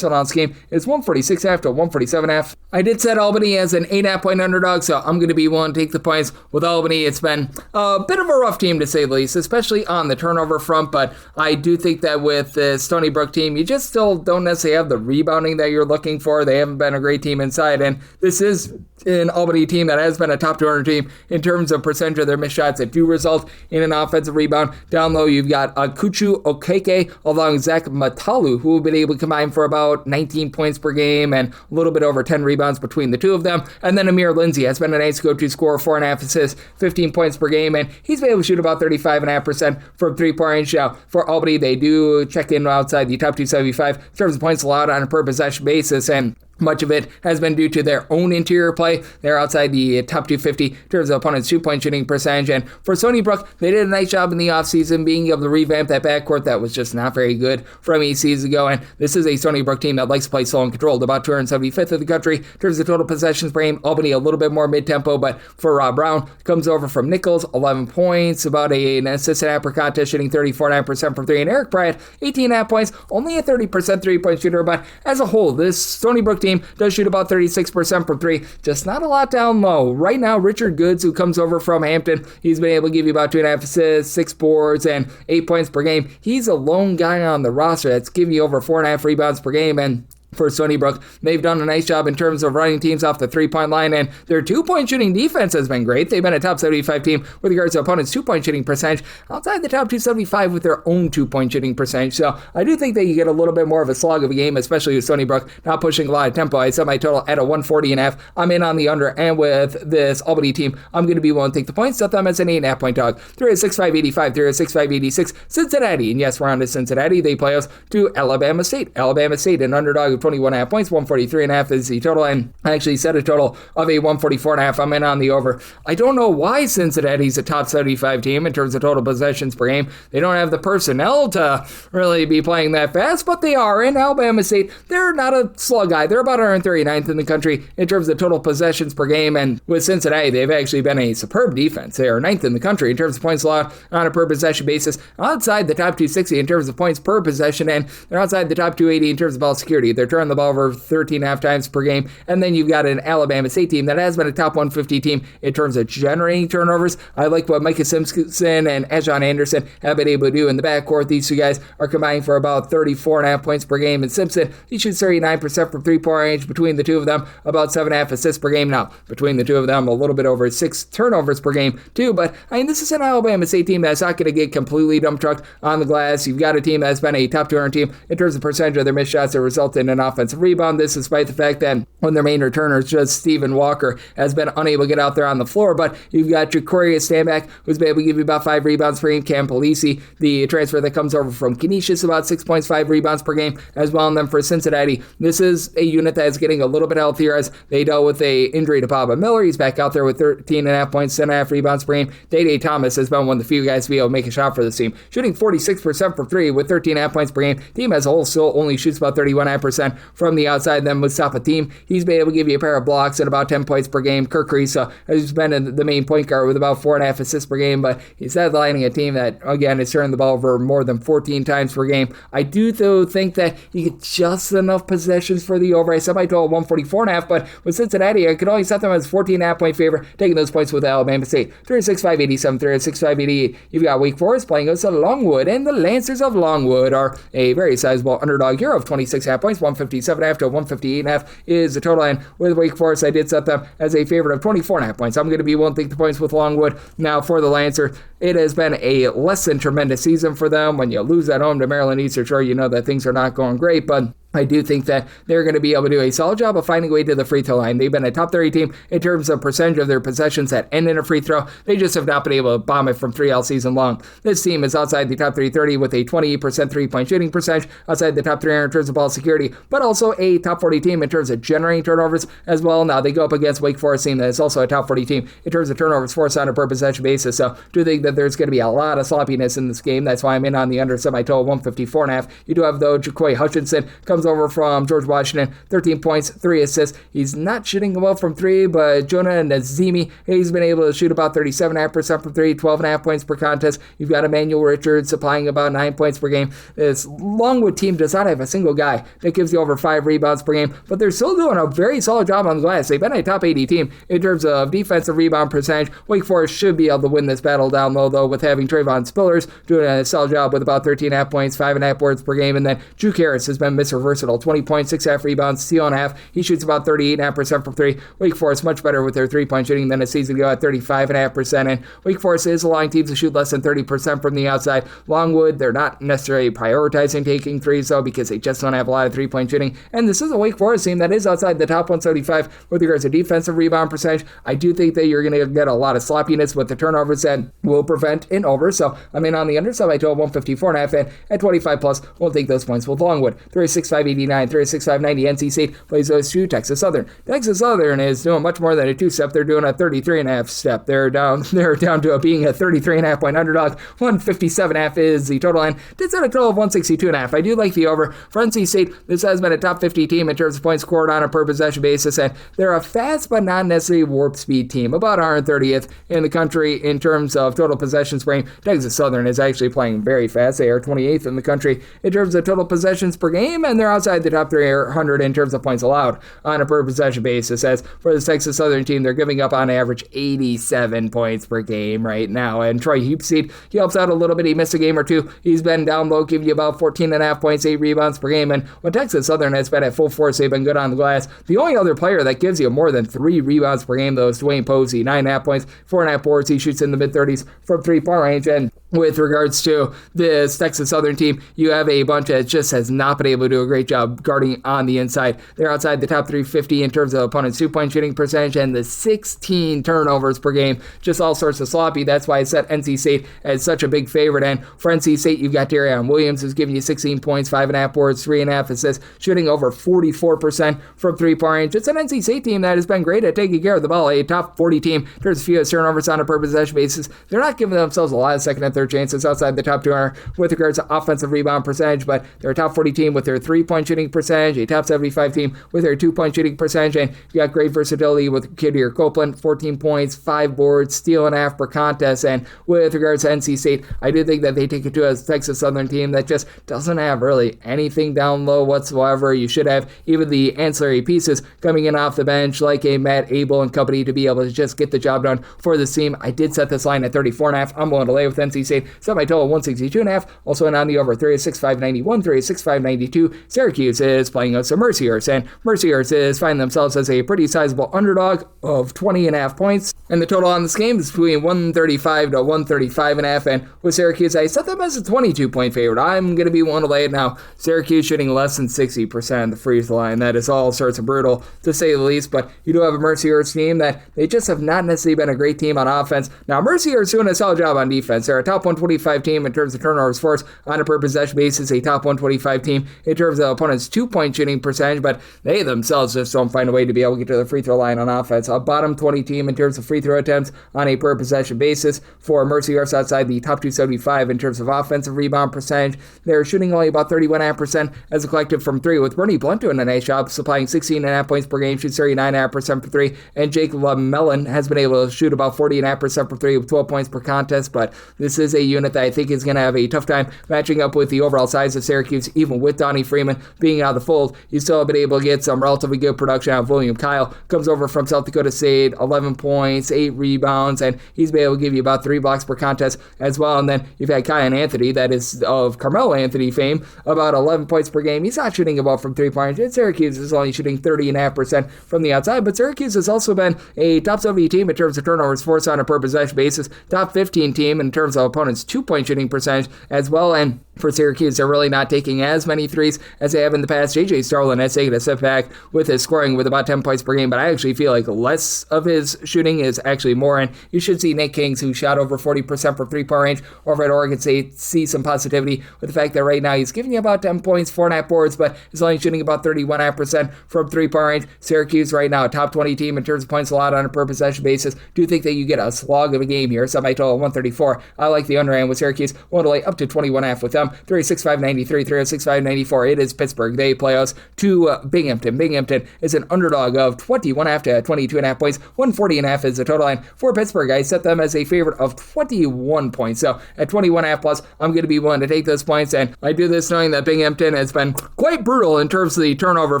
So on this game is 146.5 to 147.5. I did set Albany as an 8.5 point underdog, so I'm going to be willing to take the points with Albany. It's been a bit of a rough team, to say the least, especially on the turnover front, but I do think that with the Stony Brook team, you just still don't necessarily have the rebounding that you're looking for. They haven't been a great team inside, and this is an Albany team that has been a top 200 team in terms of percentage of their missed shots that do result in an offensive rebound. Down low, you've got Kuchu Okeke along Zach Matalu, who have been able to come combined for about 19 points per game and a little bit over 10 rebounds between the two of them. And then Amir Lindsay has been a nice go-to scorer, 4.5 assists, 15 points per game, and he's been able to shoot about 35.5% from three-point range. Now, for Albany, they do check in outside the top 275 in terms of points allowed on a per-possession basis, and much of it has been due to their own interior play. They're outside the top 250 in terms of opponents' two-point shooting percentage. And for Stony Brook, they did a nice job in the offseason being able to revamp that backcourt that was just not very good from 8 seasons ago. And this is a Stony Brook team that likes to play slow and controlled, about 275th of the country in terms of total possessions per game. Albany a little bit more mid-tempo, but for Rob Brown, comes over from Nichols, 11 points, about an assist and half per contest, shooting 34.9% from three. And Eric Bryant, 18.5 points, only a 30% three-point shooter. But as a whole, this Stony Brook team does shoot about 36% from three, just not a lot down low. Right now, Richard Goods, who comes over from Hampton, he's been able to give you about 2.5 assists, 6 boards, and 8 points per game. He's a lone guy on the roster that's giving you over 4.5 rebounds per game, and for Stony Brook, they've done a nice job in terms of running teams off the three-point line, and their two-point shooting defense has been great. They've been a top 75 team with regards to opponents' two-point shooting percentage, outside the top 275 with their own two-point shooting percentage. So I do think that you get a little bit more of a slog of a game, especially with Stony Brook not pushing a lot of tempo. I set my total at a 140.5. I'm in on the under, and with this Albany team, I'm going to be willing to take the points, set them as an 8.5-point dog. 306-585, 306-586, Cincinnati. And yes, we're on to Cincinnati. They play us to Alabama State. Alabama State, an underdog of 21.5 points, 143.5 is the total, and I actually set a total of a 144.5. I'm in on the over. I don't know why Cincinnati's a top 75 team in terms of total possessions per game. They don't have the personnel to really be playing that fast, but they are. In Alabama State, they're not a slow guy. They're about 139th in the country in terms of total possessions per game, and with Cincinnati, they've actually been a superb defense. They are 9th in the country in terms of points allowed on a per possession basis, outside the top 260 in terms of points per possession, and they're outside the top 280 in terms of ball security. They're turning the ball over 13.5 times per game. And then you've got an Alabama State team that has been a top 150 team in terms of generating turnovers. I like what Micah Simpson and Ajon Anderson have been able to do in the backcourt. These two guys are combining for about 34.5 points per game. And Simpson, he shoots 39% from three-point range. Between the two of them, about 7.5 assists per game. Now, between the two of them, a little bit over 6 turnovers per game, too. But, I mean, this is an Alabama State team that's not going to get completely dump trucked on the glass. You've got a team that's been a top 200 team in terms of percentage of their missed shots that result in an offensive rebound. This despite the fact that one of their main returners, just Stephen Walker, has been unable to get out there on the floor. But you've got Jacorius Stanback, who's been able to give you about 5 rebounds per game. Cam Polisi, the transfer that comes over from Canisius, about 6.5 rebounds per game as well. And then for Cincinnati, this is a unit that is getting a little bit healthier as they dealt with a injury to Baba Miller. He's back out there with 13.5 points, 10.5 rebounds per game. Day Thomas has been one of the few guys to be able to make a shot for this team, shooting 46% from three with 13.5 points per game. Team as a whole still only shoots about 31.5% from the outside. Then Mustafa Team, he's been able to give you a pair of blocks at about 10 points per game. Kirk Risa has been the main point guard with about 4.5 assists per game, but he's headlining a team that, again, is turning the ball over more than 14 times per game. I do, though, think that you get just enough possessions for the over. I set my total 144.5, but with Cincinnati, I could only set them as 14.5 point favor, taking those points with Alabama State. 306-587, 306-588. You've got Wake Forest playing us at Longwood, and the Lancers of Longwood are a very sizable underdog here of 26.5 points, 157.5 to 158.5 is the total. And with Wake Forest, I did set them as a favorite of 24.5 points. I'm going to be willing to take the points with Longwood. Now, for the Lancer, it has been a less than tremendous season for them. When you lose at home to Maryland Eastern Shore, you know that things are not going great, but I do think that they're going to be able to do a solid job of finding a way to the free throw line. They've been a top 30 team in terms of percentage of their possessions that end in a free throw. They just have not been able to bomb it from three all season long. This team is outside the top 330 with a 28% three-point shooting percentage, outside the top 300 in terms of ball security, but also a top 40 team in terms of generating turnovers as well. Now, they go up against Wake Forest team that is also a top 40 team in terms of turnovers forced on a per possession basis. So, I do think that there's going to be a lot of sloppiness in this game. That's why I'm in on the under semi-total 154.5. You do have, though, Jacoy Hutchinson comes over from George Washington, 13 points, 3 assists. He's not shooting well from three, but Jonah Nazemi, he's been able to shoot about 37.5% from three, 12.5 points per contest. You've got Emmanuel Richards supplying about 9 points per game. This Longwood team does not have a single guy that gives you over 5 rebounds per game, but they're still doing a very solid job on the glass. They've been a top 80 team in terms of defensive rebound percentage. Wake Forest should be able to win this battle down low, though, with having Trayvon Spillers doing a solid job with about 13.5 points, 5.5 boards per game, and then Juke Harris has been Mr. versatile. 20 points, 6.5 rebounds, steal and a half. He shoots about 38.5% from three. Wake Forest much better with their three-point shooting than a season ago at 35.5%. And Wake Forest is allowing teams to shoot less than 30% from the outside. Longwood, they're not necessarily prioritizing taking threes, though, because they just don't have a lot of three-point shooting. And this is a Wake Forest team that is outside the top 175 with regards to defensive rebound percentage. I do think that you're going to get a lot of sloppiness with the turnovers that will prevent an over. So, on the underside, I told 154.5, and at 25 plus, we'll take those points with Longwood. 36.589, 36.590. NC State plays those two. Texas Southern. Texas Southern is doing much more than a two-step. They're doing a 33.5 step. They're down to being a 33.5 point underdog. 157.5 is the total, and it's at a total of 162.5. I do like the over. For NC State, this has been a top 50 team in terms of points scored on a per possession basis, and they're a fast but not necessarily warp speed team, about 130th in the country in terms of total possessions per game. Texas Southern is actually playing very fast. They are 28th in the country in terms of total possessions per game, and they're outside the top 300 in terms of points allowed on a per possession basis. As for the Texas Southern team, they're giving up on average 87 points per game right now. And Troy Heapseed, he helps out a little bit. He missed a game or two. He's been down low, giving you about 14.5 points, 8 rebounds per game. And when Texas Southern has been at full force, they've been good on the glass. The only other player that gives you more than 3 rebounds per game, though, is Dwayne Posey. 9.5 points, 4.5 boards. He shoots in the mid-30s from three-point range. And with regards to this Texas Southern team, you have a bunch that just has not been able to do a great job guarding on the inside. They're outside the top 350 in terms of opponent's two-point shooting percentage, and the 16 turnovers per game. Just all sorts of sloppy. That's why I set NC State as such a big favorite. And for NC State, you've got Darion Williams, who's giving you 16 points, 5.5 boards, 3.5 assists, shooting over 44% from three-point range. It's an NC State team that has been great at taking care of the ball, a top 40 team. There's a few turnovers on a per possession basis. They're not giving themselves a lot of second and third chances outside the top 200 with regards to offensive rebound percentage, but they're a top 40 team with their three-point shooting percentage, a top 75 team with their two-point shooting percentage, and you got great versatility with Kadir Copeland, 14 points, 5 boards, steal and a half per contest. And with regards to NC State, I do think that they take it to a Texas Southern team that just doesn't have really anything down low whatsoever. You should have even the ancillary pieces coming in off the bench like a Matt Abel and company to be able to just get the job done for this team. I did set this line at 34.5. I'm willing to lay with NC State. Set my total 162.5. Also in on the over 36.591, 36.592. Syracuse is playing us a Mercer, and Mercer is finding themselves as a pretty sizable underdog of 20.5 points. And the total on this game is between 135 to 135.5. And with Syracuse, I set them as a 22-point favorite. I'm going to be willing to lay it now. Syracuse shooting less than 60% of the free throw line. That is all sorts of brutal, to say the least. But you do have a Mercer team that they just have not necessarily been a great team on offense. Now, Mercer is doing a solid job on defense. They're a top 125 team in terms of turnovers forced on a per possession basis, a top 125 team in terms of opponents' two-point shooting percentage, but they themselves just don't find a way to be able to get to the free throw line on offense. A bottom 20 team in terms of free throw attempts on a per possession basis. For Mercer outside the top 275 in terms of offensive rebound percentage. They're shooting only about 31.5% as a collective from three, with Bernie Blunt doing a nice job, supplying 16.5 points per game, shoots 39.5% for three, and Jake LaMellon has been able to shoot about 40.5% for three with 12 points per contest, but this is a unit that I think is going to have a tough time matching up with the overall size of Syracuse. Even with Donnie Freeman being out of the fold, you still have been able to get some relatively good production out of William Kyle. Comes over from South Dakota State, 11 points, 8 rebounds, and he's been able to give you about 3 blocks per contest as well. And then you've had Kyan Anthony, that is of Carmelo Anthony fame, about 11 points per game. He's not shooting about from 3-point range. Syracuse is only shooting 30.5% from the outside, but Syracuse has also been a top 70 team in terms of turnovers forced on a per possession basis, top 15 team in terms of opponents' two-point shooting percentage as well. And for Syracuse, they're really not taking as many threes as they have in the past. J.J. Starlin has taken a step back with his scoring with about 10 points per game, but I actually feel like less of his shooting is actually more, and you should see Nick Kings, who shot over 40% from three-point range over at Oregon State, see some positivity with the fact that right now he's giving you about 10 points, 4.5 boards, but he's only shooting about 31.5% from three-point range. Syracuse right now, a top 20 team in terms of points allowed on a per possession basis. Do think that you get a slog of a game here, so my total 134. I like the underhand with Syracuse. Want to lay up to 21.5 with them. 36.593, 36.594. It is Pittsburgh. They play us to Binghamton. Binghamton is an underdog of 21.5 to 22.5 points. 140.5 is the total line for Pittsburgh. I set them as a favorite of 21 points. So at 21.5 plus, I'm going to be willing to take those points. And I do this knowing that Binghamton has been quite brutal in terms of the turnover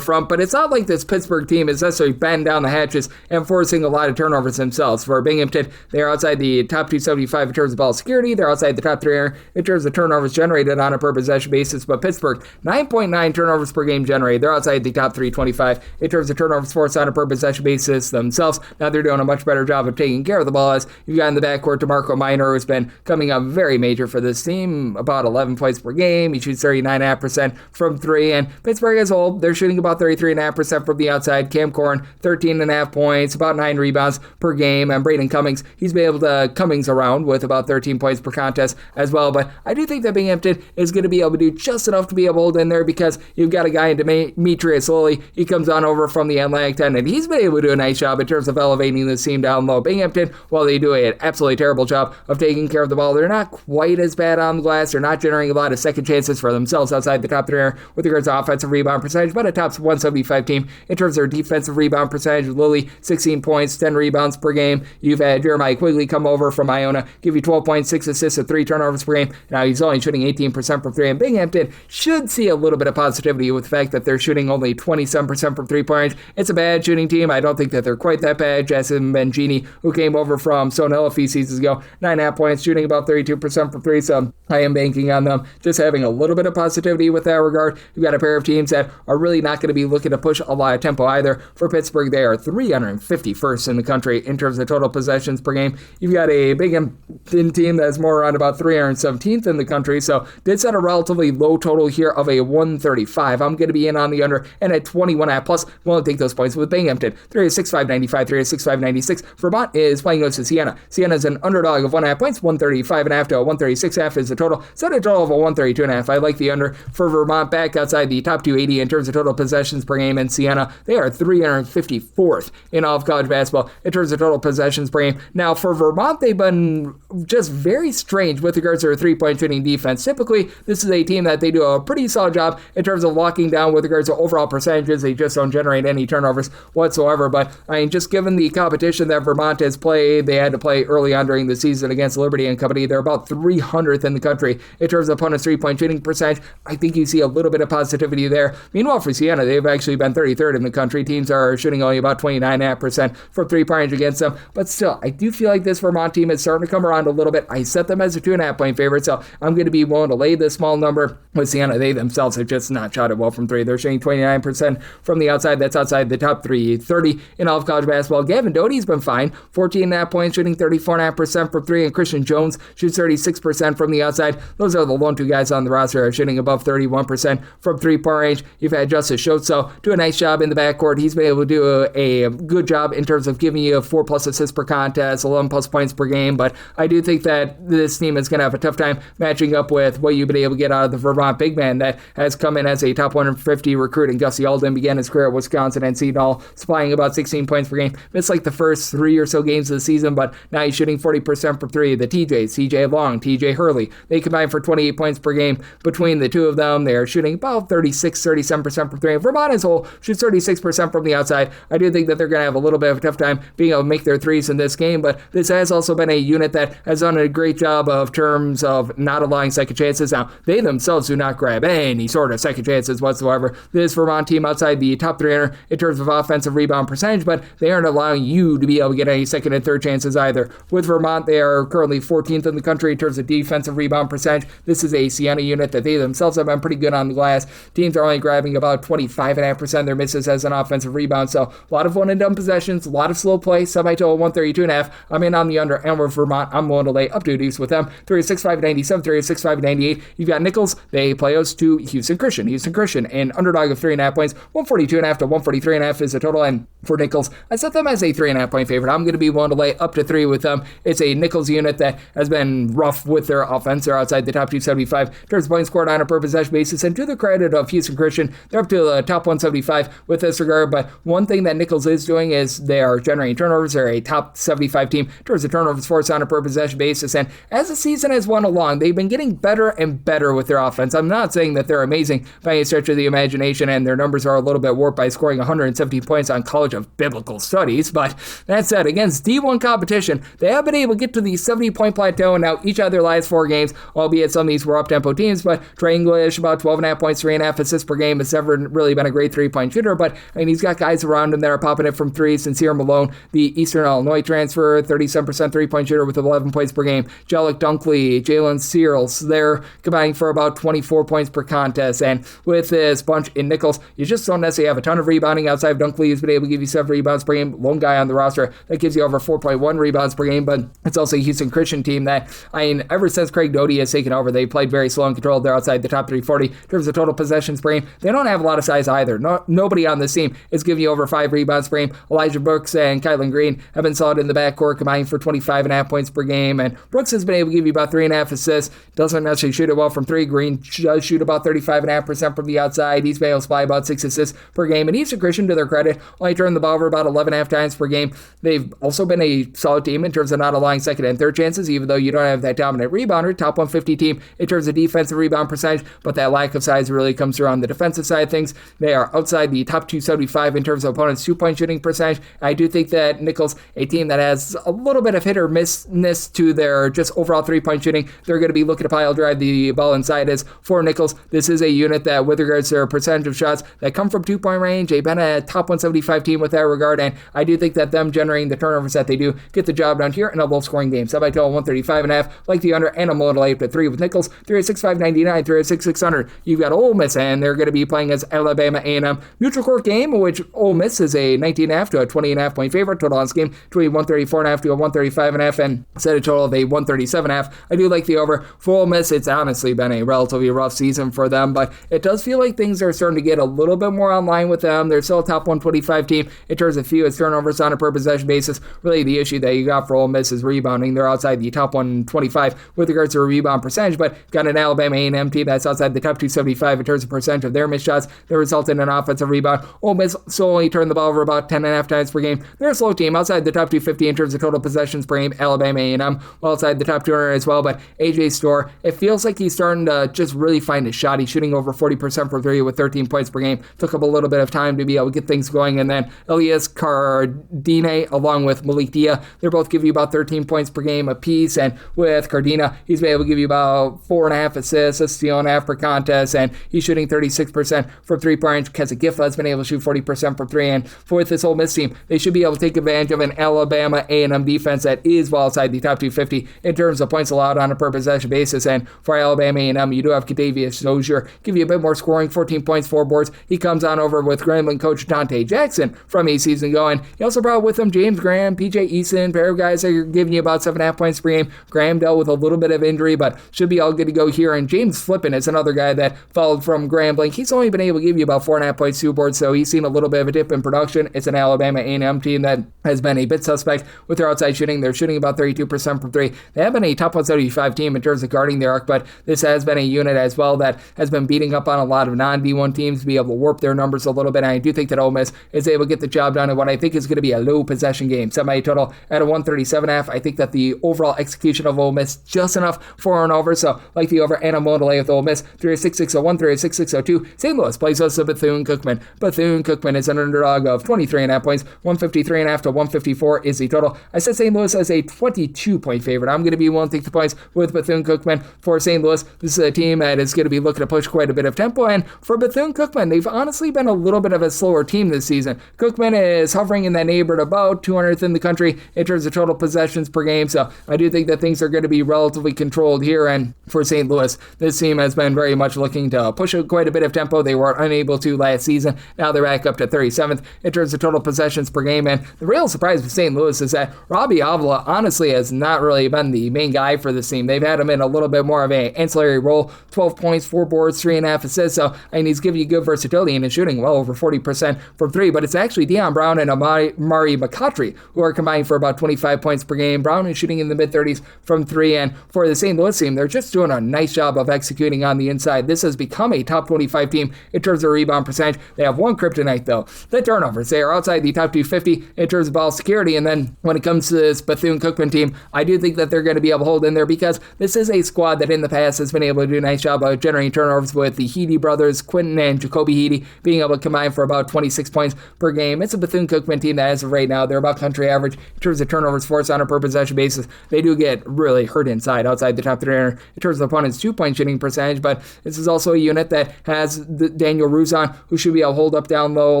front, but it's not like this Pittsburgh team is necessarily batting down the hatches and forcing a lot of turnovers themselves. For Binghamton, they are outside the top 275 in terms of ball security 3. They're outside the top 3 in terms of turnovers generated on a per possession basis, but Pittsburgh, 9.9 turnovers per game generated. They're outside the top 325 in terms of turnovers forced on a per possession basis themselves. Now they're doing a much better job of taking care of the ball, as you've got in the backcourt DeMarco Minor, who's been coming up very major for this team, about 11 points per game. He shoots 39.5% from 3, and Pittsburgh as a whole, they're shooting about 33.5% from the outside. Cam Corn, 13.5 points, about 9 rebounds per game, and Braden Cummings, he's been able to Cummings around with about 13 points per contest as well, but I do think that Binghamton is going to be able to do just enough to be able to hold in there, because you've got a guy in Demetrius Lilly. He comes on over from the Atlantic 10, and he's been able to do a nice job in terms of elevating this team down low. Binghamton, while they do an absolutely terrible job of taking care of the ball, they're not quite as bad on the glass. They're not generating a lot of second chances for themselves outside the top 3 with regards to offensive rebound percentage, but a top 175 team in terms of their defensive rebound percentage. Lilly, 16 points, 10 rebounds per game. You've had Jeremiah Quigley come over from Iona, give you 12 points, 6 assists, and 3 turnovers per game. Now he's only shooting 18% from 3, and Binghamton should see a little bit of positivity with the fact that they're shooting only 27% from 3-point range. It's a bad shooting team. I don't think that they're quite that bad. Jason Mangini, who came over from Stone Hill a few seasons ago, 9.5 points, shooting about 32% from 3, so I am banking on them just having a little bit of positivity with that regard. You've got a pair of teams that are really not going to be looking to push a lot of tempo either. For Pittsburgh, they are 351st in the country in terms of total possessions per game. You've got a Binghamton team that's more around about 317th in the country, so did set a relatively low total here of a 135. I'm going to be in on the under, and at 21.5 plus, won't take those points with Binghamton. 3-6-5-95, 3-6-5-96. Vermont is playing against Siena. Siena is an underdog of 1.5 points, 135.5 to 136.5 is the total. Set a total of a 132.5. I like the under for Vermont, back outside the top 280 in terms of total possessions per game, and Siena, they are 354th in all of college basketball in terms of total possessions per game. Now, for Vermont, they've been just very strange with regards to their three-point shooting defense. Typically, this is a team that they do a pretty solid job in terms of locking down with regards to overall percentages. They just don't generate any turnovers whatsoever. But, I mean, just given the competition that Vermont has played, they had to play early on during the season against Liberty and Company. They're about 300th in the country in terms of opponents' three-point shooting percentage. I think you see a little bit of positivity there. Meanwhile, for Siena, they've actually been 33rd in the country. Teams are shooting only about 29.5% from three-point range against them. But still, I do feel like this Vermont team is starting to come around a little bit. I set them as a 2.5 point favorite, so I'm going to be willing to lay this small number with Siena. They themselves have just not shot it well from three. They're shooting 29% from the outside. That's outside the top 330 in all of college basketball. Gavin Doty's been fine. 14.5 points, shooting 34.5% from three, and Christian Jones shoots 36% from the outside. Those are the lone two guys on the roster shooting above 31% from three-point range. You've had Justice Schotzo do a nice job in the backcourt. He's been able to do a good job in terms of giving you 4+ assists per contest, 11+ points per game, but I do think that this team is going to have a tough time matching up with what you've been able to get out of the Vermont big man that has come in as a top 150 recruit. And Gussie Alden began his career at Wisconsin and Citadel, supplying about 16 points per game. Missed like the first 3 or so games of the season, but now he's shooting 40% from three. The TJs, TJ Long, TJ Hurley, they combine for 28 points per game between the two of them. They're shooting about 37% from three. Vermont as a whole shoots 36% from the outside. I do think that they're going to have a little bit of a tough time being able to make their threes in this game, but this has also been a unit that has done a great job of terms of not allowing second chances. Now, they themselves do not grab any sort of second chances whatsoever. This Vermont team outside the top 300 in terms of offensive rebound percentage, but they aren't allowing you to be able to get any second and third chances either. With Vermont, they are currently 14th in the country in terms of defensive rebound percentage. This is a Siena unit that they themselves have been pretty good on the glass. Teams are only grabbing about 25.5% of their misses as an offensive rebound, so a lot of one and done possessions, a lot of slow play, semi-total 132.5. I'm in on the under, and with Vermont, I'm willing to lay up to deuce with them. 3-6-5-97, 3-6-5-98. You've got Nichols. They play us to Houston Christian. Houston Christian, an underdog of 3.5 points, 142.5 to 143.5 is the total, and for Nichols, I set them as a 3.5 point favorite. I'm going to be willing to lay up to 3 with them. It's a Nichols unit that has been rough with their offense. They're outside the top 275 in terms of points scored on a per possession basis, and to the credit of Houston Christian, they're up to the top 175 with this regard, but one thing that Nichols is doing is they are generating turnovers. They're a top 75 team in terms of turnovers forced on a per possession basis, and as the season has went along, they've been getting better and better with their offense. I'm not saying that they're amazing by any stretch of the imagination, and their numbers are a little bit warped by scoring 117 points on College of Biblical Studies, but that said, against D1 competition, they have been able to get to the 70-point plateau, and now each of their last 4 games, games, albeit some of these were up-tempo teams, but Trey English, about 12.5 points, 3.5 assists per game, has never really been a great three-point shooter, but he's got guys around him that are popping it from three. Sincere Malone, the Eastern Illinois transfer, 37% three-point shooter with 11 points per game. Jellic Dunkley, Jalen Searles, they're combining for about 24 points per contest, and with this bunch in Nichols, you just don't necessarily have a ton of rebounding outside of Dunkley, who's been able to give you 7 rebounds per game, lone guy on the roster that gives you over 4.1 rebounds per game, but it's also a Houston Christian team that, ever since Craig Doty has taken over, they played very slow and controlled. They're outside the top 340 in terms of total possessions per game. They don't have a lot of size either. Nobody on this team is giving you over 5 rebounds per game. Elijah Brooks and Kylan Green have been solid in the backcourt, combining for 25.5 points per game, and Brooks has been able to give you about 3.5 assists. Doesn't necessarily shoot it well from 3. Green does shoot about 35.5% from the outside. He's been able to supply about 6 assists per game, and Houston Christian, to their credit, only turned the ball over about 11.5 times per game. They've also been a solid team in terms of not allowing second and third chances, even though you don't have that dominant rebounder. Top 150 team in terms of defensive rebound percentage, but that lack of size really comes through on the defensive side of things. They are outside the top 275 in terms of opponents' two-point shooting percentage. I do think that Nichols, a team that has a little bit of hit or miss to their just overall three-point shooting, they're going to be looking to pile drive the ball inside. As for Nichols, this is a unit that, with regards to their percentage of shots that come from two-point range, they've been a top 175 team with that regard, and I do think that them generating the turnovers that they do get the job done here in a low-scoring game. So by total 135.5, like the under, and I'm willing to lay up to 3 with Nichols, 306.599, 306.600. You've got Ole Miss, and they're going to be playing as Alabama A&M. Neutral court game, which Ole Miss is a 19.5 to a 20.5 point favorite. Total on this game between 134.5 to a 135.5, and set a total of a 137.5. I do like the over. For Ole Miss, it's honestly been a relatively rough season for them, but it does feel like things are starting to get a little bit more online with them. They're still a top 125 team in terms of fewest turnovers on a per possession basis. Really, the issue that you got for Ole Miss is rebounding. They're outside the top 125 with regards to a rebound percentage, but got an Alabama A&M team that's outside the top 275 in terms of percentage of their missed shots that result in an offensive rebound. Ole Miss solely turned the ball over about 10.5 times per game. They're a slow team outside the top 250 in terms of total possessions per game. Alabama A&M well outside the top 200 as well, but AJ Storr, it feels like he's starting to just really find his shot. He's shooting over 40% from 3 with 13 points per game. Took up a little bit of time to be able to get things going, and then Elias Cardine along with Malik Dia, they're both give you about 13 points per game apiece, and with Cardina, he's been able to give you about 4.5 assists, a steal and a half per contest, and he's shooting 36% from 3-point. Kessa Giffa has been able to shoot 40% from 3, and for this Ole Miss team, they should be able to take advantage of an Alabama A&M defense that is well outside the top 250 in terms of points allowed on a per possession basis, and for Alabama A&M, you do have Kadavius Dozier, give you a bit more scoring, 14 points, 4 boards. He comes on over with Grambling coach Dante Jackson from a season ago, and he also brought with him James Graham, PJ Eason, pair of guys that are giving you about 7.5 points per game. Graham dealt with a little bit of injury, but should be all good to go here, and James Flippin is another guy that followed from Grambling. He's only been able to give you about 4.5 points, 2 boards, so he's seen a little bit of a dip in production. It's an Alabama A&M team that has been a bit suspect with their outside shooting. They're shooting about 32% from 3. They have been a top 175 team in terms of guarding their arc, but this has been a unit as well that has been beating up on a lot of non-D1 teams to be able to warp their numbers a little bit, and I do think that Ole Miss is able to get the job done in what I think is going to be a low possession game. Semi-total at a 137.5. I think that the overall execution of Ole Miss just enough for and over, so like the over, and I'm willing to lay with Ole Miss. 306.601, 306.602. St. Louis plays us to Bethune-Cookman. Bethune-Cookman is an underdog of 23.5 points. 153.5 to 154 is the total. I said St. Louis as a 22-point favorite. I'm going to be willing to take the points with Bethune-Cookman. For St. Louis, this is a team that is going to be looking to push quite a bit of tempo, and for Bethune-Cookman, they've honestly been a little bit of a slower team this season. Cookman is hovering in that neighborhood about 200th in the country in terms of total possessions per game, so I do think that things are going to be relatively controlled here, and for St. Louis, this team has been very much looking to push quite a bit of tempo. They were unable to last season. Now they're back up to 37th in terms of total possessions per game, and the real surprise with St. Louis is that Robbie Avila honestly has not really been the main guy for this team. They've had him in a little bit more of an ancillary role. 12 points, 4 boards, 3.5 assists, so he's giving you good versatility and is shooting well over 40% from 3, but it's actually Deion Brown and Amari McCautry who are combining for about 25 points per game. Brown is shooting in the mid-30s from 3, and for the St. Louis team, they're just doing a nice job of executing on the inside. This has become a top 25 team in terms of rebound percentage. They have one kryptonite, though, the turnovers. They are outside the top 250 in terms of ball security, and then when it comes to this Bethune-Cookman team, I do think that they're going to be able to hold in there because this is a squad that in the past has been able to do a nice job of generating turnovers with the Heedy brothers, Quinton and Jacoby Heedy, being able to combine for about 26 points per game. It's a Bethune-Cookman team that as of right now, they're about country average in terms of turnovers forced on a per possession basis. They do get really hurt inside, outside the the top 300 in terms of opponents' 2-point shooting percentage, but this is also a unit that has Daniel Ruzon, who should be able to hold up down low,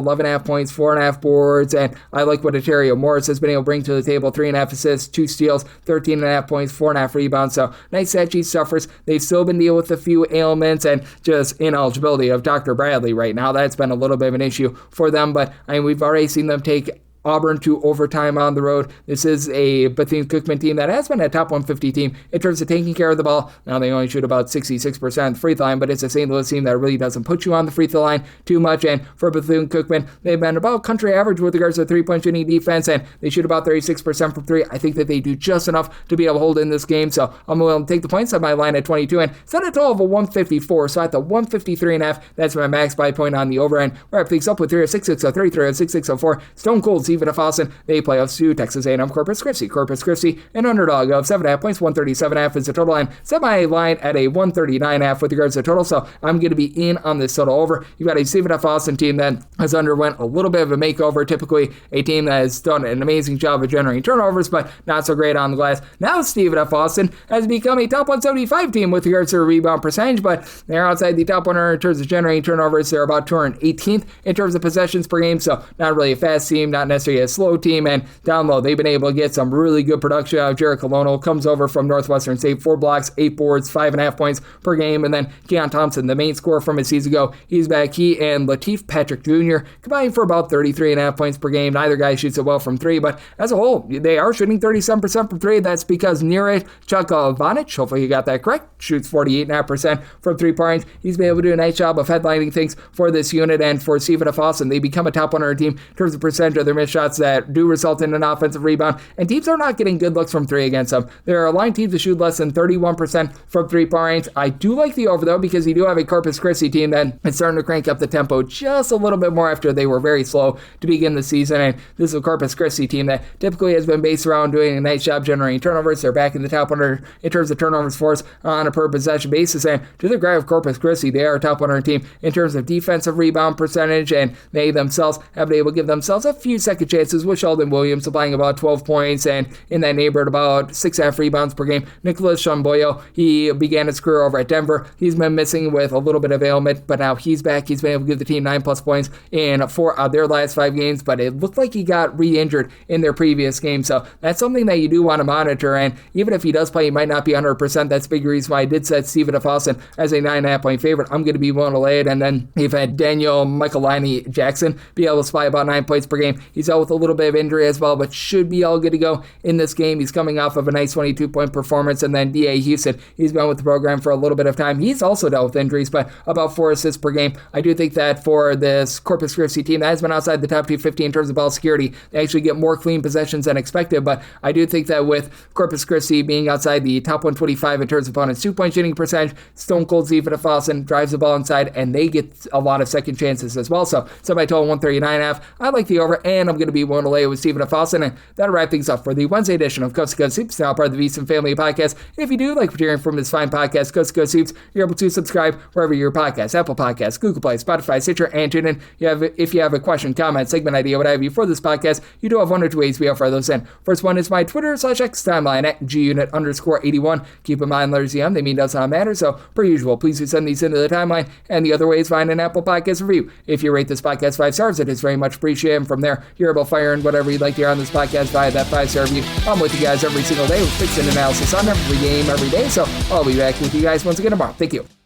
11.5 points, 4.5 boards, and I like what Ontario Morris has been able to bring to the table, 3.5 assists, 2 steals, 13.5 points, 4.5 rebounds, so nice stat sheet suffers. They've still been dealing with a few ailments and just ineligibility of Dr. Bradley right now. That's been a little bit of an issue for them, but I mean, we've already seen them take Auburn to overtime on the road. This is a Bethune-Cookman team that has been a top 150 team in terms of taking care of the ball. Now they only shoot about 66% free throw line, but it's a St. Louis team that really doesn't put you on the free throw line too much. And for Bethune-Cookman, they've been about country average with regards to 3-point shooting defense, and they shoot about 36% from three. I think that they do just enough to be able to hold in this game, so I'm willing to take the points on my line at 22 and set a total of a 154. So at the 153.5, that's my max buy point on the over end. Wrap things up with 306-603, 306-604. Stone Cold Stephen F. Austin. They play off to Texas A&M Corpus Christi. Corpus Christi, an underdog of 7.5 points, 137.5 is the total line. Set my line at a 139.5 with regards to the total, so I'm going to be in on this total over. You've got a Stephen F. Austin team that has underwent a little bit of a makeover, typically a team that has done an amazing job of generating turnovers, but not so great on the glass. Now Stephen F. Austin has become a top 175 team with regards to their rebound percentage, but they're outside the top 100 in terms of generating turnovers. They're about 218th in terms of possessions per game, so not really a fast team, not necessarily a slow team, and down low, they've been able to get some really good production out of Jared Colono. Comes over from Northwestern State, 4 blocks, 8 boards, 5.5 points per game, and then Keon Thompson, the main scorer from a season ago, he's back. He and Latif Patrick Jr. combined for about 33.5 points per game. Neither guy shoots it well from three, but as a whole, they are shooting 37% from three. That's because Neeraj Čakovanic, hopefully you got that correct, shoots 48.5% from 3 points. He's been able to do a nice job of headlining things for this unit, and for Stephen F. Austin, they become a top 100 team in terms of percentage of their missed shots that do result in an offensive rebound, and teams are not getting good looks from three against them. There are aligned teams that shoot less than 31% from 3-point range. I do like the over, though, because you do have a Corpus Christi team that is starting to crank up the tempo just a little bit more after they were very slow to begin the season, and this is a Corpus Christi team that typically has been based around doing a nice job generating turnovers. They're back in the top 100 in terms of turnovers forced on a per possession basis, and to the credit of Corpus Christi, they are a top 100 team in terms of defensive rebound percentage, and they themselves have been able to give themselves a few second chances with Sheldon Williams supplying about 12 points and in that neighborhood about 6.5 rebounds per game. Nicholas Shamboyo, he began his career over at Denver. He's been missing with a little bit of ailment, but now he's back. He's been able to give the team 9+ points in 4 of their last 5 games, but it looked like he got re-injured in their previous game, so that's something that you do want to monitor, and even if he does play, he might not be 100%. That's a big reason why I did set Stephen F. Austin as a 9.5 point favorite. I'm going to be willing to lay it, and then you've had Daniel Michaelini Jackson be able to supply about 9 points per game. He's out with a little bit of injury as well, but should be all good to go in this game. He's coming off of a nice 22-point performance, and then D.A. Houston, he's been with the program for a little bit of time. He's also dealt with injuries, but about 4 assists per game. I do think that for this Corpus Christi team that has been outside the top 250 in terms of ball security, they actually get more clean possessions than expected, but I do think that with Corpus Christi being outside the top 125 in terms of opponents' 2-point shooting percentage, Stone Cold Stephen F. Austin drives the ball inside, and they get a lot of second chances as well. So by total 139.5, I like the over, and I'm going to be willing to lay it with Stephen F. Austin, and that'll wrap things up for the Wednesday edition of Coast to Coast Hoops, now part of the VSIN family of podcasts. If you do like what you're hearing from this fine podcast, Coast to Coast Hoops, you're able to subscribe wherever your podcast, Apple Podcasts, Google Play, Spotify, Stitcher, and TuneIn. If you have a question, comment, segment idea, what have you for this podcast, you do have 1 or 2 ways we offer those in. First one is my Twitter/X timeline at gunit_81. Keep in mind, letters EM, they mean does not matter, so per usual, please do send these into the timeline. And the other way is find an Apple Podcast review. If you rate this podcast 5 stars, it is very much appreciated. And from there, you're able to fire in whatever you'd like to hear on this podcast via that 5-star review. I'm with you guys every single day with fixed analysis on every game, every day. So I'll be back with you guys once again tomorrow. Thank you.